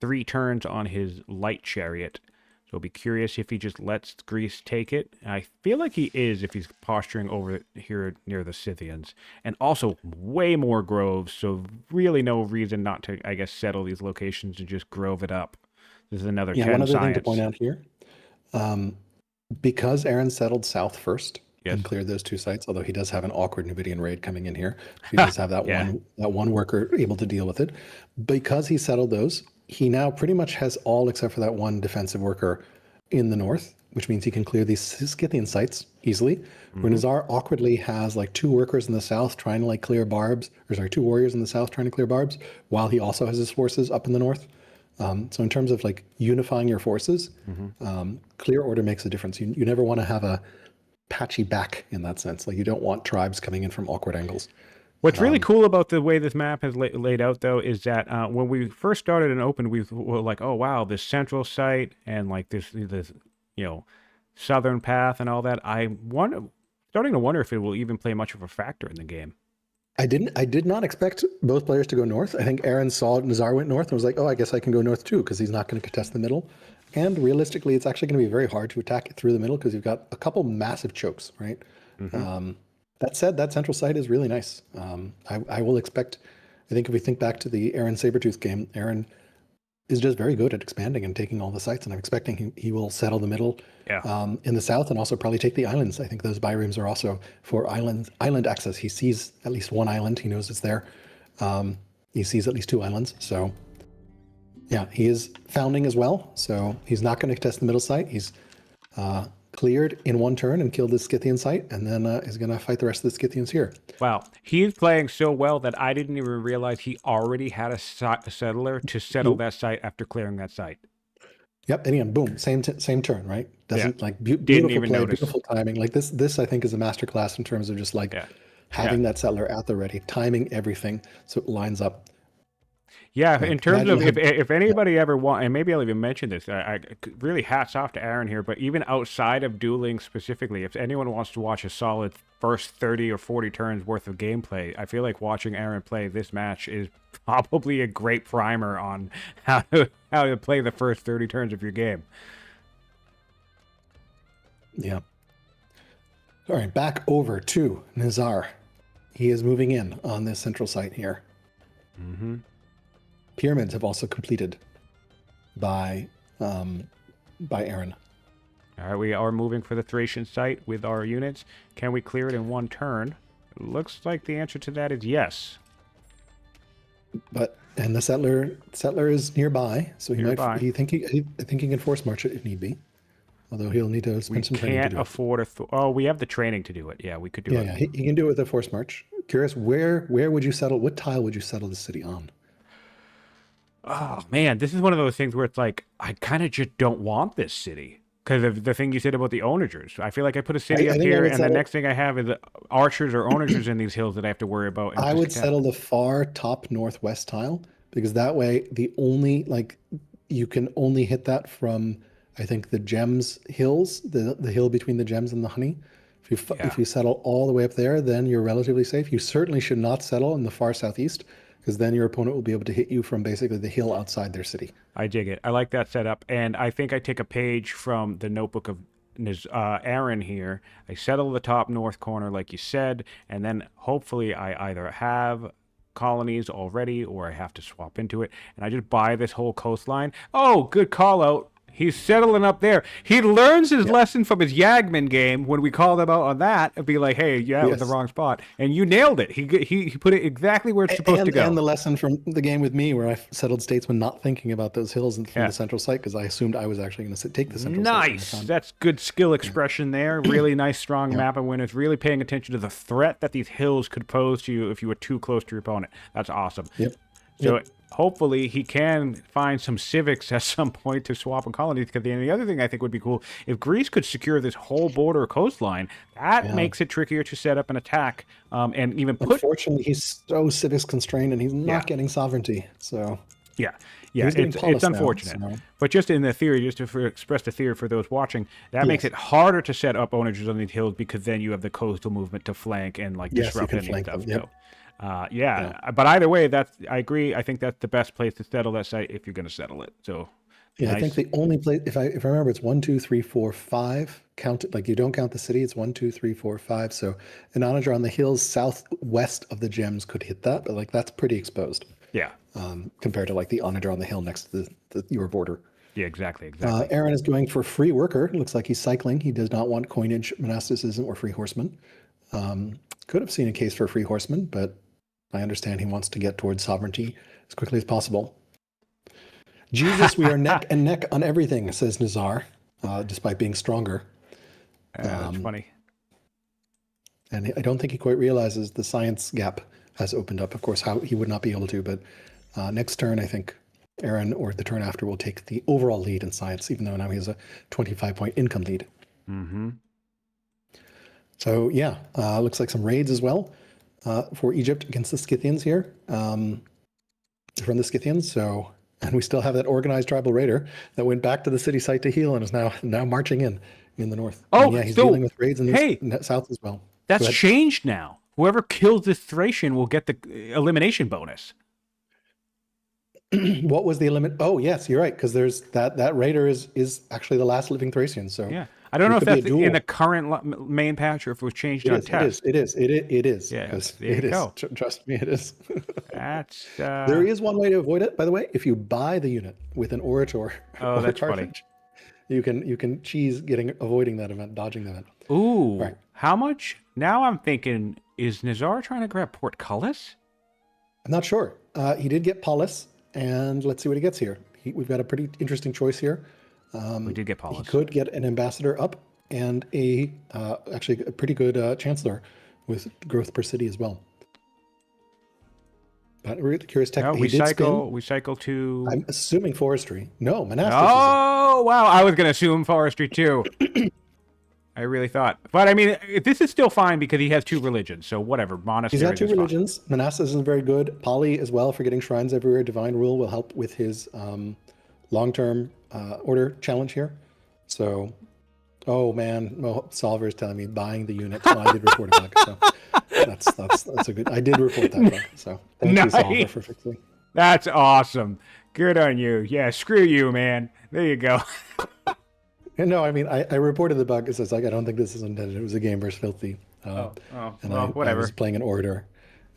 3 turns on his light chariot. So I'll be curious if he just lets Greece take it. I feel like he is if he's posturing over here near the Scythians, and also way more groves. So really no reason not to, I guess, settle these locations and just grove it up. This is another 10 one other science. thing to point out here. Because Aran settled south first and cleared those 2 sites, although he does have an awkward Numidian raid coming in here. He does have that one worker able to deal with it. Because he settled those, he now pretty much has all except for that one defensive worker in the north, which means he can clear these Scythian sites easily. Where Nizar awkwardly has like 2 workers in the south trying to like clear barbs, 2 warriors in the south trying to clear barbs, while he also has his forces up in the north. So in terms of like unifying your forces, clear order makes a difference. You never want to have a patchy back in that sense. Like you don't want tribes coming in from awkward angles. What's really cool about the way this map is laid out, though, is that when we first started and opened, we were like, oh, wow, this central site and like this southern path and all that. Starting to wonder if it will even play much of a factor in the game. I did not expect both players to go north. I think Aran saw Nizar went north and was like, oh, I guess I can go north too, because he's not going to contest the middle. And realistically, it's actually going to be very hard to attack it through the middle because you've got a couple massive chokes, right? That said, that central site is really nice. I will expect, I think if we think back to the Aran Sabretooth game, Aran is just very good at expanding and taking all the sites, and I'm expecting he will settle the middle in the south and also probably take the islands. I think those birooms are also for island access. He sees at least one island. He knows it's there. He sees at least 2 islands. So yeah, he is founding as well. So he's not going to contest the middle site. He's cleared in 1 turn and killed the Scythian site, and then is going to fight the rest of the Scythians here. Wow, he's playing so well that I didn't even realize he already had a settler to settle that site after clearing that site. Yep, and again, boom, same turn, right? Doesn't like beautiful play, notice. Beautiful timing. Like this, I think is a masterclass in terms of just like having that settler at the ready, timing everything so it lines up. Yeah, like, in terms of if anybody ever want, and maybe I'll even mention this, I really hats off to Aran here, but even outside of dueling specifically, if anyone wants to watch a solid first 30 or 40 turns worth of gameplay, I feel like watching Aran play this match is probably a great primer on how to play the first 30 turns of your game. Yeah. All right, back over to Nizar. He is moving in on this central site here. Pyramids have also completed by Aran. All right, we are moving for the Thracian site with our units. Can we clear it in 1 turn? It looks like the answer to that is yes. And the settler is nearby, so I think he can force march it if need be. Although he'll need to spend some training to do it. We can't afford we have the training to do it. Yeah, we could do it. Yeah, he can do it with a force march. Curious, where would you settle? What tile would you settle the city on? Oh man, this is one of those things where it's like I kind of just don't want this city because of the thing you said about the onagers. I feel like I put a city I up think I here, would and the settle. next thing I have is archers or onagers in these hills that I have to worry about and I just would contest. settle the far top northwest tile because that way the only like you can only hit that from I think the gems hills, the hill between the gems and the honey. Yeah, If you settle all the way up there, then you're relatively safe. You certainly should not settle in the far southeast because then your opponent will be able to hit you from basically the hill outside their city. I dig it. I like that setup, and I think I take a page from the notebook of Aran here. I settle the top north corner, like you said, and then hopefully I either have colonies already or I have to swap into it, and I just buy this whole coastline. Oh, good call out. He's settling up there. He learns his Yeah. lesson from his Yagman game when we called him out on that and be like, "Hey, yeah, it was the Yes. wrong spot," and you nailed it. He put it exactly where it's supposed to And go. the lesson from the game with me, where I settled statesmen not thinking about those hills and from Yeah. the central site because I assumed I was actually going to take the central site from the Nice. time. That's good skill expression there. Really nice, strong Yeah. map of winners. Really paying attention to the threat that these hills could pose to you if you were too close to your opponent. That's awesome. Yep. So Yep. hopefully he can find some civics at some point to swap in colonies. Because the other thing I think would be cool if Greece could secure this whole border coastline, that Yeah. makes it trickier to set up an attack and even put. Unfortunately, he's so civics constrained and he's Yeah. not getting sovereignty. So Yeah, yeah, he's getting it's polis now. unfortunate, So but just in the theory, just to express the theory for those watching, that makes yes, it harder to set up onagers on these hills because then you have the coastal movement to flank and like yes, you disrupt can any flank stuff. them. Yep. So, Yeah. but either way, I agree. I think that's the best place to settle that site if you're going to settle it. So Yeah, I think nice. the only place, if I remember, it's 1, 2, 3, 4, 5. Count it like you don't count the city. It's 1, 2, 3, 4, 5. So an onager on the hills southwest of the gems could hit that, but like that's pretty exposed Yeah, compared to like the onager on the hill next to your border. yeah, exactly. Aaron is going for free worker. It looks like he's cycling. He does not want coinage, monasticism, or free horseman. Could have seen a case for a free horseman, but I understand he wants to get towards sovereignty as quickly as possible. Jesus, we are neck and neck on everything, says Nizar, despite being stronger. That's funny. And I don't think he quite realizes the science gap has opened up. Of course, how he would not be able to, but next turn, I think Aaron or the turn after will take the overall lead in science, even though now he has a 25-point income lead. Mm-hmm. So yeah, looks like some raids as well for Egypt against the Scythians here from the Scythians. So, and we still have that organized tribal raider that went back to the city site to heal and is now marching in the north. Oh, And yeah, he's so dealing with raids in hey, the south as well. that's Go ahead. changed now. Whoever kills this Thracian will get the elimination bonus. What was the limit? Oh yes, you're right, because there's that raider is actually the last living Thracian. So Yeah, I don't it know if could be a that's in duel. the current main patch or if it was changed It on is. It test. is. It is. It is. Yeah, Because there you it is. go. Trust me, it is. That's There is one way to avoid it, by the way. If you buy the unit with an orator Oh, or that's funny. Carthage, you can cheese avoiding that event, dodging the event. Ooh, Right. how much? Now I'm thinking, is Nizar trying to grab Portcullis? I'm not sure. He did get Paulus, and let's see what he gets here. We've got a pretty interesting choice here. We did get He Paulus. could get an ambassador up and actually a pretty good chancellor with growth per city as well. But really curious tech. No, He we did cycle. spin. We cycle to. I'm assuming forestry. No, monasticism. Oh wow! I was gonna assume forestry too. I really thought, but I mean, this is still fine because he has two religions, so whatever. He's Monasteries got two is fine. religions. Monasticism is very good. Poly as well for getting shrines everywhere. Divine rule will help with his long-term order challenge here. So, oh man, Solver is telling me buying the unit. So I did report it back. So that's a good. I did report that back. So thank you, Solver, Nice. for fixing. That's awesome. Good on you. Yeah, screw you, man. There you go. And no, I mean I reported the bug. It says like I don't think this is intended. It was a game versus filthy. And well, I whatever. was playing an orator,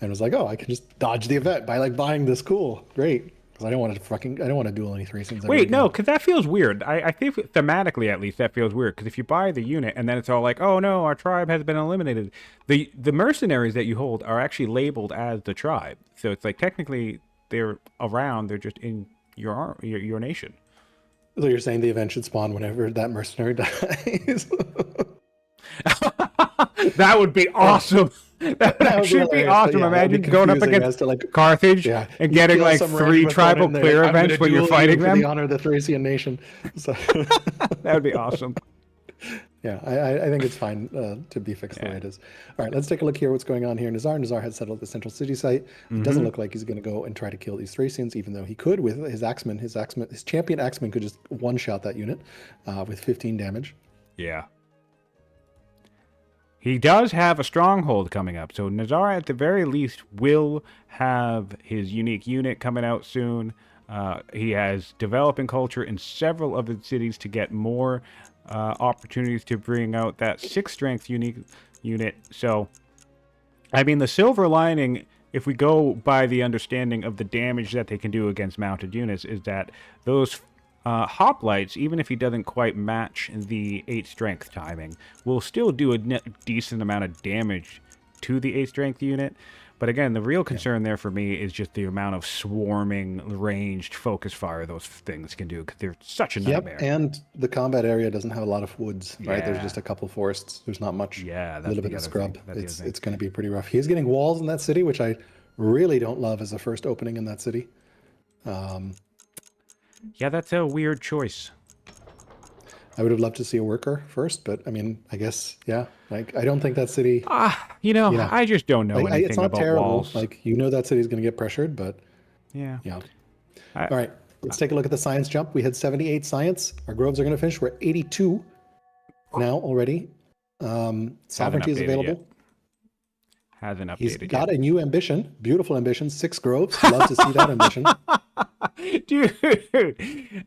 and was like, oh, I can just dodge the event by like buying this. Cool, great. Because I don't want to duel any Thracians. Wait, no, because that feels weird. I think thematically, at least, that feels weird. Because if you buy the unit and then it's all like, oh no, our tribe has been eliminated. The mercenaries that you hold are actually labeled as the tribe. So it's like technically they're around. They're just in your nation. So you're saying the event should spawn whenever that mercenary dies? That would be awesome. That would That would be actually be hilarious, but awesome. yeah, that'd be Imagine going up confusing against as to, like, Carthage yeah, and you getting kill like some 3 random opponent tribal and they're clear like, "I'm events gonna when you're duel you fighting for them. the honor of the Thracian nation." So, That would be awesome. yeah, I think it's fine to be fixed the way it is. All right, let's take a look here. What's going on here? Nizar had settled the central city site. It doesn't look like he's going to go and try to kill these Thracians, even though he could with his axeman. His champion axeman could just one-shot that unit with 15 damage. Yeah. He does have a stronghold coming up, so Nizar at the very least will have his unique unit coming out soon. He has developing culture in several of the cities to get more opportunities to bring out that 6 strength unique unit. So, I mean, the silver lining, if we go by the understanding of the damage that they can do against mounted units, is that those hoplites, even if he doesn't quite match the 8 strength timing, will still do a decent amount of damage to the 8 strength unit. But again, the real concern there for me is just the amount of swarming, ranged focus fire those things can do, because they're such a nightmare. Yep, and the combat area doesn't have a lot of woods, right? There's just a couple forests. There's not much. Yeah, a little bit of scrub. It's going to be pretty rough. He's getting walls in that city, which I really don't love as a first opening in that city. Yeah, that's a weird choice. I would have loved to see a worker first, but I mean, I guess, yeah. Like, I don't think that city. I just don't know anything it's not about terrible. walls. Like, that city's going to get pressured, but yeah. All right, let's take a look at the science jump. We had 78 science. Our groves are going to finish. We're at 82 now already. Sovereignty is available. Yet. Hasn't updated He's yet. got a new ambition, beautiful ambition, 6 groves. Love to see that ambition. Dude,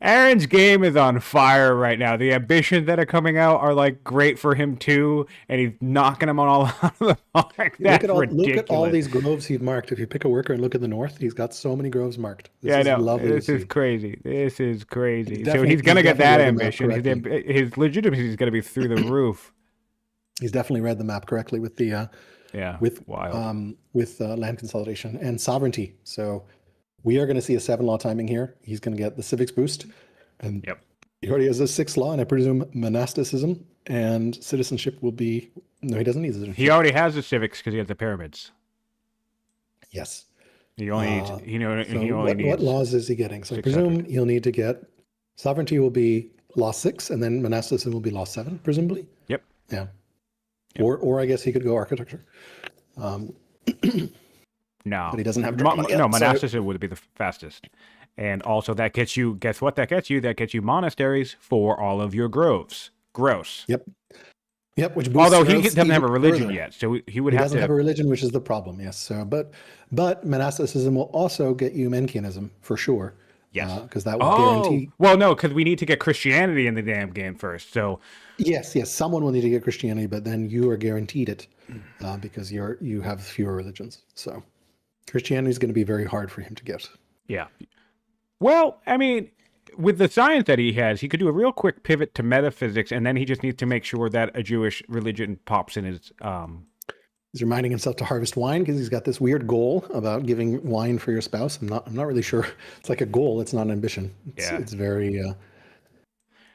Aran's game is on fire right now. The ambitions that are coming out are like great for him too, and he's knocking them all out of the park. That's ridiculous. Look at all these groves he's marked. If you pick a worker and look at the north, he's got so many groves marked. I know. Lovely This is crazy. This is crazy. So Definitely- he's gonna he's get that definitely read the map ambition. His legitimacy is gonna be through the roof. He's definitely read the map correctly with the wild. with land consolidation and sovereignty. So we are going to see a 7 law timing here. He's going to get the civics boost, and he already has a 6 law, and I presume monasticism and citizenship will be. No, he doesn't need citizenship. He already has the civics because he has the pyramids. Yes. He only needs. What laws is he getting? So I presume he'll need to get sovereignty will be law 6, and then monasticism will be law 7, presumably. Yep. Yeah. Or I guess he could go architecture. No, but he doesn't have monasticism would be the fastest, and also that gets you. Guess what? That gets you. That gets you monasteries for all of your groves. Gross. Yep. Which although he doesn't have a religion yet, so he would have to. He doesn't have a religion, which is the problem. Yes. So, but monasticism will also get you Menkianism for sure. Yes, because that will guarantee. Well, no, because we need to get Christianity in the damn game first. So. Yes, someone will need to get Christianity, but then you are guaranteed it because you have fewer religions. So Christianity is going to be very hard for him to get. Yeah. Well, I mean, with the science that he has, he could do a real quick pivot to metaphysics, and then he just needs to make sure that a Jewish religion pops in his. He's reminding himself to harvest wine because he's got this weird goal about giving wine for your spouse. I'm not really sure. It's like a goal. It's not an ambition. It's very.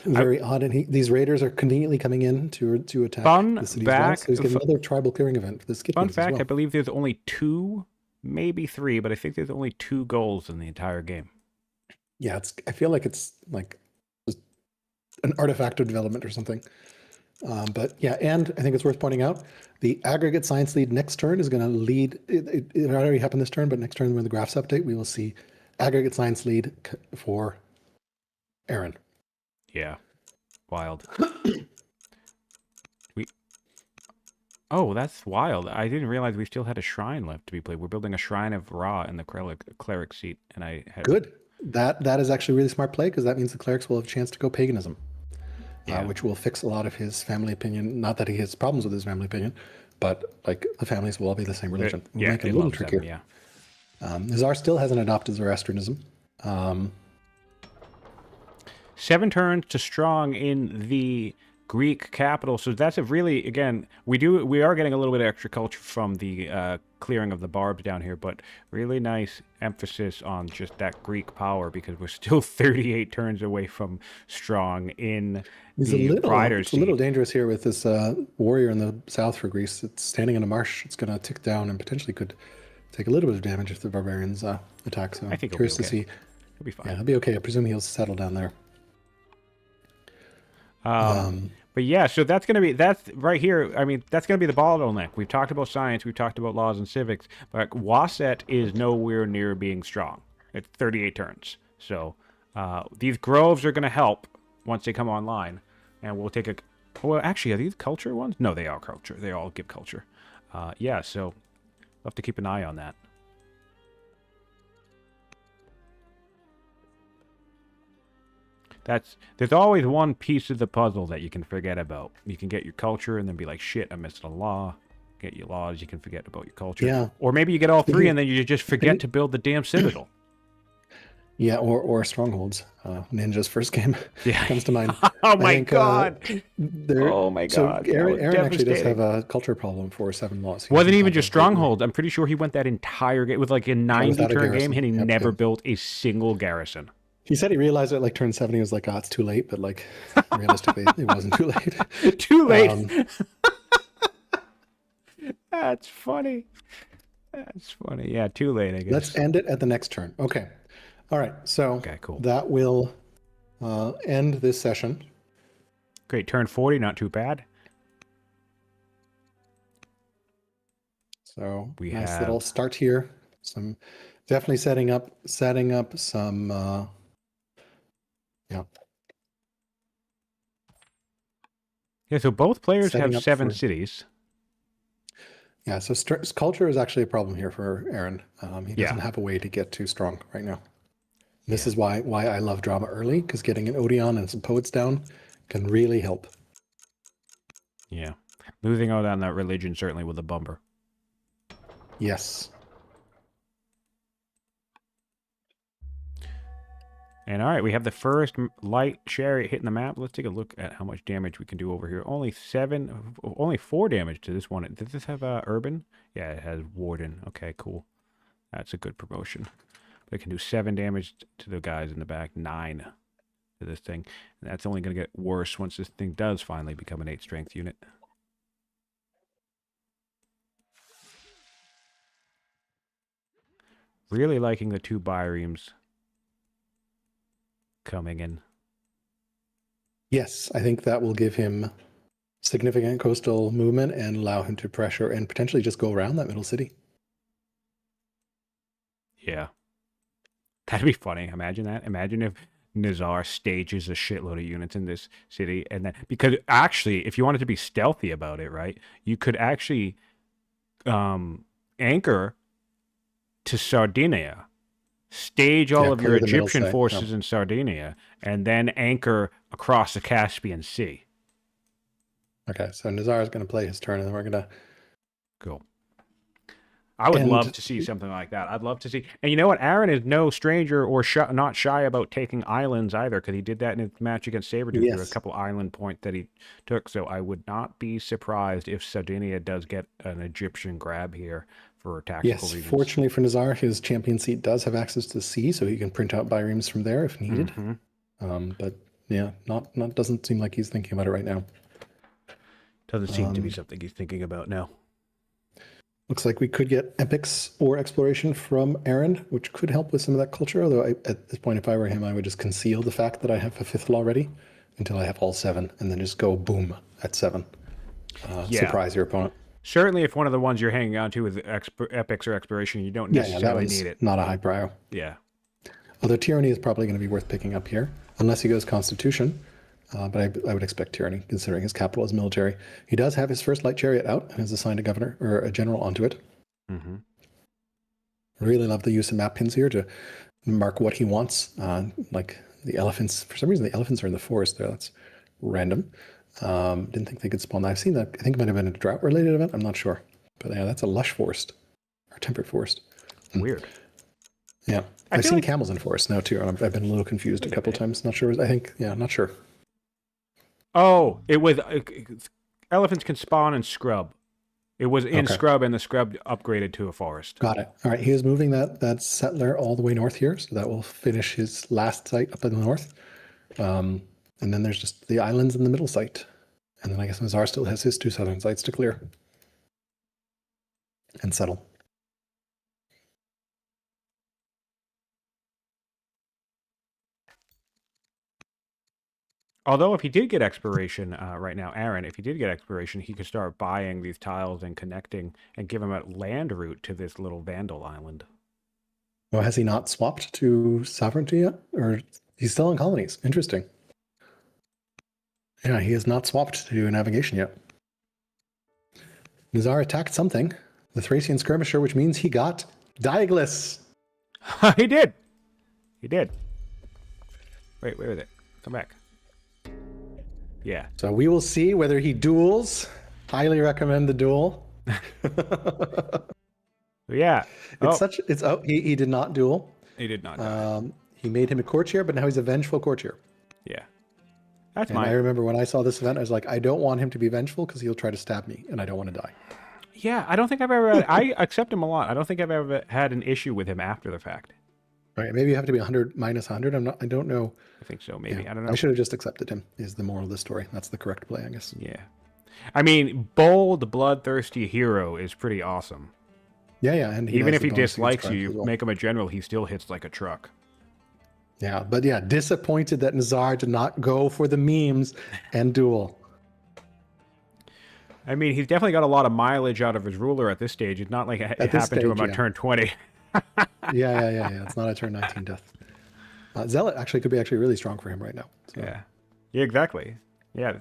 Very odd, and these raiders are conveniently coming in to attack the city as well. So he's getting another tribal clearing event for the Scythians. Fun fact, as well. I believe there's only 2, maybe 3, but I think there's only 2 goals in the entire game. Yeah, I feel like it's like an artifact of development or something. But yeah, and I think it's worth pointing out, the aggregate science lead next turn is going to lead, it already happened this turn, but next turn when the graphs update, we will see aggregate science lead for Aran. Yeah, wild. Oh, that's wild. I didn't realize we still had a shrine left to be played. We're building a shrine of Ra in the cleric seat, and I had... Good. That is actually a really smart play because that means the clerics will have a chance to go paganism, which will fix a lot of his family opinion. Not that he has problems with his family opinion, but like the families will all be the same religion. We'll make it a little trickier. Nizar still hasn't adopted Zoroastrianism. 7 turns to strong in the Greek capital. So that's a really, again, we are getting a little bit of extra culture from the clearing of the barbs down here, but really nice emphasis on just that Greek power because we're still 38 turns away from strong in the Rider's It's a little seat. dangerous here with this warrior in the south for Greece. It's standing in a marsh. It's going to tick down and potentially could take a little bit of damage if the barbarians attack. So I think curious he'll be okay. to see. He'll be fine. Yeah, he'll be okay. I presume he'll settle down there. But yeah, so that's right here. I mean, that's gonna be the bottleneck. We've talked about science, we've talked about laws and civics, but Wasset is nowhere near being strong. It's 38 turns. So these groves are gonna help once they come online, and we'll take a. Well, actually, are these culture ones? No, they are culture. They all give culture. Yeah, so we'll have to keep an eye on that. There's always one piece of the puzzle that you can forget about. You can get your culture and then be like, shit, I missed a law. Get your laws, you can forget about your culture. Yeah. Or maybe you get all three and then you just forget to build the damn citadel. Yeah, or strongholds. Ninja's first game comes to mind. Oh my god! Oh my god! So Aaron actually does have a culture problem for 7 laws. Wasn't even just stronghold. I'm pretty sure he went that entire game with like a 90-turn game and he never built a single garrison. He said he realized it like turn 7. He was like, "Oh, it's too late," but like realistically, it wasn't too late. Too late. That's funny. That's funny. Yeah, too late. I guess. Let's end it at the next turn. Okay. All right. So cool. That will end this session. Great. Turn 40. Not too bad. So nice little start here. Some definitely setting up some. Yeah, so both players have 7 cities. Yeah, so culture is actually a problem here for Aaron. He doesn't have a way to get too strong right now. This is why I love drama early, because getting an Odeon and some poets down can really help. Yeah. Losing out on that religion certainly with a bumper. Yes. And all right, we have the first light chariot hitting the map. Let's take a look at how much damage we can do over here. Only 4 damage to this one. Does this have urban? Yeah, it has warden. Okay, cool. That's a good promotion. But it can do 7 damage to the guys in the back, 9 to this thing. And that's only going to get worse once this thing does finally become an 8 strength unit. Really liking the 2 biremes coming in. Yes, I think that will give him significant coastal movement and allow him to pressure and potentially just go around that middle city. Yeah. That'd be funny. Imagine that. Imagine if Nizar stages a shitload of units in this city, and then because actually, if you wanted to be stealthy about it, right, you could actually anchor to Sardinia. Stage all of your Egyptian forces in Sardinia, and then anchor across the Caspian Sea. Okay, so Nizar is going to play his turn, and then we're going to go. I would love to see something like that. I'd love to see. And you know what? Aran is no stranger or not shy about taking islands either, because he did that in his match against Sabredude. There were a couple island points that he took, so I would not be surprised if Sardinia does get an Egyptian grab here for tactical reasons. Fortunately for Nizar, his champion seat does have access to the sea, so he can print out biremes from there if needed. But yeah, doesn't seem like he's thinking about it right now. Doesn't seem to be something he's thinking about now. Looks like we could get epics or exploration from Aran, which could help with some of that culture. Although at this point, if I were him, I would just conceal the fact that I have a 5th law ready until I have all 7, and then just go boom at 7. Surprise your opponent. Certainly, if one of the ones you're hanging on to is epics or exploration, you don't necessarily need it. Not a high prio. Yeah. Although tyranny is probably going to be worth picking up here, unless he goes constitution. But I would expect tyranny, considering his capital is military. He does have his first light chariot out and has assigned a governor or a general onto it. Really love the use of map pins here to mark what he wants. Like the elephants, for some reason the elephants are in the forest there. That's random. Didn't think they could spawn that. I've seen that. I think it might have been a drought related event. I'm not sure. But yeah, that's a lush forest or temperate forest. Weird. Yeah. I've seen camels in forest now too. I've been a little confused a couple times. Not sure. Not sure. Oh, it was elephants can spawn in scrub. It was in Okay, scrub, and the scrub upgraded to a forest. got it. All right, he is moving that settler all the way north here, so that will finish his last site up in the north. And then there's just the islands in the middle site. And then I guess Nizar still has his 2 southern sites to clear and settle. Although, if he did get exploration right now, Aaron, if he did get exploration, he could start buying these tiles and connecting and give him a land route to this little Vandal island. Oh, has he not swapped to sovereignty yet? Or he's still in colonies? Interesting. Yeah, he has not swapped to navigation yet. Nizar attacked something, the Thracian skirmisher, which means he got Dioglis. He did. He did. Wait with it. Come back. Yeah. So we will see whether he duels. Highly recommend the duel. Yeah. He did not duel. He did not. He made him a courtier, but now he's a vengeful courtier. Yeah. That's and I remember when I saw this event, I was like, I don't want him to be vengeful because he'll try to stab me, and I don't want to die. Yeah, I don't think I've ever. I accept him a lot. I don't think I've ever had an issue with him after the fact. Right? Maybe you have to be 100 minus 100. I don't know. I think so. Maybe. Yeah. I don't know. I should have just accepted him. Is the moral of the story? That's the correct play, I guess. Yeah. I mean, bold, bloodthirsty hero is pretty awesome. Yeah, and even if he dislikes you, well. Make him a general, he still hits like a truck. Yeah, but yeah, disappointed that Nizar did not go for the memes and duel. I mean, he's definitely got a lot of mileage out of his ruler at this stage. It's not like it happened to him on turn 20. Yeah. It's not a turn 19 death. Zealot could be really strong for him right now. So. Yeah, exactly. Yeah.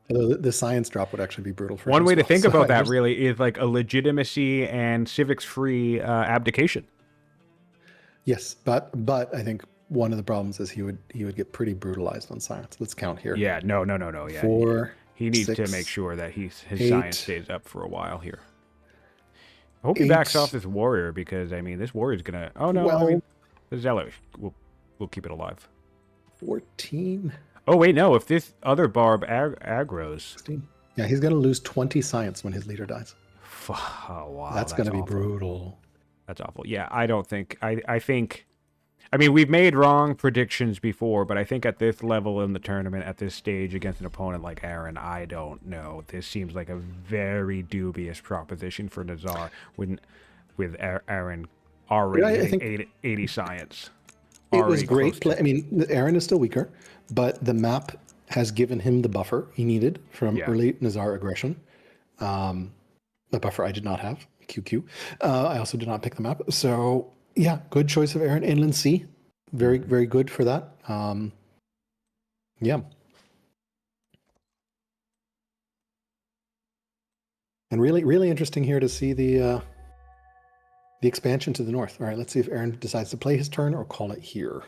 Although the science drop would actually be brutal for him. One way to think about that really is like a legitimacy and civics-free abdication. Yes, but I think one of the problems is he would get pretty brutalized on science. Let's count here. Yeah, no. Yeah, 4, he needs 6, to make sure that his 8, science stays up for a while here. I hope he backs off this warrior because I mean this warrior's gonna. Oh no, well, I mean, the zealot we'll keep it alive. 14. Oh wait, no. If this other barb aggros, 16. Yeah, he's gonna lose 20 science when his leader dies. Oh wow, that's gonna be brutal. That's awful. Yeah, I don't think. I think. I mean, we've made wrong predictions before, but I think at this level in the tournament, at this stage, against an opponent like Aran, I don't know. This seems like a very dubious proposition for Nizar with Aran already hitting 80 science. It was great play. I mean, Aran is still weaker, but the map has given him the buffer he needed from early Nizar aggression. The buffer I did not have, QQ. I also did not pick the map. So, yeah, good choice of Aran. Inland Sea, very, very good for that. Yeah. And really, really interesting here to see the expansion to the north. All right, let's see if Aran decides to play his turn or call it here.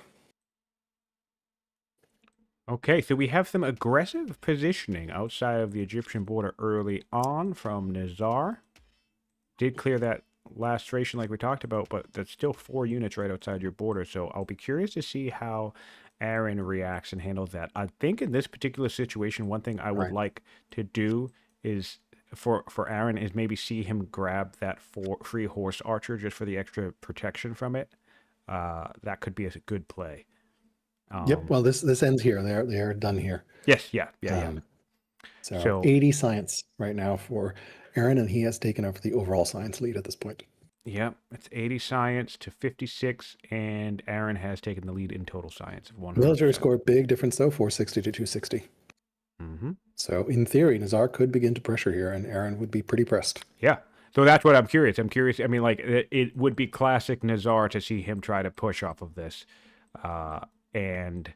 Okay, so we have some aggressive positioning outside of the Egyptian border early on from Nizar. Did clear that last Thracian like we talked about, but that's still 4 units right outside your border, so I'll be curious to see how Aran reacts and handles that. I think in this particular situation, one thing I would like to do is for Aran is maybe see him grab that free horse archer just for the extra protection from it. That could be a good play. Yep. Well, this ends here. They are done here. Yes. Yeah. So 80 science right now for Aran, and he has taken over the overall science lead at this point. Yep. It's 80 science to 56, and Aran has taken the lead in total science of 100%. Military score, big difference though, 460 to 260. Mm-hmm. So in theory, Nizar could begin to pressure here, and Aran would be pretty pressed. Yeah. So that's what I'm curious. I mean, like, it would be classic Nizar to see him try to push off of this. And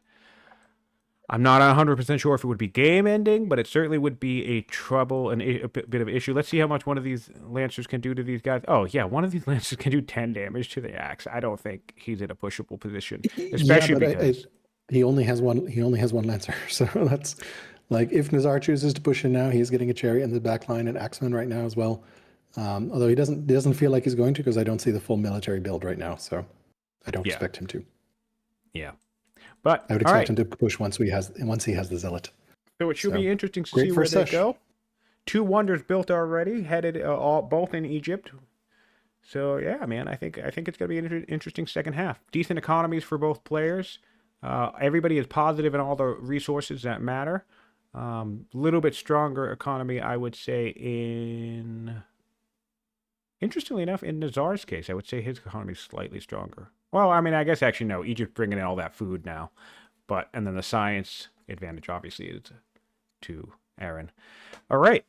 I'm not 100% sure if it would be game ending, but it certainly would be a trouble and a bit of an issue. Let's see how much one of these Lancers can do to these guys. Oh, yeah, one of these Lancers can do 10 damage to the axe. I don't think he's in a pushable position, especially because he only has one Lancer. So that's like if Nizar chooses to push in now, he's getting a chariot in the back line and Axeman right now as well. Although he doesn't feel like he's going to because I don't see the full military build right now. So I don't expect him to. Yeah. But I would expect him to push once he has the zealot. So it should So be interesting to great see where first they sesh. go. Two wonders built already, headed all both in Egypt. So yeah, man, I think it's gonna be an interesting second half. Decent economies for both players. Everybody is positive in all the resources that matter. Little bit stronger economy, I would say. Interestingly enough, in Nizar's case, I would say his economy is slightly stronger. Well, I mean, I guess actually no. Egypt bringing in all that food now, but and then the science advantage obviously is to Aran. All right.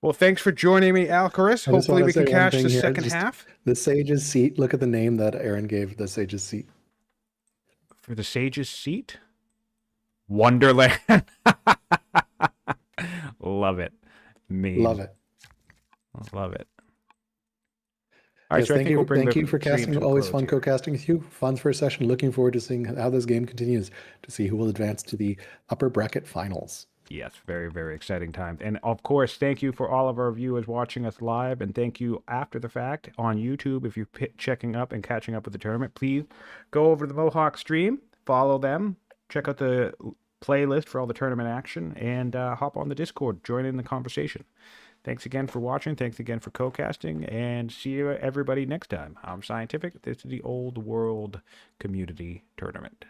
Well, thanks for joining me, Alcaris. I just Hopefully want to we can say one cash thing the here. second Just half the Sage's Seat. Look at the name that Aaron gave the Sage's Seat. for the Sage's Seat. Wonderland. Love it. Meme. Love it. Love it. All right, Yes, so I think we'll bring thank the you for stream casting. to a Always close fun here. co-casting with you. Fun first session. Looking forward to seeing how this game continues, to see who will advance to the upper bracket finals. Yes, very, very exciting time. And of course, thank you for all of our viewers watching us live, and thank you after the fact on YouTube. If you're checking up and catching up with the tournament, please go over to the Mohawk stream, follow them, check out the playlist for all the tournament action, and hop on the Discord, join in the conversation. Thanks again for watching. Thanks again for co-casting, and see you everybody next time. I'm Siontific. This is the Old World Community Tournament.